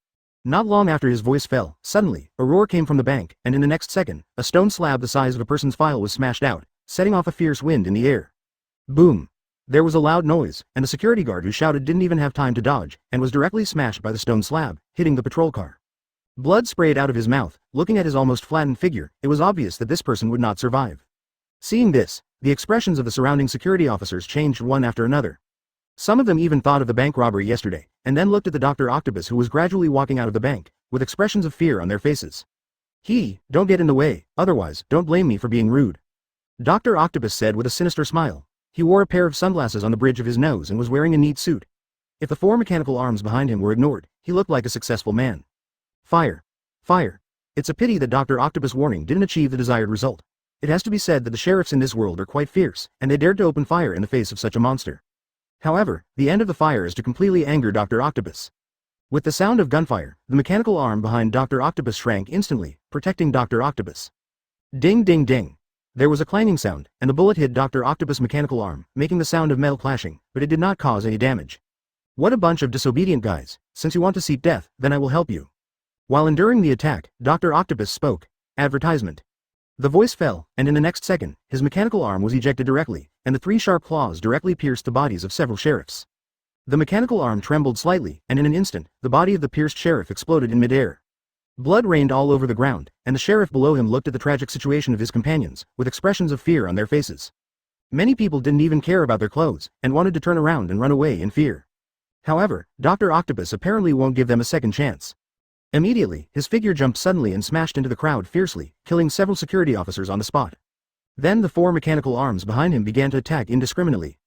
Not long after his voice fell, suddenly, a roar came from the bank, and in the next second, a stone slab the size of a person's file was smashed out, setting off a fierce wind in the air. Boom! There was a loud noise, and the security guard who shouted didn't even have time to dodge, and was directly smashed by the stone slab, hitting the patrol car. Blood sprayed out of his mouth. Looking at his almost flattened figure, it was obvious that this person would not survive. Seeing this, the expressions of the surrounding security officers changed one after another. Some of them even thought of the bank robbery yesterday, and then looked at the Dr. Octopus who was gradually walking out of the bank, with expressions of fear on their faces. Don't get in the way, otherwise, don't blame me for being rude. Dr. Octopus said with a sinister smile. He wore a pair of sunglasses on the bridge of his nose and was wearing a neat suit. If the 4 mechanical arms behind him were ignored, he looked like a successful man. Fire. Fire. It's a pity that Dr. Octopus' warning didn't achieve the desired result. It has to be said that the sheriffs in this world are quite fierce, and they dared to open fire in the face of such a monster. However, the end of the fire is to completely anger Dr. Octopus. With the sound of gunfire, the mechanical arm behind Dr. Octopus shrank instantly, protecting Dr. Octopus. Ding ding ding. There was a clanging sound, and the bullet hit Dr. Octopus' mechanical arm, making the sound of metal clashing, but it did not cause any damage. What a bunch of disobedient guys. Since you want to seek death, then I will help you. While enduring the attack, Dr. Octopus spoke. Advertisement. The voice fell, and in the next second, his mechanical arm was ejected directly, and the 3 sharp claws directly pierced the bodies of several sheriffs. The mechanical arm trembled slightly, and in an instant, the body of the pierced sheriff exploded in midair. Blood rained all over the ground, and the sheriff below him looked at the tragic situation of his companions, with expressions of fear on their faces. Many people didn't even care about their clothes, and wanted to turn around and run away in fear. However, Dr. Octopus apparently won't give them a second chance. Immediately, his figure jumped suddenly and smashed into the crowd fiercely, killing several security officers on the spot. Then the 4 mechanical arms behind him began to attack indiscriminately.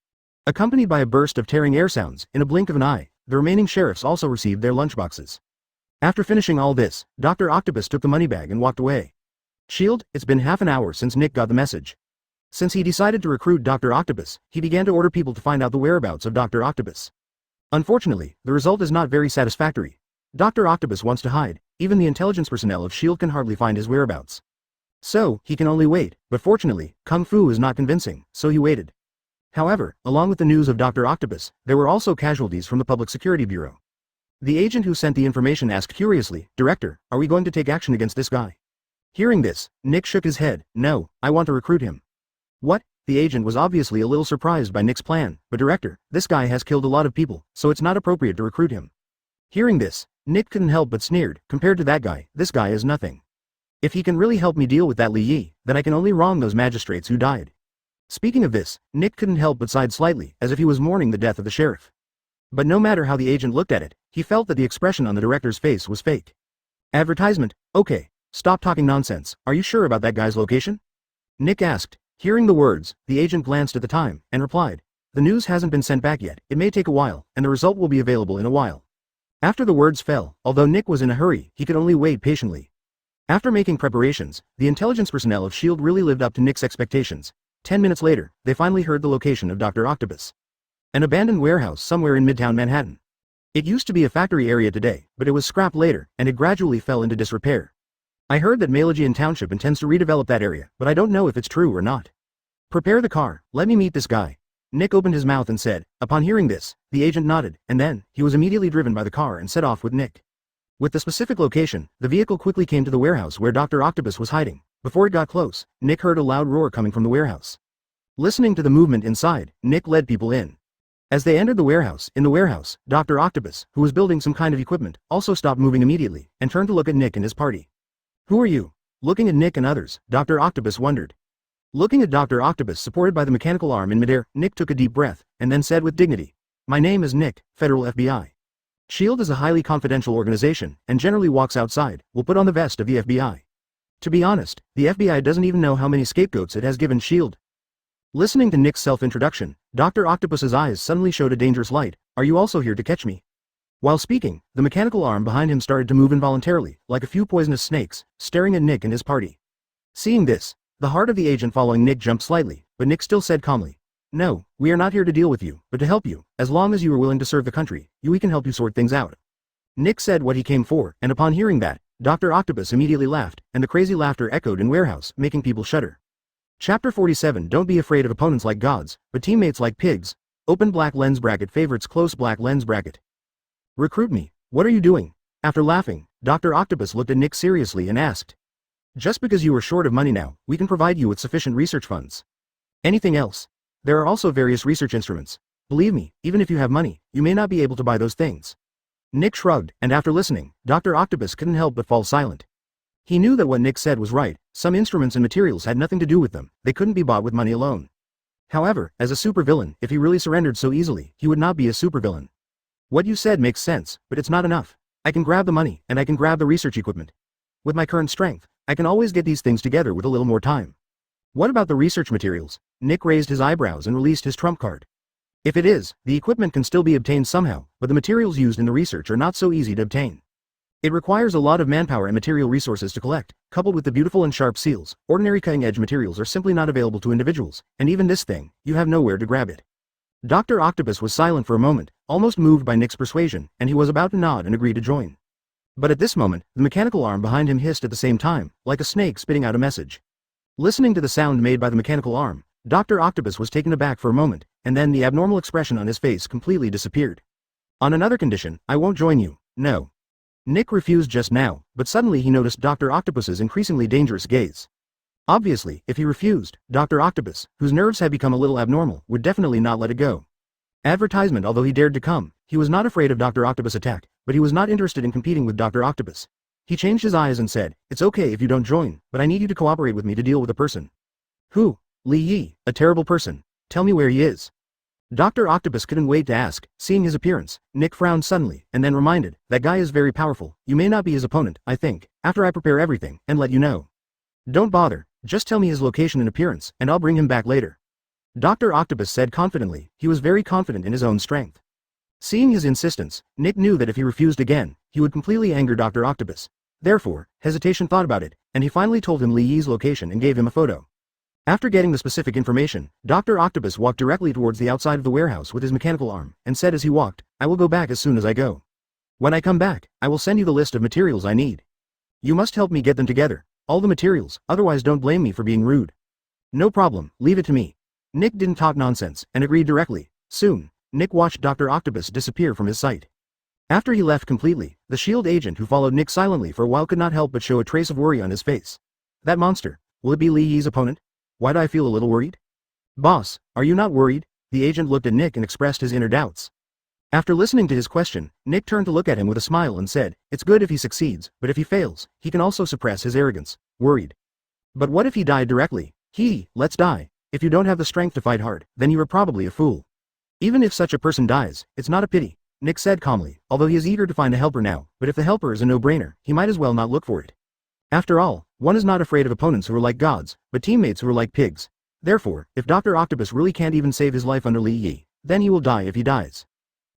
Accompanied by a burst of tearing air sounds, in a blink of an eye, the remaining sheriffs also received their lunchboxes. After finishing all this, Dr. Octopus took the money bag and walked away. S.H.I.E.L.D., it's been half an hour since Nick got the message. Since he decided to recruit Dr. Octopus, he began to order people to find out the whereabouts of Dr. Octopus. Unfortunately, the result is not very satisfactory. Dr. Octopus wants to hide. Even the intelligence personnel of S.H.I.E.L.D. can hardly find his whereabouts. So, he can only wait, but fortunately, Kung Fu is not convincing, so he waited. However, along with the news of Dr. Octopus, there were also casualties from the Public Security Bureau. The agent who sent the information asked curiously, "Director, are we going to take action against this guy?" Hearing this, Nick shook his head. "No, I want to recruit him." "What?" The agent was obviously a little surprised by Nick's plan, "But Director, this guy has killed a lot of people, so it's not appropriate to recruit him." Hearing this, Nick couldn't help but sneered. "Compared to that guy, this guy is nothing. If he can really help me deal with that Li Yi, then I can only wrong those magistrates who died." Speaking of this, Nick couldn't help but sighed slightly, as if he was mourning the death of the sheriff. But no matter how the agent looked at it, he felt that the expression on the director's face was fake. "Advertisement? Okay. Stop talking nonsense. Are you sure about that guy's location?" Nick asked. Hearing the words, the agent glanced at the time, and replied, "The news hasn't been sent back yet, it may take a while, and the result will be available in a while." After the words fell, although Nick was in a hurry, he could only wait patiently. After making preparations, the intelligence personnel of S.H.I.E.L.D. really lived up to Nick's expectations. 10 minutes later, they finally heard the location of Dr. Octopus. An abandoned warehouse somewhere in Midtown Manhattan. It used to be a factory area today, but it was scrapped later, and it gradually fell into disrepair. "I heard that Malagian Township intends to redevelop that area, but I don't know if it's true or not. Prepare the car, let me meet this guy." Nick opened his mouth and said. Upon hearing this, the agent nodded, and then, he was immediately driven by the car and set off with Nick. With the specific location, the vehicle quickly came to the warehouse where Dr. Octopus was hiding. Before it got close, Nick heard a loud roar coming from the warehouse. Listening to the movement inside, Nick led people in. As they entered in the warehouse, Dr. Octopus, who was building some kind of equipment, also stopped moving immediately, and turned to look at Nick and his party. "Who are you?" Looking at Nick and others, Dr. Octopus wondered. Looking at Dr. Octopus supported by the mechanical arm in midair, Nick took a deep breath, and then said with dignity, "My name is Nick, Federal FBI. S.H.I.E.L.D. is a highly confidential organization, and generally walks outside, will put on the vest of the FBI. To be honest, the FBI doesn't even know how many scapegoats it has given S.H.I.E.L.D. Listening to Nick's self-introduction, Dr. Octopus's eyes suddenly showed a dangerous light. "Are you also here to catch me?" While speaking, the mechanical arm behind him started to move involuntarily, like a few poisonous snakes, staring at Nick and his party. Seeing this, the heart of the agent following Nick jumped slightly, but Nick still said calmly, "No, we are not here to deal with you, but to help you. As long as you are willing to serve the country, we can help you sort things out." Nick said what he came for, and upon hearing that, Dr. Octopus immediately laughed, and the crazy laughter echoed in warehouse, making people shudder. Chapter 47. Don't be afraid of opponents like gods, but teammates like pigs. Open black lens bracket favorites close black lens bracket. "Recruit me. What are you doing?" After laughing, Dr. Octopus looked at Nick seriously and asked. "Just because you are short of money now, we can provide you with sufficient research funds. Anything else? There are also various research instruments. Believe me, even if you have money, you may not be able to buy those things." Nick shrugged, and after listening, Dr. Octopus couldn't help but fall silent. He knew that what Nick said was right. Some instruments and materials had nothing to do with them, they couldn't be bought with money alone. However, as a supervillain, if he really surrendered so easily, he would not be a supervillain. "What you said makes sense, but it's not enough. I can grab the money, and I can grab the research equipment. With my current strength, I can always get these things together with a little more time." "What about the research materials?" Nick raised his eyebrows and released his trump card. "If it is, the equipment can still be obtained somehow, but the materials used in the research are not so easy to obtain. It requires a lot of manpower and material resources to collect, coupled with the beautiful and sharp seals. Ordinary cutting-edge materials are simply not available to individuals, and even this thing, you have nowhere to grab it." Dr. Octopus was silent for a moment, almost moved by Nick's persuasion, and he was about to nod and agree to join. But at this moment, the mechanical arm behind him hissed at the same time, like a snake spitting out a message. Listening to the sound made by the mechanical arm, Dr. Octopus was taken aback for a moment, and then the abnormal expression on his face completely disappeared. "On another condition, I won't join you, no." Nick refused just now, but suddenly he noticed Dr. Octopus's increasingly dangerous gaze. Obviously, if he refused, Dr. Octopus, whose nerves had become a little abnormal, would definitely not let it go. Advertisement. Although he dared to come, he was not afraid of Dr. Octopus' attack, but he was not interested in competing with Dr. Octopus. He changed his eyes and said, "It's okay if you don't join, but I need you to cooperate with me to deal with a person." "Who?" "Li Yi, a terrible person. Tell me where he is." Dr. Octopus couldn't wait to ask. Seeing his appearance, Nick frowned suddenly, and then reminded, "That guy is very powerful. You may not be his opponent, I think, after I prepare everything, and let you know. Don't bother, just tell me his location and appearance, and I'll bring him back later." Dr. Octopus said confidently. He was very confident in his own strength. Seeing his insistence, Nick knew that if he refused again, he would completely anger Dr. Octopus. Therefore, hesitation thought about it, and he finally told him Li Yi's location and gave him a photo. After getting the specific information, Dr. Octopus walked directly towards the outside of the warehouse with his mechanical arm, and said as he walked, "I will go back as soon as I go. When I come back, I will send you the list of materials I need. You must help me get them together, all the materials, otherwise don't blame me for being rude." "No problem, leave it to me." Nick didn't talk nonsense, and agreed directly. Soon, Nick watched Dr. Octopus disappear from his sight. After he left completely, the S.H.I.E.L.D. agent who followed Nick silently for a while could not help but show a trace of worry on his face. That monster, will it be Li Yi's opponent? Why do I feel a little worried? Boss, are you not worried? The agent looked at Nick and expressed his inner doubts. After listening to his question, Nick turned to look at him with a smile and said, it's good if he succeeds, but if he fails, he can also suppress his arrogance. Worried. But what if he died directly? Let's die. If you don't have the strength to fight hard, then you are probably a fool. Even if such a person dies, it's not a pity, Nick said calmly, although he is eager to find a helper now, but if the helper is a no-brainer, he might as well not look for it. After all, one is not afraid of opponents who are like gods, but teammates who are like pigs. Therefore, if Dr. Octopus really can't even save his life under Li Yi, then he will die if he dies.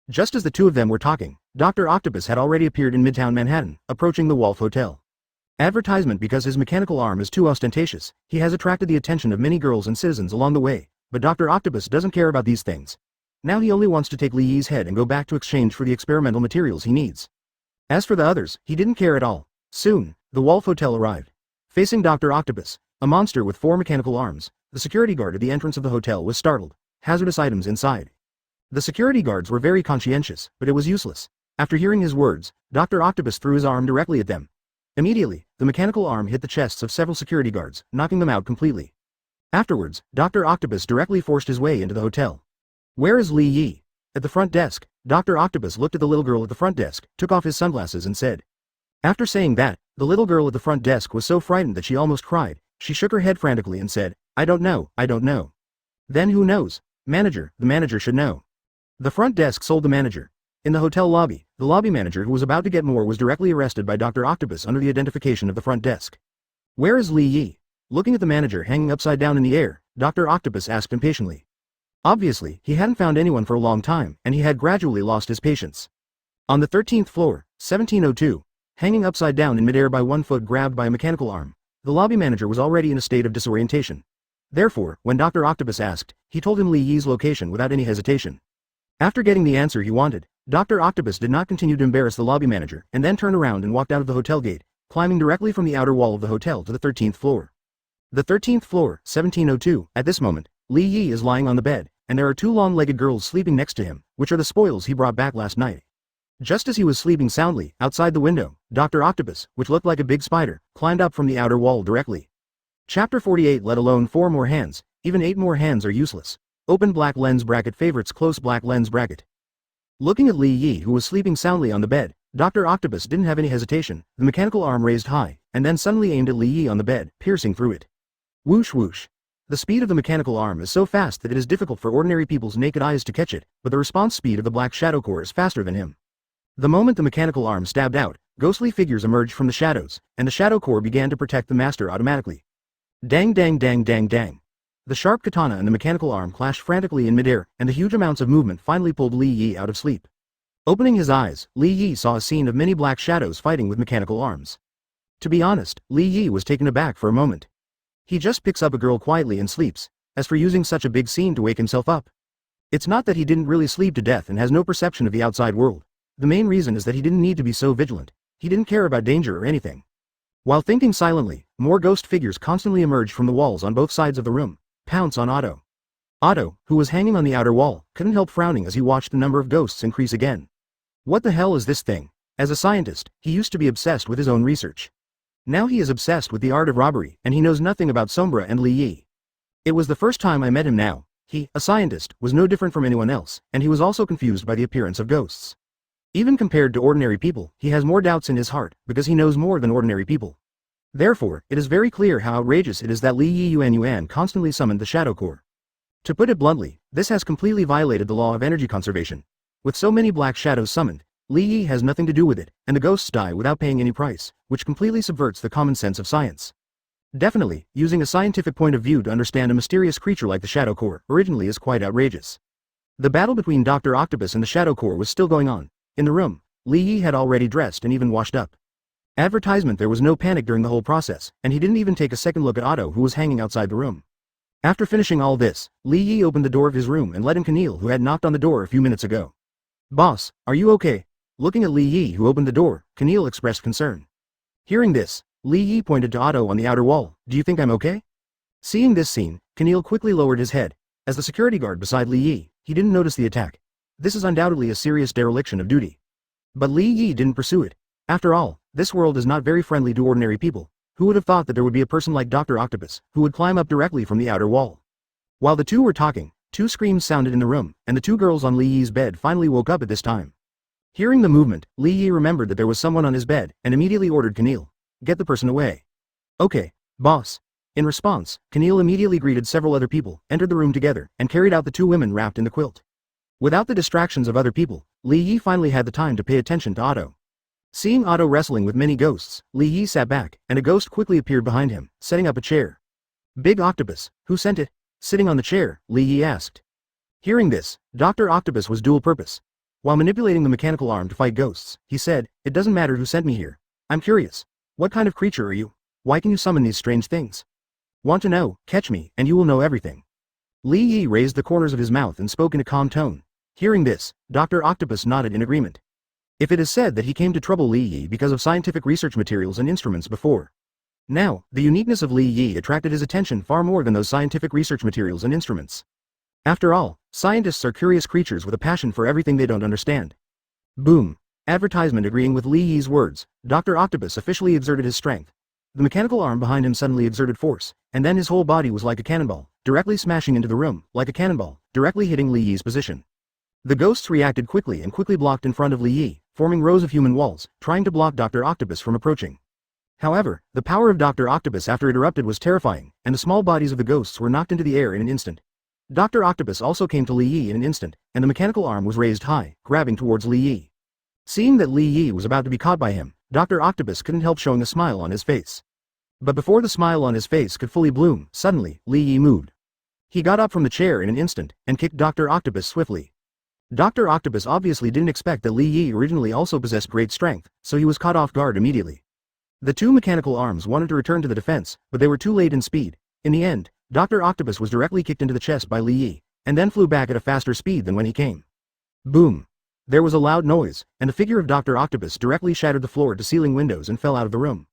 Just as the two of them were talking, Dr. Octopus had already appeared in Midtown Manhattan, approaching the Wolf Hotel. Advertisement because his mechanical arm is too ostentatious, he has attracted the attention of many girls and citizens along the way, but Dr. Octopus doesn't care about these things. Now he only wants to take Li Yi's head and go back to exchange for the experimental materials he needs. As for the others, he didn't care at all. Soon, the Wolf Hotel arrived. Facing Dr. Octopus, a monster with 4 mechanical arms, the security guard at the entrance of the hotel was startled. Hazardous items inside. The security guards were very conscientious, but it was useless. After hearing his words, Dr. Octopus threw his arm directly at them. Immediately, the mechanical arm hit the chests of several security guards, knocking them out completely. Afterwards, Dr. Octopus directly forced his way into the hotel. Where is Li Yi? At the front desk, Dr. Octopus looked at the little girl at the front desk, took off his sunglasses and said. After saying that, the little girl at the front desk was so frightened that she almost cried. She shook her head frantically and said, I don't know. Then who knows? Manager, the manager should know. The front desk sold the manager. In the hotel lobby, the lobby manager who was about to get more was directly arrested by Dr. Octopus under the identification of the front desk. Where is Li Yi? Looking at the manager hanging upside down in the air, Dr. Octopus asked impatiently. Obviously, he hadn't found anyone for a long time, and he had gradually lost his patience. On the 13th floor, 1702, hanging upside down in midair by one foot grabbed by a mechanical arm, the lobby manager was already in a state of disorientation. Therefore, when Dr. Octopus asked, he told him Li Yi's location without any hesitation. After getting the answer he wanted, Dr. Octopus did not continue to embarrass the lobby manager and then turned around and walked out of the hotel gate, climbing directly from the outer wall of the hotel to the 13th floor. The 13th floor, 1702, at this moment, Li Yi is lying on the bed, and there are 2 long-legged girls sleeping next to him, which are the spoils he brought back last night. Just as he was sleeping soundly, outside the window, Dr. Octopus, which looked like a big spider, climbed up from the outer wall directly. Chapter 48. Let alone 4 more hands, even 8 more hands are useless. Open black lens bracket favorites close black lens bracket. Looking at Li Yi who was sleeping soundly on the bed, Dr. Octopus didn't have any hesitation, the mechanical arm raised high, and then suddenly aimed at Li Yi on the bed, piercing through it. Whoosh whoosh. The speed of the mechanical arm is so fast that it is difficult for ordinary people's naked eyes to catch it, but the response speed of the black shadow core is faster than him. The moment the mechanical arm stabbed out, ghostly figures emerged from the shadows, and the shadow core began to protect the master automatically. Dang dang dang dang dang. The sharp katana and the mechanical arm clashed frantically in midair, and the huge amounts of movement finally pulled Li Yi out of sleep. Opening his eyes, Li Yi saw a scene of many black shadows fighting with mechanical arms. To be honest, Li Yi was taken aback for a moment. He just picks up a girl quietly and sleeps. As for using such a big scene to wake himself up, it's not that he didn't really sleep to death and has no perception of the outside world. The main reason is that he didn't need to be so vigilant. He didn't care about danger or anything. While thinking silently, more ghost figures constantly emerged from the walls on both sides of the room. Pounce on Otto. Otto, who was hanging on the outer wall, couldn't help frowning as he watched the number of ghosts increase again. What the hell is this thing? As a scientist, he used to be obsessed with his own research. Now he is obsessed with the art of robbery, and he knows nothing about Sombra and Li Yi. It was the first time I met him now. He, a scientist, was no different from anyone else, and he was also confused by the appearance of ghosts. Even compared to ordinary people, he has more doubts in his heart, because he knows more than ordinary people. Therefore, it is very clear how outrageous it is that Li Yi Yuan constantly summoned the Shadow Core. To put it bluntly, this has completely violated the law of energy conservation. With so many black shadows summoned, Li Yi has nothing to do with it, and the ghosts die without paying any price, which completely subverts the common sense of science. Definitely, using a scientific point of view to understand a mysterious creature like the Shadow Core originally is quite outrageous. The battle between Dr. Octopus and the Shadow Core was still going on. In the room, Li Yi had already dressed and even washed up. Advertisement: there was no panic during the whole process, and he didn't even take a second look at Otto, who was hanging outside the room. After finishing all this, Li Yi opened the door of his room and let in Camille, who had knocked on the door a few minutes ago. "Boss, are you okay?" Looking at Li Yi, who opened the door, Camille expressed concern. Hearing this, Li Yi pointed to Otto on the outer wall. "Do you think I'm okay?" Seeing this scene, Camille quickly lowered his head. As the security guard beside Li Yi, he didn't notice the attack. This is undoubtedly a serious dereliction of duty. But Li Yi didn't pursue it. After all, this world is not very friendly to ordinary people. Who would have thought that there would be a person like Dr. Octopus, who would climb up directly from the outer wall? While the two were talking, two screams sounded in the room, and the two girls on Li Yi's bed finally woke up at this time. Hearing the movement, Li Yi remembered that there was someone on his bed, and immediately ordered Keneal, "Get the person away." "Okay, boss." In response, Keneal immediately greeted several other people, entered the room together, and carried out the two women wrapped in the quilt. Without the distractions of other people, Li Yi finally had the time to pay attention to Otto. Seeing Otto wrestling with many ghosts, Li Yi sat back, and a ghost quickly appeared behind him, setting up a chair. "Big Octopus, who sent it?" Sitting on the chair, Li Yi asked. Hearing this, Dr. Octopus was dual purpose. While manipulating the mechanical arm to fight ghosts, he said, "It doesn't matter who sent me here. I'm curious. What kind of creature are you? Why can you summon these strange things? Want to know? Catch me, and you will know everything." Li Yi raised the corners of his mouth and spoke in a calm tone. Hearing this, Dr. Octopus nodded in agreement. If it is said that he came to trouble Li Yi because of scientific research materials and instruments before. Now, the uniqueness of Li Yi attracted his attention far more than those scientific research materials and instruments. After all, scientists are curious creatures with a passion for everything they don't understand. Boom. Advertisement agreeing with Li Yi's words, Dr. Octopus officially exerted his strength. The mechanical arm behind him suddenly exerted force, and then his whole body was like a cannonball, directly smashing into the room, like a cannonball, directly hitting Li Yi's position. The ghosts reacted quickly and quickly blocked in front of Li Yi, forming rows of human walls, trying to block Dr. Octopus from approaching. However, the power of Dr. Octopus after it erupted was terrifying, and the small bodies of the ghosts were knocked into the air in an instant. Dr. Octopus also came to Li Yi in an instant, and the mechanical arm was raised high, grabbing towards Li Yi. Seeing that Li Yi was about to be caught by him, Dr. Octopus couldn't help showing a smile on his face. But before the smile on his face could fully bloom, suddenly, Li Yi moved. He got up from the chair in an instant, and kicked Dr. Octopus swiftly. Dr. Octopus obviously didn't expect that Li Yi originally also possessed great strength, so he was caught off guard immediately. The two mechanical arms wanted to return to the defense, but they were too late in speed. In the end, Dr. Octopus was directly kicked into the chest by Li Yi, and then flew back at a faster speed than when he came. Boom. There was a loud noise, and the figure of Dr. Octopus directly shattered the floor-to-ceiling windows and fell out of the room.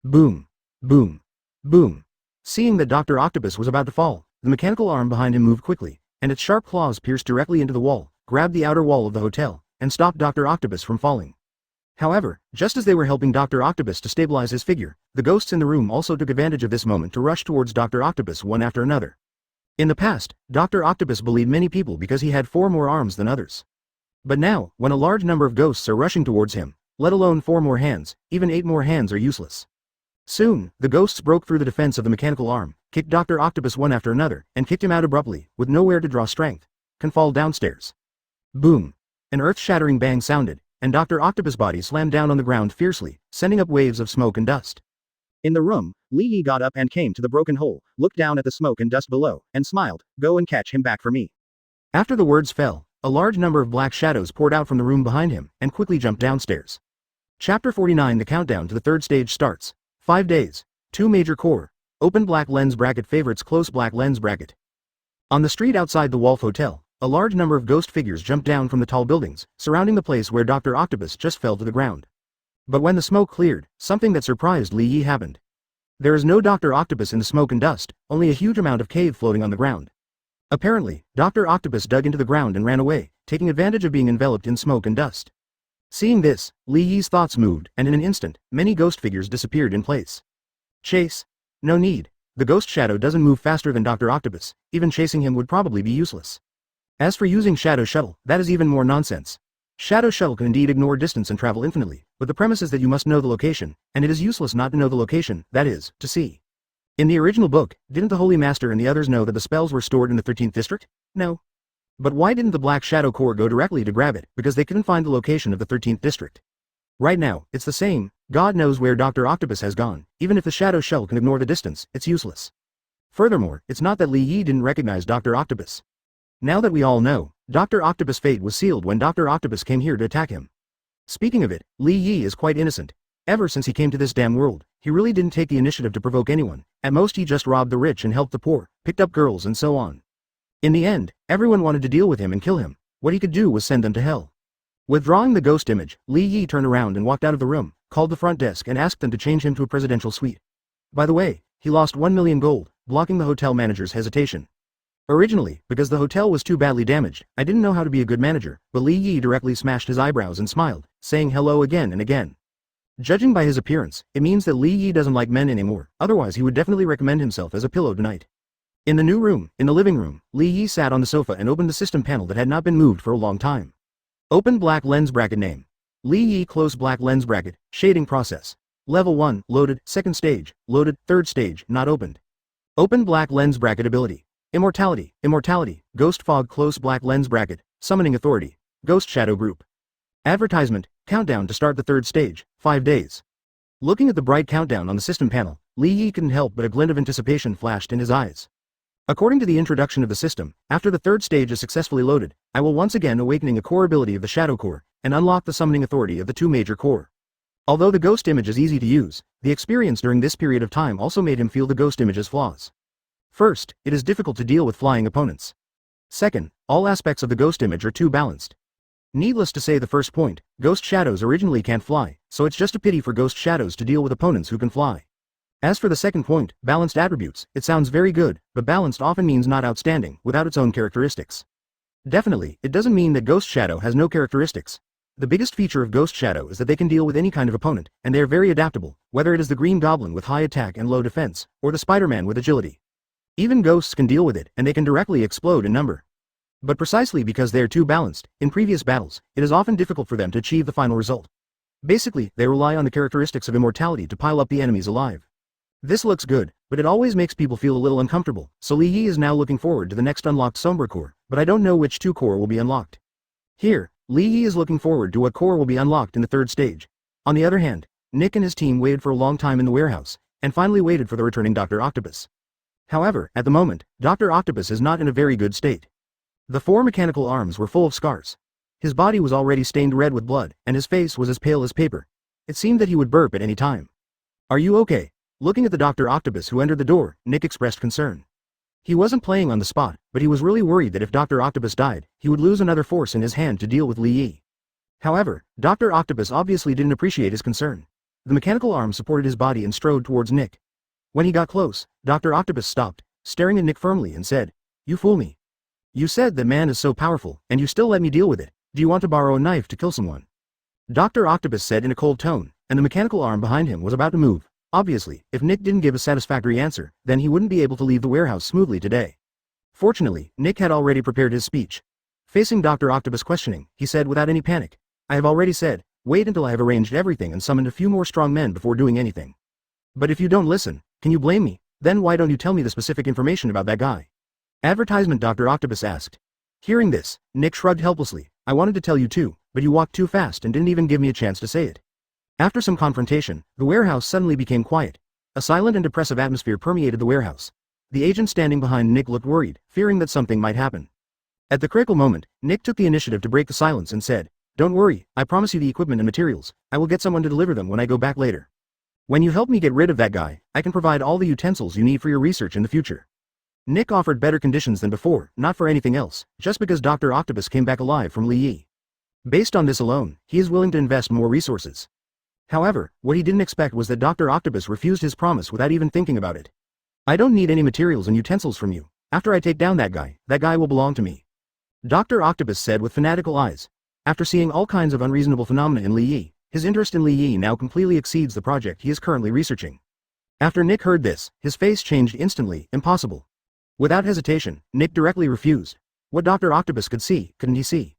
Boom. Boom. Boom. Seeing that Dr. Octopus was about to fall, the mechanical arm behind him moved quickly, and its sharp claws pierced directly into the wall, grabbed the outer wall of the hotel, and stopped Dr. Octopus from falling. However, just as they were helping Dr. Octopus to stabilize his figure, the ghosts in the room also took advantage of this moment to rush towards Dr. Octopus one after another. In the past, Dr. Octopus bullied many people because he had 4 more arms than others. But now, when a large number of ghosts are rushing towards him, let alone 4 more hands, even 8 more hands are useless. Soon, the ghosts broke through the defense of the mechanical arm, kicked Dr. Octopus one after another, and kicked him out abruptly, with nowhere to draw strength. Can fall downstairs. Boom. An earth-shattering bang sounded, and Dr. Octopus' body slammed down on the ground fiercely, sending up waves of smoke and dust. In the room, Li Yi got up and came to the broken hole, looked down at the smoke and dust below, and smiled, "Go and catch him back for me." After the words fell, a large number of black shadows poured out from the room behind him, and quickly jumped downstairs. Chapter 49. The countdown to the third stage starts. 5 days. 2 major core. Open black lens bracket favorites close black lens bracket. On the street outside the Wolf Hotel, a large number of ghost figures jumped down from the tall buildings, surrounding the place where Dr. Octopus just fell to the ground. But when the smoke cleared, something that surprised Li Yi happened. There is no Dr. Octopus in the smoke and dust, only a huge amount of cave floating on the ground. Apparently, Dr. Octopus dug into the ground and ran away, taking advantage of being enveloped in smoke and dust. Seeing this, Li Yi's thoughts moved, and in an instant, many ghost figures disappeared in place. Chase? No need. The ghost shadow doesn't move faster than Dr. Octopus, even chasing him would probably be useless. As for using Shadow Shuttle, that is even more nonsense. Shadow Shuttle can indeed ignore distance and travel infinitely, but the premise is that you must know the location, and it is useless not to know the location, that is, to see. In the original book, didn't the Holy Master and the others know that the spells were stored in the 13th district? No. But why didn't the Black Shadow Corps go directly to grab it? Because they couldn't find the location of the 13th district. Right now, it's the same. God knows where Dr. Octopus has gone. Even if the Shadow Shell can ignore the distance, it's useless. Furthermore, it's not that Li Yi didn't recognize Dr. Octopus. Now that we all know, Dr. Octopus' fate was sealed when Dr. Octopus came here to attack him. Speaking of it, Li Yi is quite innocent. Ever since he came to this damn world, he really didn't take the initiative to provoke anyone. At most he just robbed the rich and helped the poor, picked up girls and so on. In the end, everyone wanted to deal with him and kill him. What he could do was send them to hell. Withdrawing the ghost image, Li Yi turned around and walked out of the room, called the front desk and asked them to change him to a presidential suite. By the way, he lost 1 million gold, blocking the hotel manager's hesitation. Originally, because the hotel was too badly damaged, I didn't know how to be a good manager, but Li Yi directly smashed his eyebrows and smiled, saying hello again and again. Judging by his appearance, it means that Li Yi doesn't like men anymore, otherwise he would definitely recommend himself as a pillow tonight. In the new room, in the living room, Li Yi sat on the sofa and opened the system panel that had not been moved for a long time. Open black lens bracket name. Li Yi close black lens bracket, shading process. Level 1, loaded, second stage, loaded, third stage, not opened. Open black lens bracket ability. Immortality, ghost fog close black lens bracket, summoning authority, ghost shadow group. Advertisement, countdown to start the third stage, 5 days. Looking at the bright countdown on the system panel, Li Yi couldn't help but a glint of anticipation flashed in his eyes. According to the introduction of the system, after the third stage is successfully loaded, I will once again awakening a core ability of the Shadow Core, and unlock the summoning authority of the two major core. Although the ghost image is easy to use, the experience during this period of time also made him feel the ghost image's flaws. First, it is difficult to deal with flying opponents. Second, all aspects of the ghost image are too balanced. Needless to say the first point, ghost shadows originally can't fly, so it's just a pity for ghost shadows to deal with opponents who can fly. As for the second point, balanced attributes, it sounds very good, but balanced often means not outstanding, without its own characteristics. Definitely, it doesn't mean that Ghost Shadow has no characteristics. The biggest feature of Ghost Shadow is that they can deal with any kind of opponent, and they are very adaptable, whether it is the Green Goblin with high attack and low defense, or the Spider-Man with agility. Even ghosts can deal with it, and they can directly explode in number. But precisely because they are too balanced, in previous battles, it is often difficult for them to achieve the final result. Basically, they rely on the characteristics of immortality to pile up the enemies alive. This looks good, but it always makes people feel a little uncomfortable, so Li Yi is now looking forward to the next unlocked Sombra core, but I don't know which two core will be unlocked. Here, Li Yi is looking forward to what core will be unlocked in the third stage. On the other hand, Nick and his team waited for a long time in the warehouse, and finally waited for the returning Dr. Octopus. However, at the moment, Dr. Octopus is not in a very good state. The 4 mechanical arms were full of scars. His body was already stained red with blood, and his face was as pale as paper. It seemed that he would burp at any time. Are you okay? Looking at the Dr. Octopus who entered the door, Nick expressed concern. He wasn't playing on the spot, but he was really worried that if Dr. Octopus died, he would lose another force in his hand to deal with Li Yi. However, Dr. Octopus obviously didn't appreciate his concern. The mechanical arm supported his body and strode towards Nick. When he got close, Dr. Octopus stopped, staring at Nick firmly and said, "You fool me. You said that man is so powerful, and you still let me deal with it. Do you want to borrow a knife to kill someone?" Dr. Octopus said in a cold tone, and the mechanical arm behind him was about to move. Obviously, if Nick didn't give a satisfactory answer, then he wouldn't be able to leave the warehouse smoothly today. Fortunately, Nick had already prepared his speech. Facing Dr. Octopus' questioning, he said without any panic, "I have already said, wait until I have arranged everything and summoned a few more strong men before doing anything. But if you don't listen, can you blame me? Then why don't you tell me the specific information about that guy?" Advertisement, Dr. Octopus asked. Hearing this, Nick shrugged helplessly. "I wanted to tell you too, but you walked too fast and didn't even give me a chance to say it." After some confrontation, the warehouse suddenly became quiet. A silent and depressive atmosphere permeated the warehouse. The agent standing behind Nick looked worried, fearing that something might happen. At the critical moment, Nick took the initiative to break the silence and said, "Don't worry, I promise you the equipment and materials. I will get someone to deliver them when I go back later. When you help me get rid of that guy, I can provide all the utensils you need for your research in the future." Nick offered better conditions than before, not for anything else, just because Dr. Octopus came back alive from Li Yi. Based on this alone, he is willing to invest more resources. However, what he didn't expect was that Dr. Octopus refused his promise without even thinking about it. "I don't need any materials and utensils from you. After I take down that guy will belong to me," Dr. Octopus said with fanatical eyes. After seeing all kinds of unreasonable phenomena in Li Yi, his interest in Li Yi now completely exceeds the project he is currently researching. After Nick heard this, his face changed instantly. Impossible. Without hesitation, Nick directly refused. What Dr. Octopus could see, couldn't he see?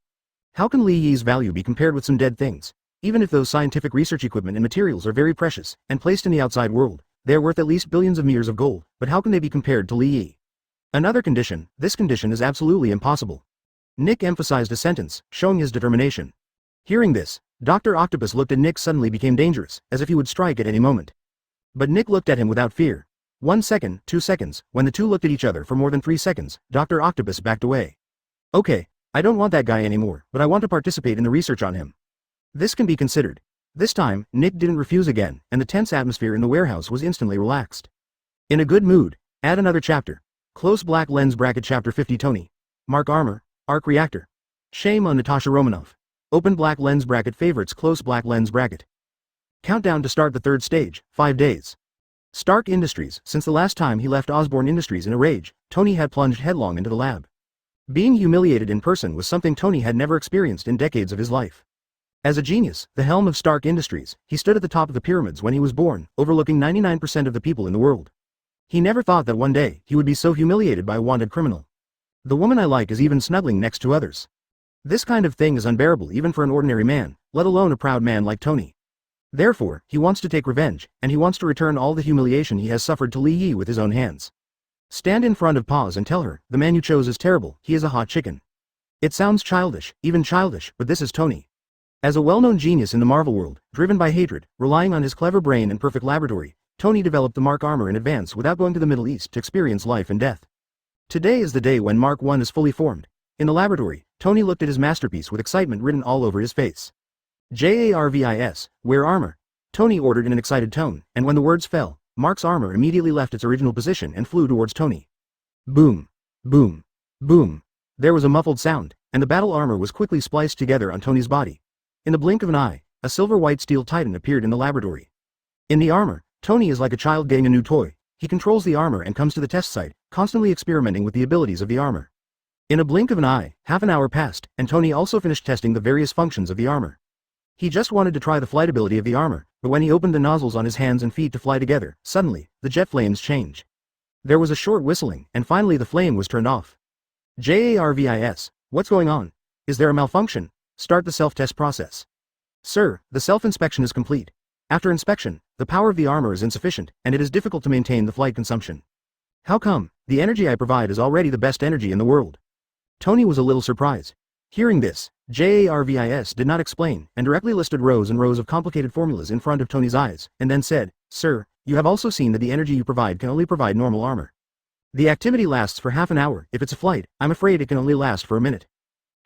How can Li Yi's value be compared with some dead things? Even if those scientific research equipment and materials are very precious, and placed in the outside world, they are worth at least billions of mirrors of gold, but how can they be compared to Li Yi? Another condition, this condition is absolutely impossible. Nick emphasized a sentence, showing his determination. Hearing this, Dr. Octopus looked at Nick suddenly became dangerous, as if he would strike at any moment. But Nick looked at him without fear. 1 second, 2 seconds, when the two looked at each other for more than 3 seconds, Dr. Octopus backed away. "Okay, I don't want that guy anymore, but I want to participate in the research on him. This can be considered." This time, Nick didn't refuse again, and the tense atmosphere in the warehouse was instantly relaxed. In a good mood, add another chapter. Close black lens bracket chapter 50 Tony. Mark armor, arc reactor. Shame on Natasha Romanoff. Open black lens bracket favorites close black lens bracket. Countdown to start the third stage, 5 days. Stark Industries. Since the last time he left Osborne Industries in a rage, Tony had plunged headlong into the lab. Being humiliated in person was something Tony had never experienced in decades of his life. As a genius, the helm of Stark Industries, he stood at the top of the pyramids when he was born, overlooking 99% of the people in the world. He never thought that one day, he would be so humiliated by a wanted criminal. The woman I like is even snuggling next to others. This kind of thing is unbearable even for an ordinary man, let alone a proud man like Tony. Therefore, he wants to take revenge, and he wants to return all the humiliation he has suffered to Li Yi with his own hands. Stand in front of Paz and tell her, the man you chose is terrible, he is a hot chicken. It sounds childish, even childish, but this is Tony. As a well-known genius in the Marvel world, driven by hatred, relying on his clever brain and perfect laboratory, Tony developed the Mark armor in advance without going to the Middle East to experience life and death. Today is the day when Mark I is fully formed. In the laboratory, Tony looked at his masterpiece with excitement written all over his face. JARVIS, wear armor. Tony ordered in an excited tone, and when the words fell, Mark's armor immediately left its original position and flew towards Tony. Boom. Boom. Boom. There was a muffled sound, and the battle armor was quickly spliced together on Tony's body. In the blink of an eye, a silver-white steel titan appeared in the laboratory. In the armor, Tony is like a child getting a new toy. He controls the armor and comes to the test site, constantly experimenting with the abilities of the armor. In a blink of an eye, half an hour passed, and Tony also finished testing the various functions of the armor. He just wanted to try the flight ability of the armor, but when he opened the nozzles on his hands and feet to fly together, suddenly, the jet flames changed. There was a short whistling, and finally the flame was turned off. JARVIS, what's going on? Is there a malfunction? Start the self-test process. Sir, the self-inspection is complete. After inspection, the power of the armor is insufficient, and it is difficult to maintain the flight consumption. How come? The energy I provide is already the best energy in the world. Tony was a little surprised. Hearing this, JARVIS did not explain, and directly listed rows and rows of complicated formulas in front of Tony's eyes, and then said, Sir, you have also seen that the energy you provide can only provide normal armor. The activity lasts for half an hour. If it's a flight, I'm afraid it can only last for a minute.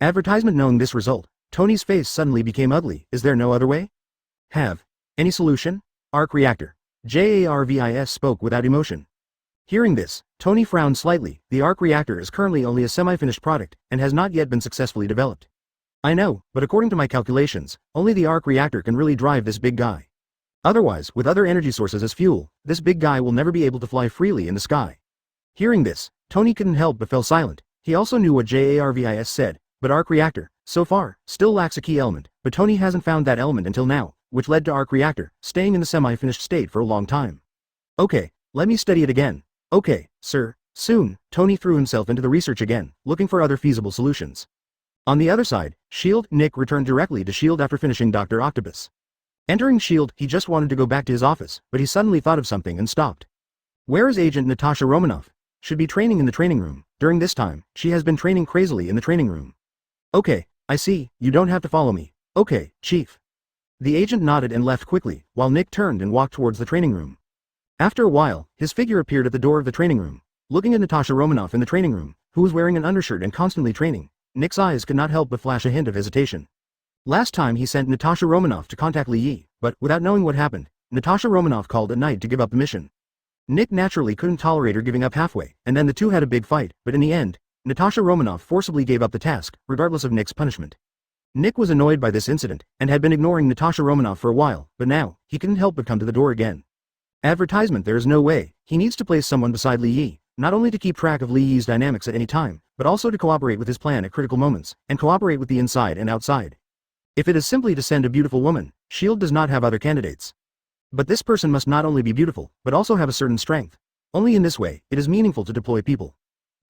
Advertisement. Knowing this result, Tony's face suddenly became ugly. Is there no other way? Have any solution? Arc reactor. JARVIS spoke without emotion. Hearing this, Tony frowned slightly. The arc reactor is currently only a semi-finished product, and has not yet been successfully developed. I know, but according to my calculations, only the arc reactor can really drive this big guy. Otherwise, with other energy sources as fuel, this big guy will never be able to fly freely in the sky. Hearing this, Tony couldn't help but fell silent. He also knew what JARVIS said, but arc reactor, so far, still lacks a key element, but Tony hasn't found that element until now, which led to arc reactor, staying in the semi-finished state for a long time. Okay, let me study it again. Okay, sir. Soon, Tony threw himself into the research again, looking for other feasible solutions. On the other side, S.H.I.E.L.D. Nick returned directly to S.H.I.E.L.D. after finishing Dr. Octopus. Entering S.H.I.E.L.D., he just wanted to go back to his office, but he suddenly thought of something and stopped. Where is Agent Natasha Romanoff? Should be training in the training room. During this time, she has been training crazily in the training room. Okay, I see, you don't have to follow me. Okay, Chief. The agent nodded and left quickly, while Nick turned and walked towards the training room. After a while, his figure appeared at the door of the training room. Looking at Natasha Romanoff in the training room, who was wearing an undershirt and constantly training, Nick's eyes could not help but flash a hint of hesitation. Last time he sent Natasha Romanoff to contact Li Yi, but, without knowing what happened, Natasha Romanoff called at night to give up the mission. Nick naturally couldn't tolerate her giving up halfway, and then the two had a big fight, but in the end, Natasha Romanoff forcibly gave up the task, regardless of Nick's punishment. Nick was annoyed by this incident, and had been ignoring Natasha Romanoff for a while, but now, he couldn't help but come to the door again. Advertisement. There is no way. He needs to place someone beside Li Yi, not only to keep track of Li Yi's dynamics at any time, but also to cooperate with his plan at critical moments, and cooperate with the inside and outside. If it is simply to send a beautiful woman, S.H.I.E.L.D. does not have other candidates. But this person must not only be beautiful, but also have a certain strength. Only in this way, it is meaningful to deploy people.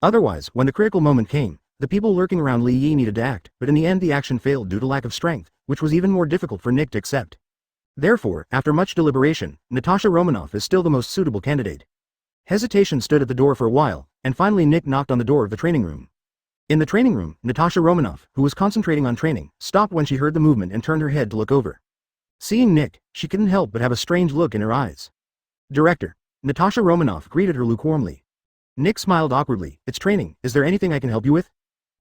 Otherwise, when the critical moment came, the people lurking around Li Yi needed to act, but in the end the action failed due to lack of strength, which was even more difficult for Nick to accept. Therefore, after much deliberation, Natasha Romanoff is still the most suitable candidate. Hesitation stood at the door for a while, and finally Nick knocked on the door of the training room. In the training room, Natasha Romanoff, who was concentrating on training, stopped when she heard the movement and turned her head to look over. Seeing Nick, she couldn't help but have a strange look in her eyes. Director. Natasha Romanoff greeted her lukewarmly. Nick smiled awkwardly. It's training. Is there anything I can help you with?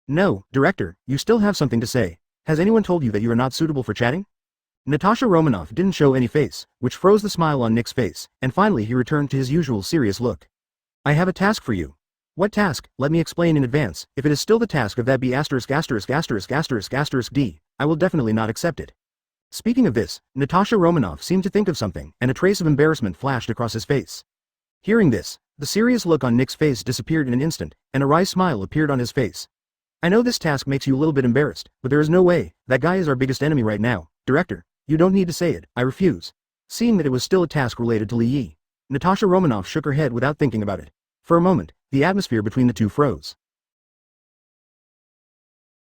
No, Director, you still have something to say. Has anyone told you that you are not suitable for chatting? Natasha Romanoff didn't show any face, which froze the smile on Nick's face, and finally he returned to his usual serious look. I have a task for you. What task? Let me explain in advance. If it is still the task of that B**************, I will definitely not accept it. Speaking of this, Natasha Romanoff seemed to think of something, and a trace of embarrassment flashed across his face. Hearing this, the serious look on Nick's face disappeared in an instant, and a wry smile appeared on his face. I know this task makes you a little bit embarrassed, but there is no way. That guy is our biggest enemy right now. Director, you don't need to say it, I refuse. Seeing that it was still a task related to Li Yi, Natasha Romanoff shook her head without thinking about it. For a moment, the atmosphere between the two froze.